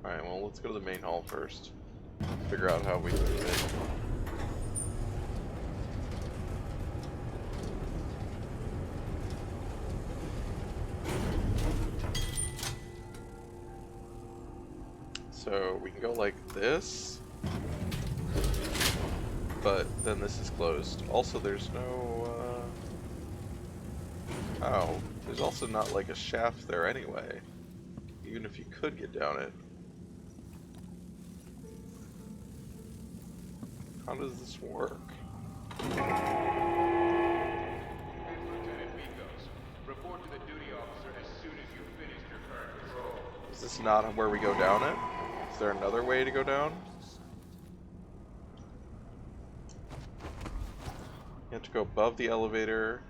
Alright, well, let's go to the main hall first. Figure out how we can move it. So we can go like this, but then this is closed. Also, there's no, oh, there's also not like a shaft there anyway, even if you could get down it. How does this work? Report to the duty officer as soon as you've finished your current patrol. Is this not where we go down it? Is there another way to go down? You have to go above the elevator.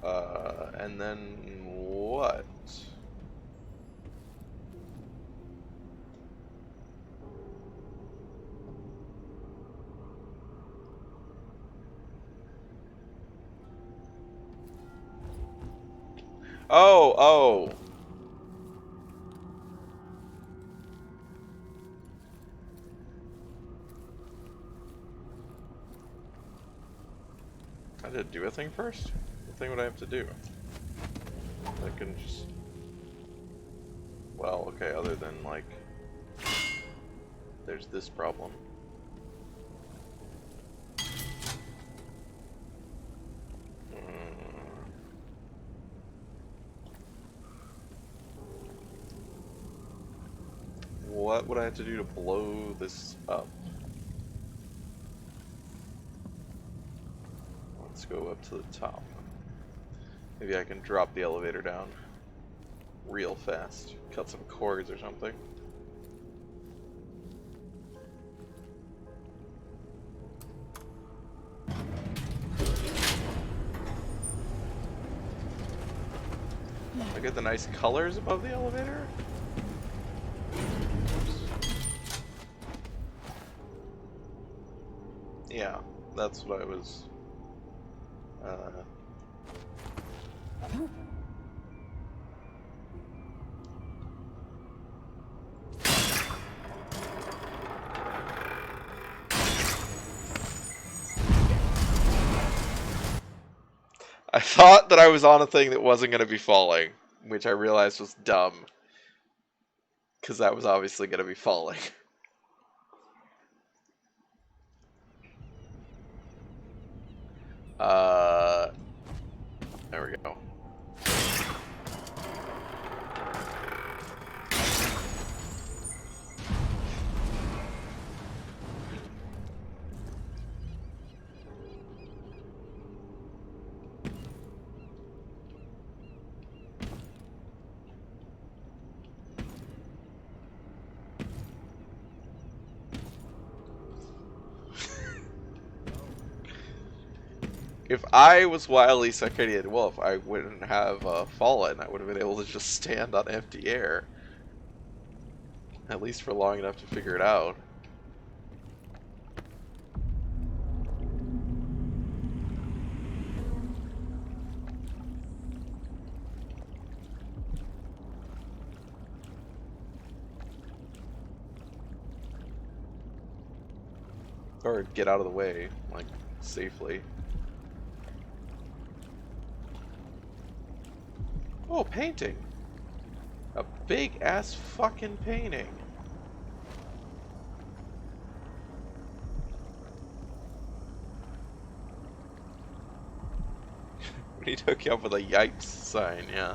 And then what? Oh. I did do a thing first? What thing would I have to do? I can just... Well, okay, other than, like... There's this problem. What would I have to do to blow this up? Let's go up to the top. Maybe I can drop the elevator down real fast. Cut some cords or something. Look at the nice colors above the elevator. Yeah, that's what I was... I thought that I was on a thing that wasn't going to be falling, which I realized was dumb. Because that was obviously going to be falling. There we go. If I was wildly circadian wolf, I wouldn't have fallen. I would have been able to just stand on empty air. At least for long enough to figure it out. Or get out of the way, like, safely. Oh, painting! A big ass fucking painting. He took you up with a yipes sign, yeah.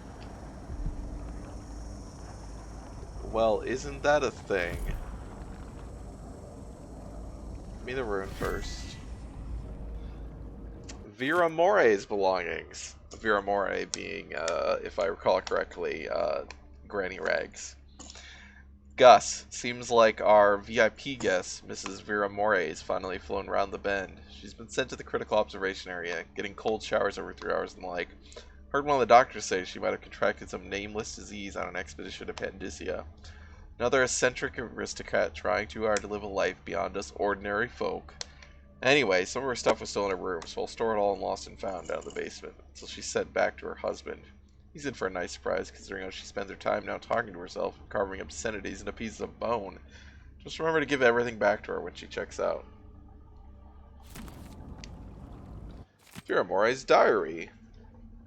Well, isn't that a thing? Give me the rune first. Vera More's belongings. Vera More being, if I recall correctly, Granny Rags. Gus, seems like our VIP guest, Mrs. Vera More, is finally flown around the bend. She's been sent to the critical observation area, getting cold showers every 3 hours and the like. Heard one of the doctors say she might have contracted some nameless disease on an expedition to Pandysia. Another eccentric aristocrat trying too hard to live a life beyond us ordinary folk. Anyway, some of her stuff was still in her room, so I'll store it all in Lost and Found down in the basement until she's sent back to her husband. He's in for a nice surprise, considering how she spends her time now talking to herself, carving obscenities into pieces of bone. Just remember to give everything back to her when she checks out. Vera More's diary.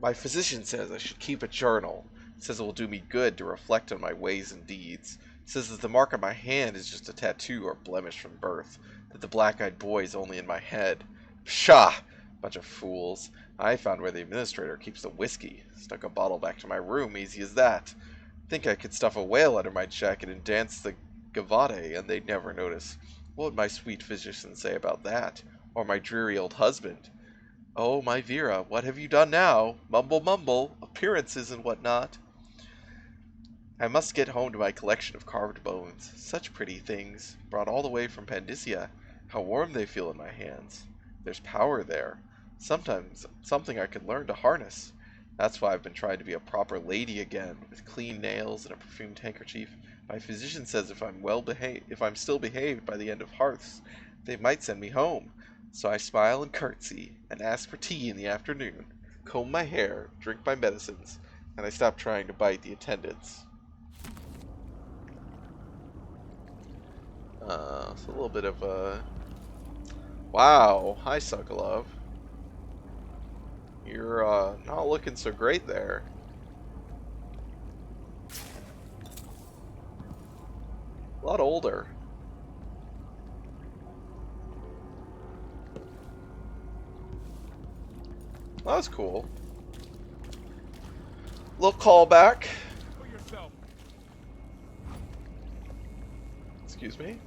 My physician says I should keep a journal. It says it will do me good to reflect on my ways and deeds. It says that the mark on my hand is just a tattoo or blemish from birth. That the black-eyed boy is only in my head. Pshaw! Bunch of fools. I found where the administrator keeps the whiskey. Stuck a bottle back to my room, easy as that. Think I could stuff a whale under my jacket and dance the gavotte, and they'd never notice. What would my sweet physician say about that? Or my dreary old husband? Oh, my Vera, what have you done now? Mumble, mumble, appearances and whatnot. I must get home to my collection of carved bones. Such pretty things, brought all the way from Pandysia. How warm they feel in my hands. There's power there. Sometimes something I could learn to harness. That's why I've been trying to be a proper lady again, with clean nails and a perfumed handkerchief. My physician says if I'm still behaved by the end of Hearths, they might send me home. So I smile and curtsy, and ask for tea in the afternoon, comb my hair, drink my medicines, and I stop trying to bite the attendants. So a little bit of wow, hi Sokolov. You're not looking so great there. A lot older. Well, that's cool. Little callback. Excuse me?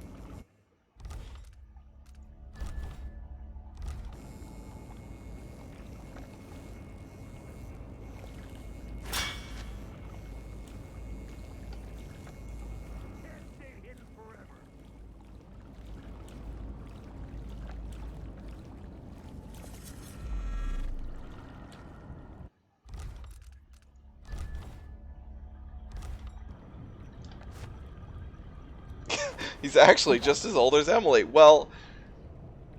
He's actually just as old as Emily. Well,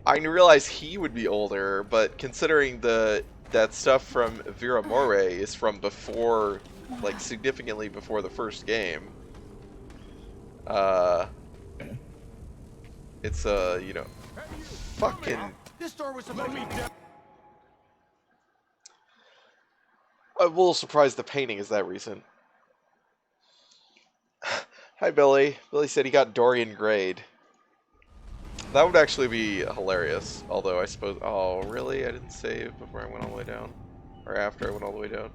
I realize he would be older, but considering that stuff from Vera Moray is from before, like significantly before the first game. It's you know, fucking. This door was supposed to be down. I'm a little surprised the painting is that recent. Hi, Billy. Billy said he got Dorian grade. That would actually be hilarious. Although I suppose... Oh, really? I didn't save before I went all the way down? Or after I went all the way down?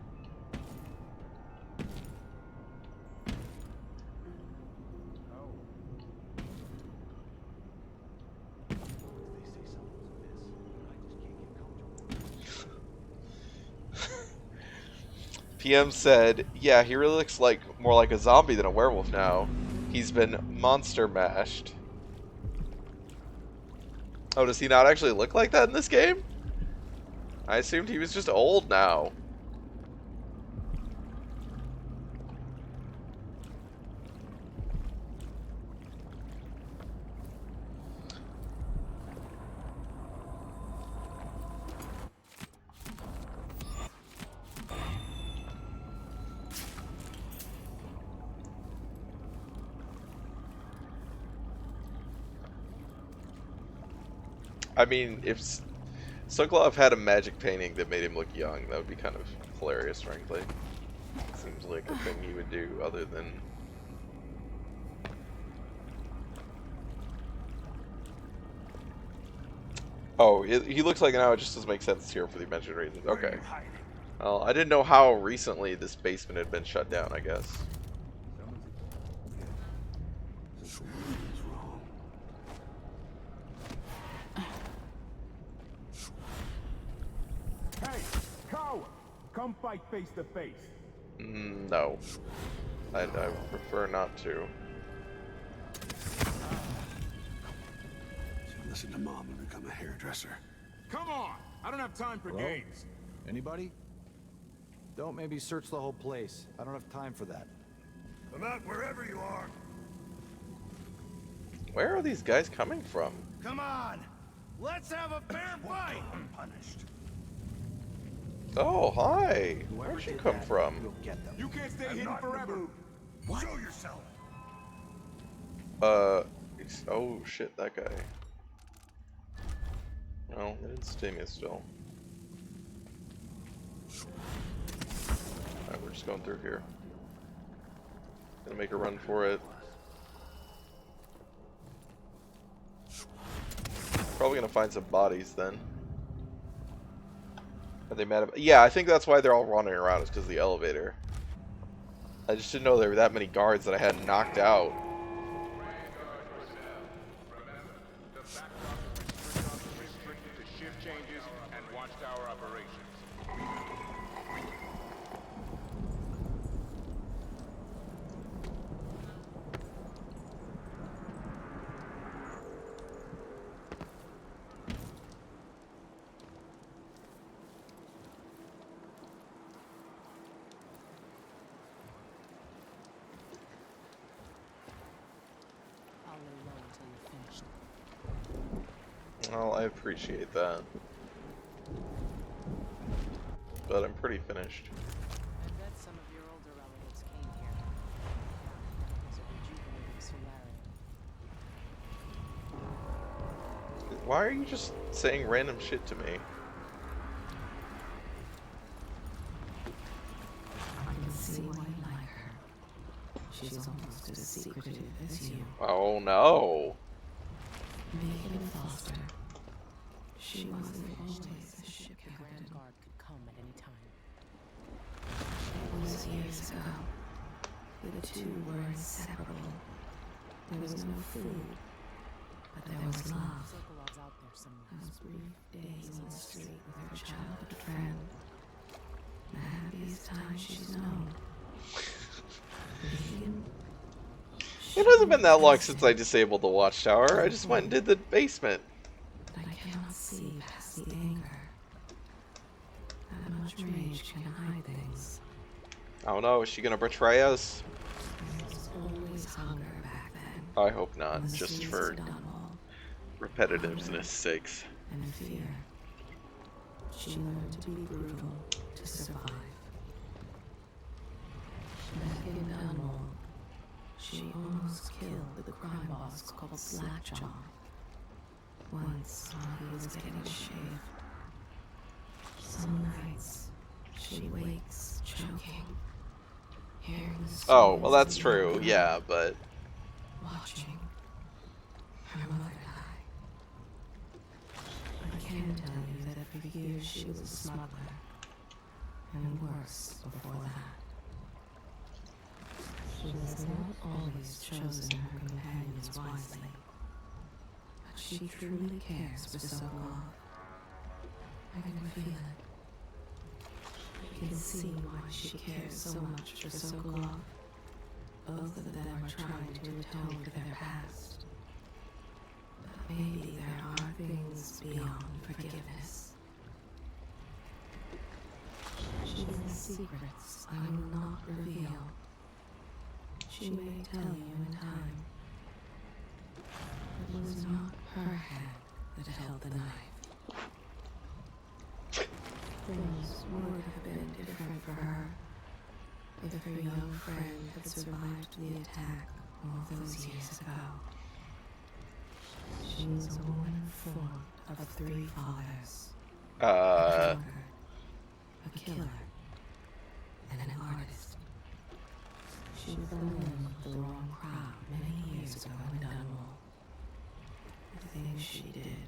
PM said, yeah, he really looks like more like a zombie than a werewolf now. He's been monster mashed. Oh, does he not actually look like that in this game? I assumed he was just old now. I mean, if Sokolov had a magic painting that made him look young, that would be kind of hilarious, frankly. Seems like a thing he would do other than... Oh, he looks like now, it just doesn't make sense here for the mentioned reasons. Okay. Well, I didn't know how recently this basement had been shut down, I guess. Hey, coward! Come fight face to face. No. I prefer not to. So listen to Mom and become a hairdresser. Come on! I don't have time for games. Anybody? Don't maybe search the whole place. I don't have time for that. I'm out wherever you are. Where are these guys coming from? Come on! Let's have a fair fight! Unpunished. Oh, hi! Where'd you come from? You can't stay hidden forever. What? Show yourself. Oh shit, that guy. No, they didn't stay me still. Alright, we're just going through here. Gonna make a run for it. Probably gonna find some bodies then. Are they mad about... Yeah, I think that's why they're all running around, is because of the elevator. I just didn't know there were that many guards that I had knocked out. shift changes, and watchtower operations. I'll lay low until you're finished. Well, I appreciate that. But I'm pretty finished. I bet some of your older relatives came here. It's a rejuvenating solarium. Why are you just saying random shit to me? I can see why you like her. She's almost as secretive as you. Oh no. Megan Foster. She wasn't always a ship captain. The Grand Guard could come at any time. It was years ago. The two were inseparable. There was no food, but there was love. Sokolov's out there somewhere. Those brief days on the street with her childhood friend. The happiest time she's known. Megan. It hasn't been that long since I disabled the watchtower. I just went and did the basement. But I cannot see past the anger. That much rage can hide things. I don't know, is she gonna betray us? There was always hunger back then. I hope not, just for repetitiveness sakes. And fear. She learned to be brutal to survive. Back in Dunwall, she almost killed the crime boss called Slackjaw. Once, while he was getting a shave. Some nights, she wakes choking. Hearing the Oh, well that's screams of true, the yeah, but... watching her mother die. I can tell you that for years she was a smuggler. And worse before that. She has not always chosen her companions wisely. But she truly cares for Sokolov. I can feel it. You can see why she cares so much for Sokolov. Both of them are trying to atone for their past. But maybe there are things beyond forgiveness. She has secrets I will not reveal. She may tell you in time. It was not her hand that held the knife. Things would have been different for her if her young friend had survived the attack all those years ago. She is a woman informed of 3 fathers. A drunkard, a killer, and an artist. She fell in with the wrong crowd many years ago in Dunwall. The things she did.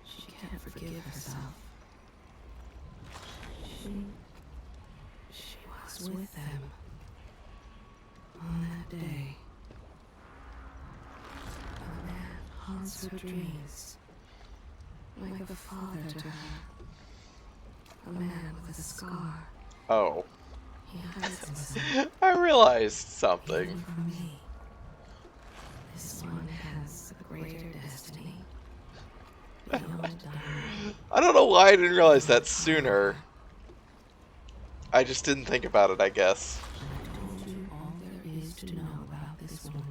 She can't forgive herself. She was with them on that day. A man haunts her dreams, like a father to her. A man with a scar. Oh. He hides himself. I realized something. Even from me. This one has a greater destiny. Beyond time. I don't know why I didn't realize that sooner. I just didn't think about it, I guess. I told you all there is to know about this woman.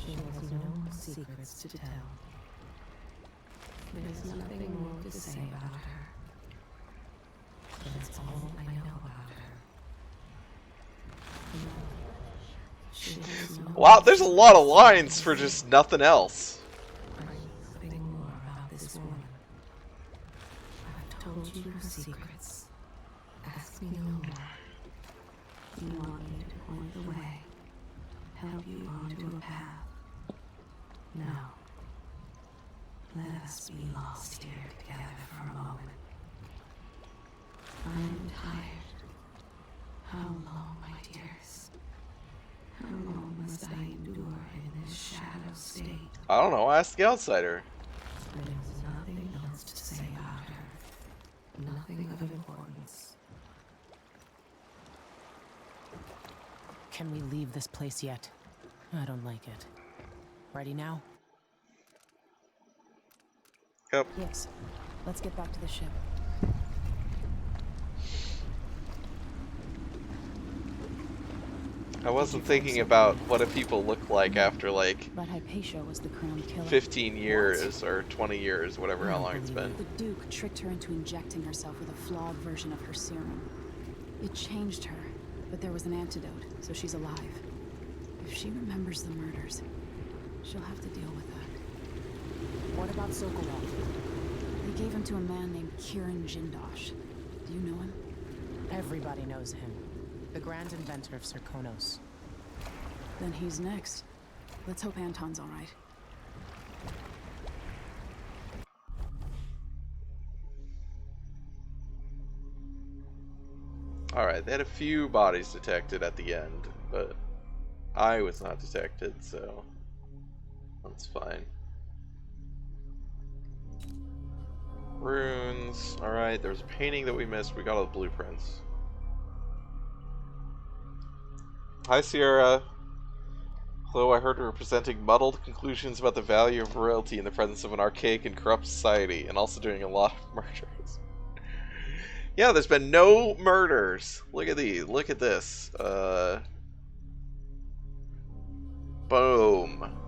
She has no secrets to tell. There's nothing more to say about her. That's all I know about her. She has no Wow, there's a lot of lines for just nothing else. nothing more about this woman. I've told you her secrets. Ask me no more. You want me to point the way, help you onto a path. No. Let us be lost here together for a moment. I am tired. How long, my dearest? How long must I endure in this shadow state? I don't know, ask the outsider. There's nothing else to say about her. Nothing of importance. Can we leave this place yet? I don't like it. Ready now? Yep. Yes. Let's get back to the ship. I wasn't thinking about what do people look like after like But Hypatia was the crown killer. 15 years or 20 years, whatever how long it's been. The Duke tricked her into injecting herself with a flawed version of her serum. It changed her, but there was an antidote, so she's alive. If she remembers the murders, she'll have to deal with that. What about Sokolov? They gave him to a man named Kieran Jindosh. Do you know him? Everybody knows him. The grand inventor of Serkonos. Then he's next. Let's hope Anton's all right. Alright, they had a few bodies detected at the end, but I was not detected, so that's fine. Runes. Alright, there's a painting that we missed. We got all the blueprints. Hi, Sierra. Hello, I heard we were presenting muddled conclusions about the value of royalty in the presence of an archaic and corrupt society, and also doing a lot of murders. Yeah, there's been no murders. Look at these. Look at this. Boom.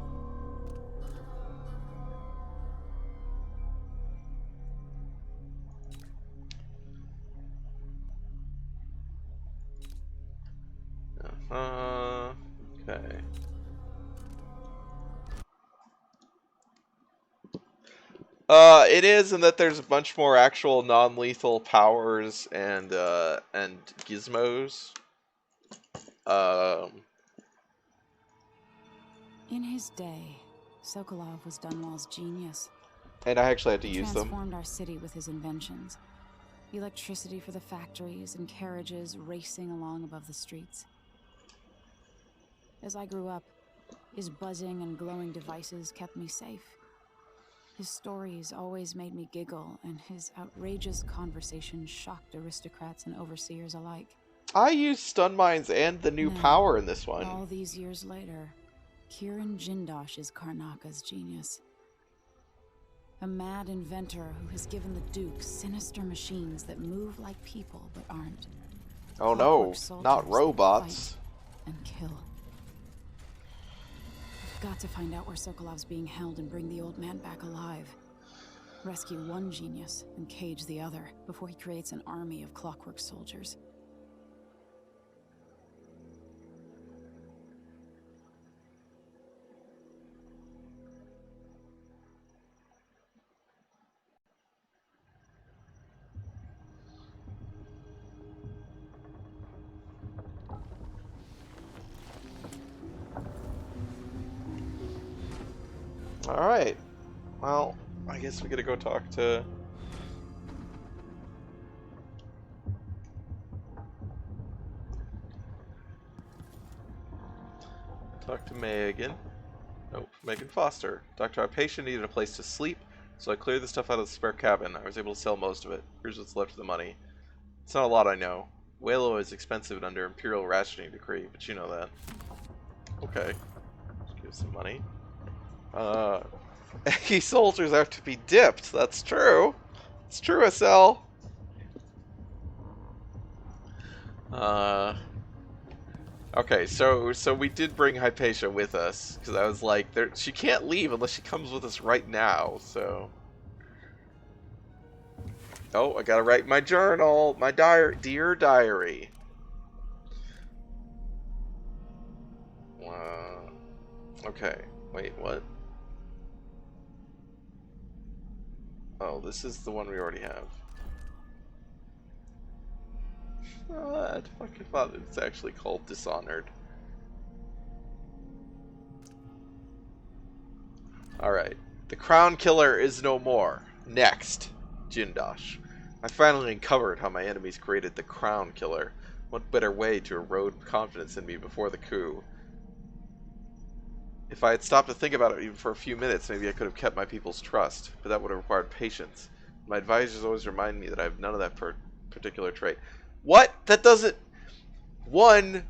Okay. It is, in that there's a bunch more actual non-lethal powers and gizmos. In his day, Sokolov was Dunwall's genius. And I actually had to He use them. transformed our city with his inventions. Electricity for the factories and carriages racing along above the streets. As I grew up, his buzzing and glowing devices kept me safe. His stories always made me giggle, and his outrageous conversations shocked aristocrats and overseers alike. I used stun mines and the new Now, power in this one. All these years later, Kieran Jindosh is Karnaka's genius. A mad inventor who has given the Duke sinister machines that move like people but aren't. Oh no, Clockwork soldiers not that robots. fight and kill. I've got to find out where Sokolov's being held and bring the old man back alive. Rescue one genius and cage the other before he creates an army of clockwork soldiers. Alright. Well, I guess we gotta go talk to... Talk to Megan. Nope, Megan Foster. Dr. Our patient needed a place to sleep, so I cleared the stuff out of the spare cabin. I was able to sell most of it. Here's what's left of the money. It's not a lot, I know. Whalo is expensive and under Imperial rationing decree, but you know that. Okay. Let's give some money. Eggy soldiers have to be dipped. That's true. It's true, SL. Okay, so we did bring Hypatia with us, because I was like, she can't leave unless she comes with us right now, so... Oh, I gotta write my journal, my dear diary. Okay, wait, what? Oh, this is the one we already have. I fucking thought it's actually called Dishonored. Alright. The Crown Killer is no more. Next. Jindosh. I finally uncovered how my enemies created the Crown Killer. What better way to erode confidence in me before the coup? If I had stopped to think about it even for a few minutes, maybe I could have kept my people's trust, but that would have required patience. My advisors always remind me that I have none of that particular trait. What? That doesn't... One,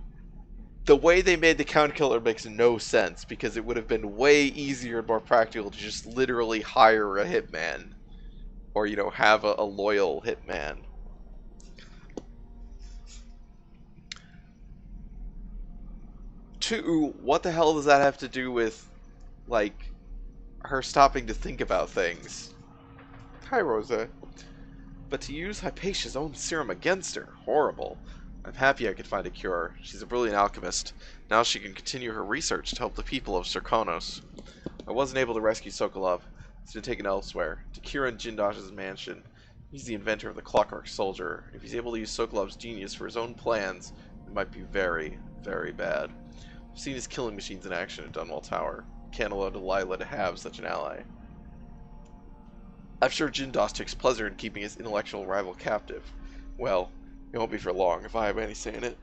the way they made the Count Killer makes no sense, because it would have been way easier and more practical to just literally hire a hitman. Or, you know, have a loyal hitman. Two, what the hell does that have to do with, like, her stopping to think about things? Hi, Rosa. But to use Hypatia's own serum against her, horrible. I'm happy I could find a cure. She's a brilliant alchemist. Now she can continue her research to help the people of Serkonos. I wasn't able to rescue Sokolov. He's been taken elsewhere, to Kiran Jindosh's mansion. He's the inventor of the Clockwork Soldier. If he's able to use Sokolov's genius for his own plans, it might be very, very bad. I've seen his killing machines in action at Dunwall Tower. Can't allow Delilah to have such an ally. I'm sure Jindosh takes pleasure in keeping his intellectual rival captive. Well, it won't be for long, if I have any say in it.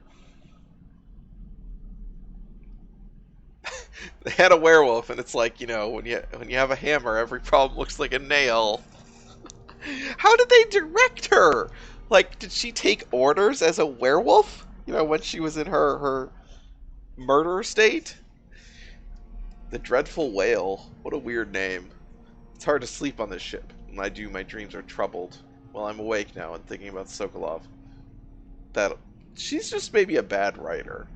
They had a werewolf, and it's like, you know, when you have a hammer, every problem looks like a nail. How did they direct her? Like, did she take orders as a werewolf? You know, when she was in her murder state? The Dreadful Whale. What a weird name. It's hard to sleep on this ship. When I do, my dreams are troubled. Well, I'm awake now and thinking about Sokolov. She's just maybe a bad writer.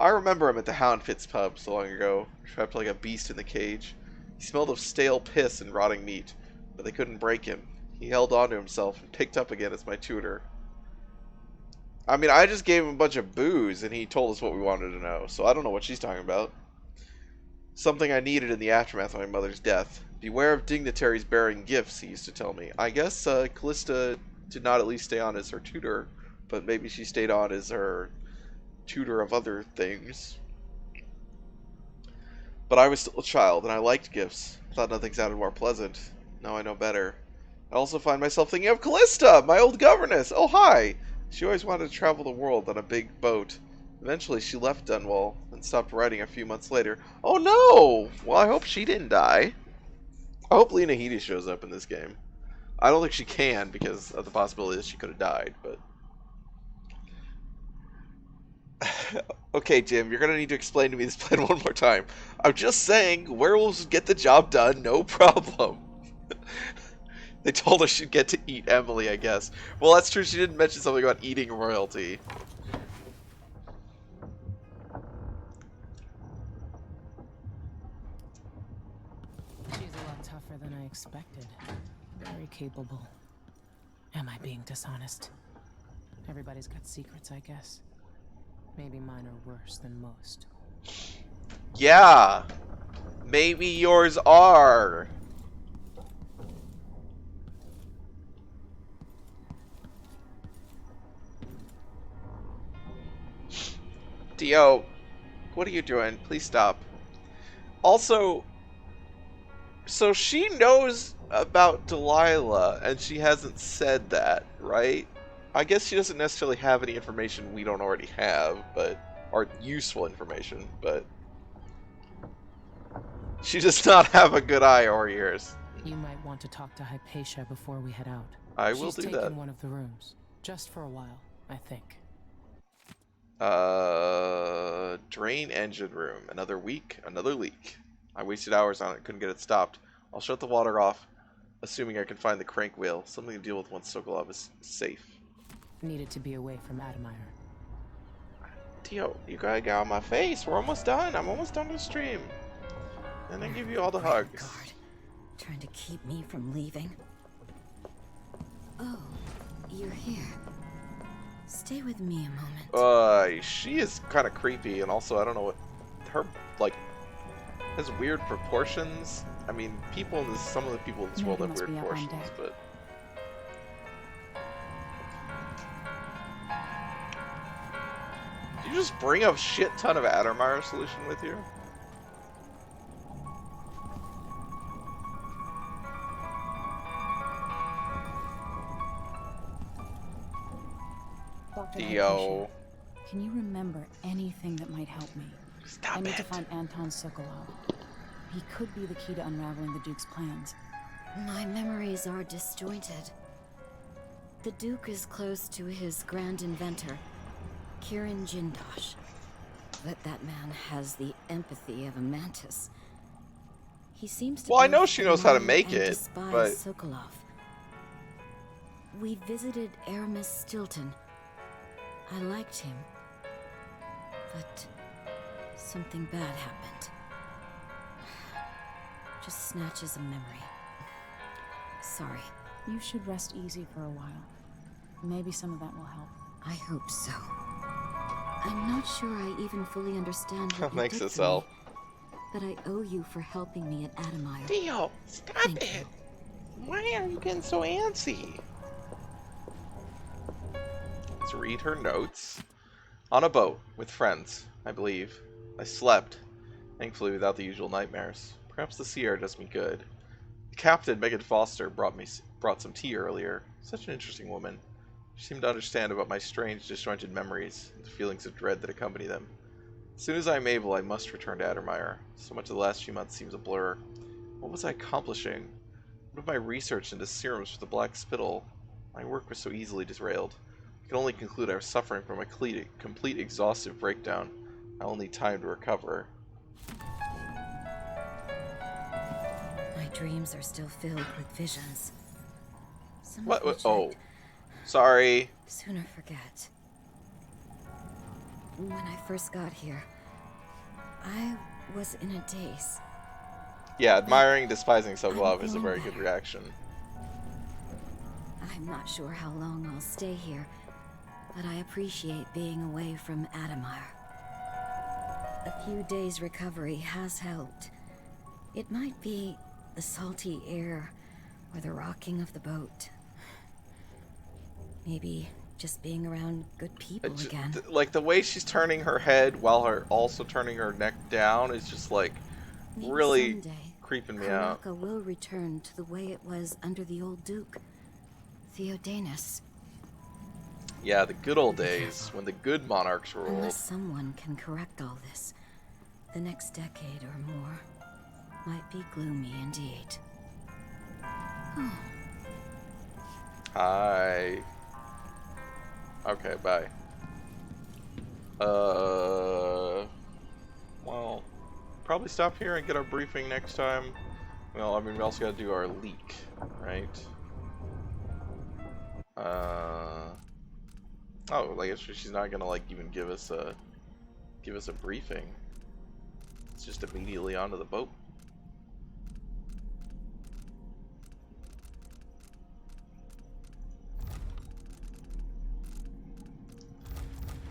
I remember him at the Hound Fitz pub so long ago, trapped like a beast in the cage. He smelled of stale piss and rotting meat, but they couldn't break him. He held on to himself and picked up again as my tutor. I mean, I just gave him a bunch of booze and he told us what we wanted to know, so I don't know what she's talking about. Something I needed in the aftermath of my mother's death. Beware of dignitaries bearing gifts, he used to tell me. I guess Callista did not at least stay on as her tutor, but maybe she stayed on as her tutor of other things. But I was still a child, and I liked gifts. I thought nothing sounded more pleasant. Now I know better. I also find myself thinking of Callista, my old governess. Oh, hi! She always wanted to travel the world on a big boat. Eventually, she left Dunwall and stopped writing a few months later. Oh, no! Well, I hope she didn't die. I hope Lena Headey shows up in this game. I don't think she can, because of the possibility that she could have died, but... Okay, Jim, you're going to need to explain to me this plan one more time. I'm just saying, werewolves get the job done, no problem. They told her she'd get to eat Emily, I guess. Well, that's true, she didn't mention something about eating royalty. She's a lot tougher than I expected. Very capable. Am I being dishonest? Everybody's got secrets, I guess. Maybe mine are worse than most. Yeah! Maybe yours are! Dio, what are you doing? Please stop. Also, so she knows about Delilah, and she hasn't said that, right? I guess she doesn't necessarily have any information we don't already have, or useful information, but she does not have a good eye or ears. You might want to talk to Hypatia before we head out. I will do She's that. taken one of the rooms, just for a while, I think. Drain engine room. Another week, another leak. I wasted hours on it, couldn't get it stopped. I'll shut the water off, assuming I can find the crank wheel. Something to deal with once Sokolov is safe. Needed to be away from Admire. Dio, you gotta get out of my face. We're almost done. I'm almost done with the stream. And I give you all the hugs. God, trying to keep me from leaving. Oh, you're here. Stay with me a moment. She is kind of creepy, and also I don't know what her like has weird proportions. I mean, people in this, some of the people in this world have weird proportions, but. Do you just bring a shit ton of Addermire solution with you? Dr. Dio. Can you remember anything that might help me? I need to find Anton Sokolov. He could be the key to unraveling the Duke's plans. My memories are disjointed. The Duke is close to his grand inventor, Kirin Jindosh. But that man has the empathy of a mantis. He seems to Well, I know both she knows how to admire make and it, despise but Sokolov. We visited Aramis Stilton. I liked him. But something bad happened. Just snatches of memory. Sorry. You should rest easy for a while. Maybe some of that will help. I hope so. I'm not sure I even fully understand what you Thanks, did for SL. me, but I owe you for helping me at Admire. Dio, stop it! Why are you getting so antsy? Let's read her notes. On a boat with friends, I believe. I slept, thankfully without the usual nightmares. Perhaps the sea air does me good. The captain, Megan Foster, brought some tea earlier. Such an interesting woman. She seemed to understand about my strange, disjointed memories and the feelings of dread that accompany them. As soon as I am able, I must return to Addermire. So much of the last few months seems a blur. What was I accomplishing? What of my research into serums for the Black Spittle? My work was so easily derailed. I can only conclude I was suffering from a complete exhaustive breakdown. I will need time to recover. My dreams are still filled with visions. Some What? of which Oh. Sorry. I'd sooner forget. When I first got here, I was in a daze. Yeah, admiring and despising Sokolov is a feeling very better. good reaction. I'm not sure how long I'll stay here, but I appreciate being away from Admire. A few days' recovery has helped. It might be the salty air or the rocking of the boat. Maybe just being around good people again. Like the way she's turning her head while also turning her neck down is just like Maybe really someday, creeping me out. Karaka will return to the way it was under the old Duke, Theodanis. Yeah, the good old days when the good monarchs ruled. Unless someone can correct all this, the next decade or more might be gloomy indeed. Hi. Okay, bye. Well, probably stop here and get our briefing next time. Well, I mean, we also gotta do our leak, right? Oh, I guess she's not gonna like even give us a briefing. It's just immediately onto the boat.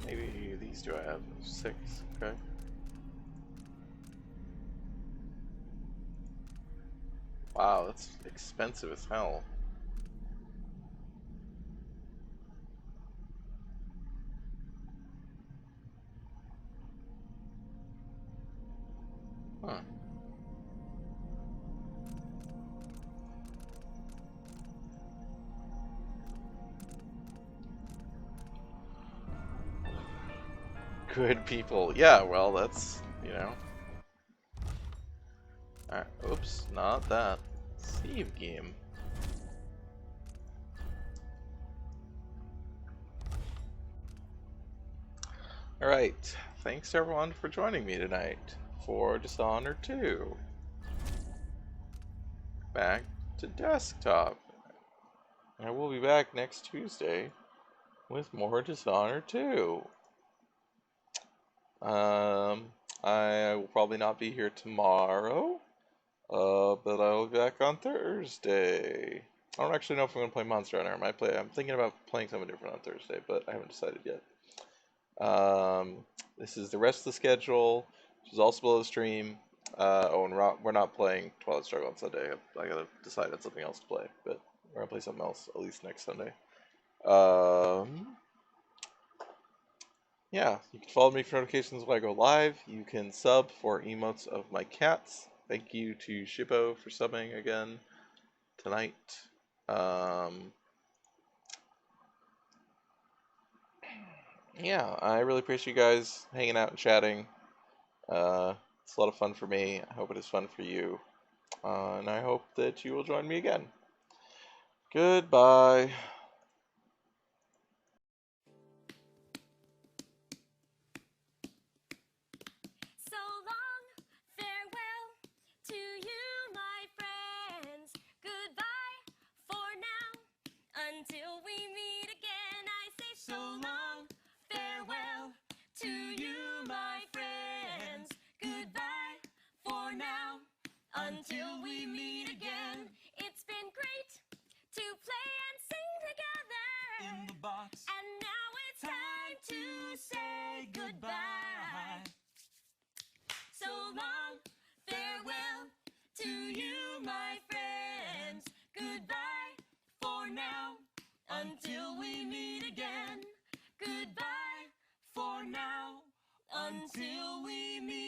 Maybe these two I have 6, okay. Wow, that's expensive as hell. Huh. Good people. Yeah, well, that's, you know. Alright, oops, not that. Save game. Alright, thanks everyone for joining me tonight for Dishonored 2. Back to desktop. I will be back next Tuesday with more Dishonored 2. I will probably not be here tomorrow, but I will be back on Thursday. I don't actually know if I'm going to play Monster Hunter. I'm thinking about playing something different on Thursday, but I haven't decided yet. This is the rest of the schedule, which is also below the stream. And we're not playing Twilight Struggle on Sunday. I gotta decide on something else to play, but we're gonna play something else at least next Sunday. Yeah, you can follow me for notifications when I go live. You can sub for emotes of my cats. Thank you to Shippo for subbing again tonight. Yeah, I really appreciate you guys hanging out and chatting. It's a lot of fun for me. I hope it is fun for you. And I hope that you will join me again. Goodbye. So long, farewell to you, my friends. Goodbye for now, until we meet again. I say so long, farewell to you, my friends. Goodbye for now, until we meet again. It's been great to play and sing together in the box, and now it's time to say goodbye. So long, farewell to you, my friends. Goodbye for now, until we meet again. Goodbye for now, until we meet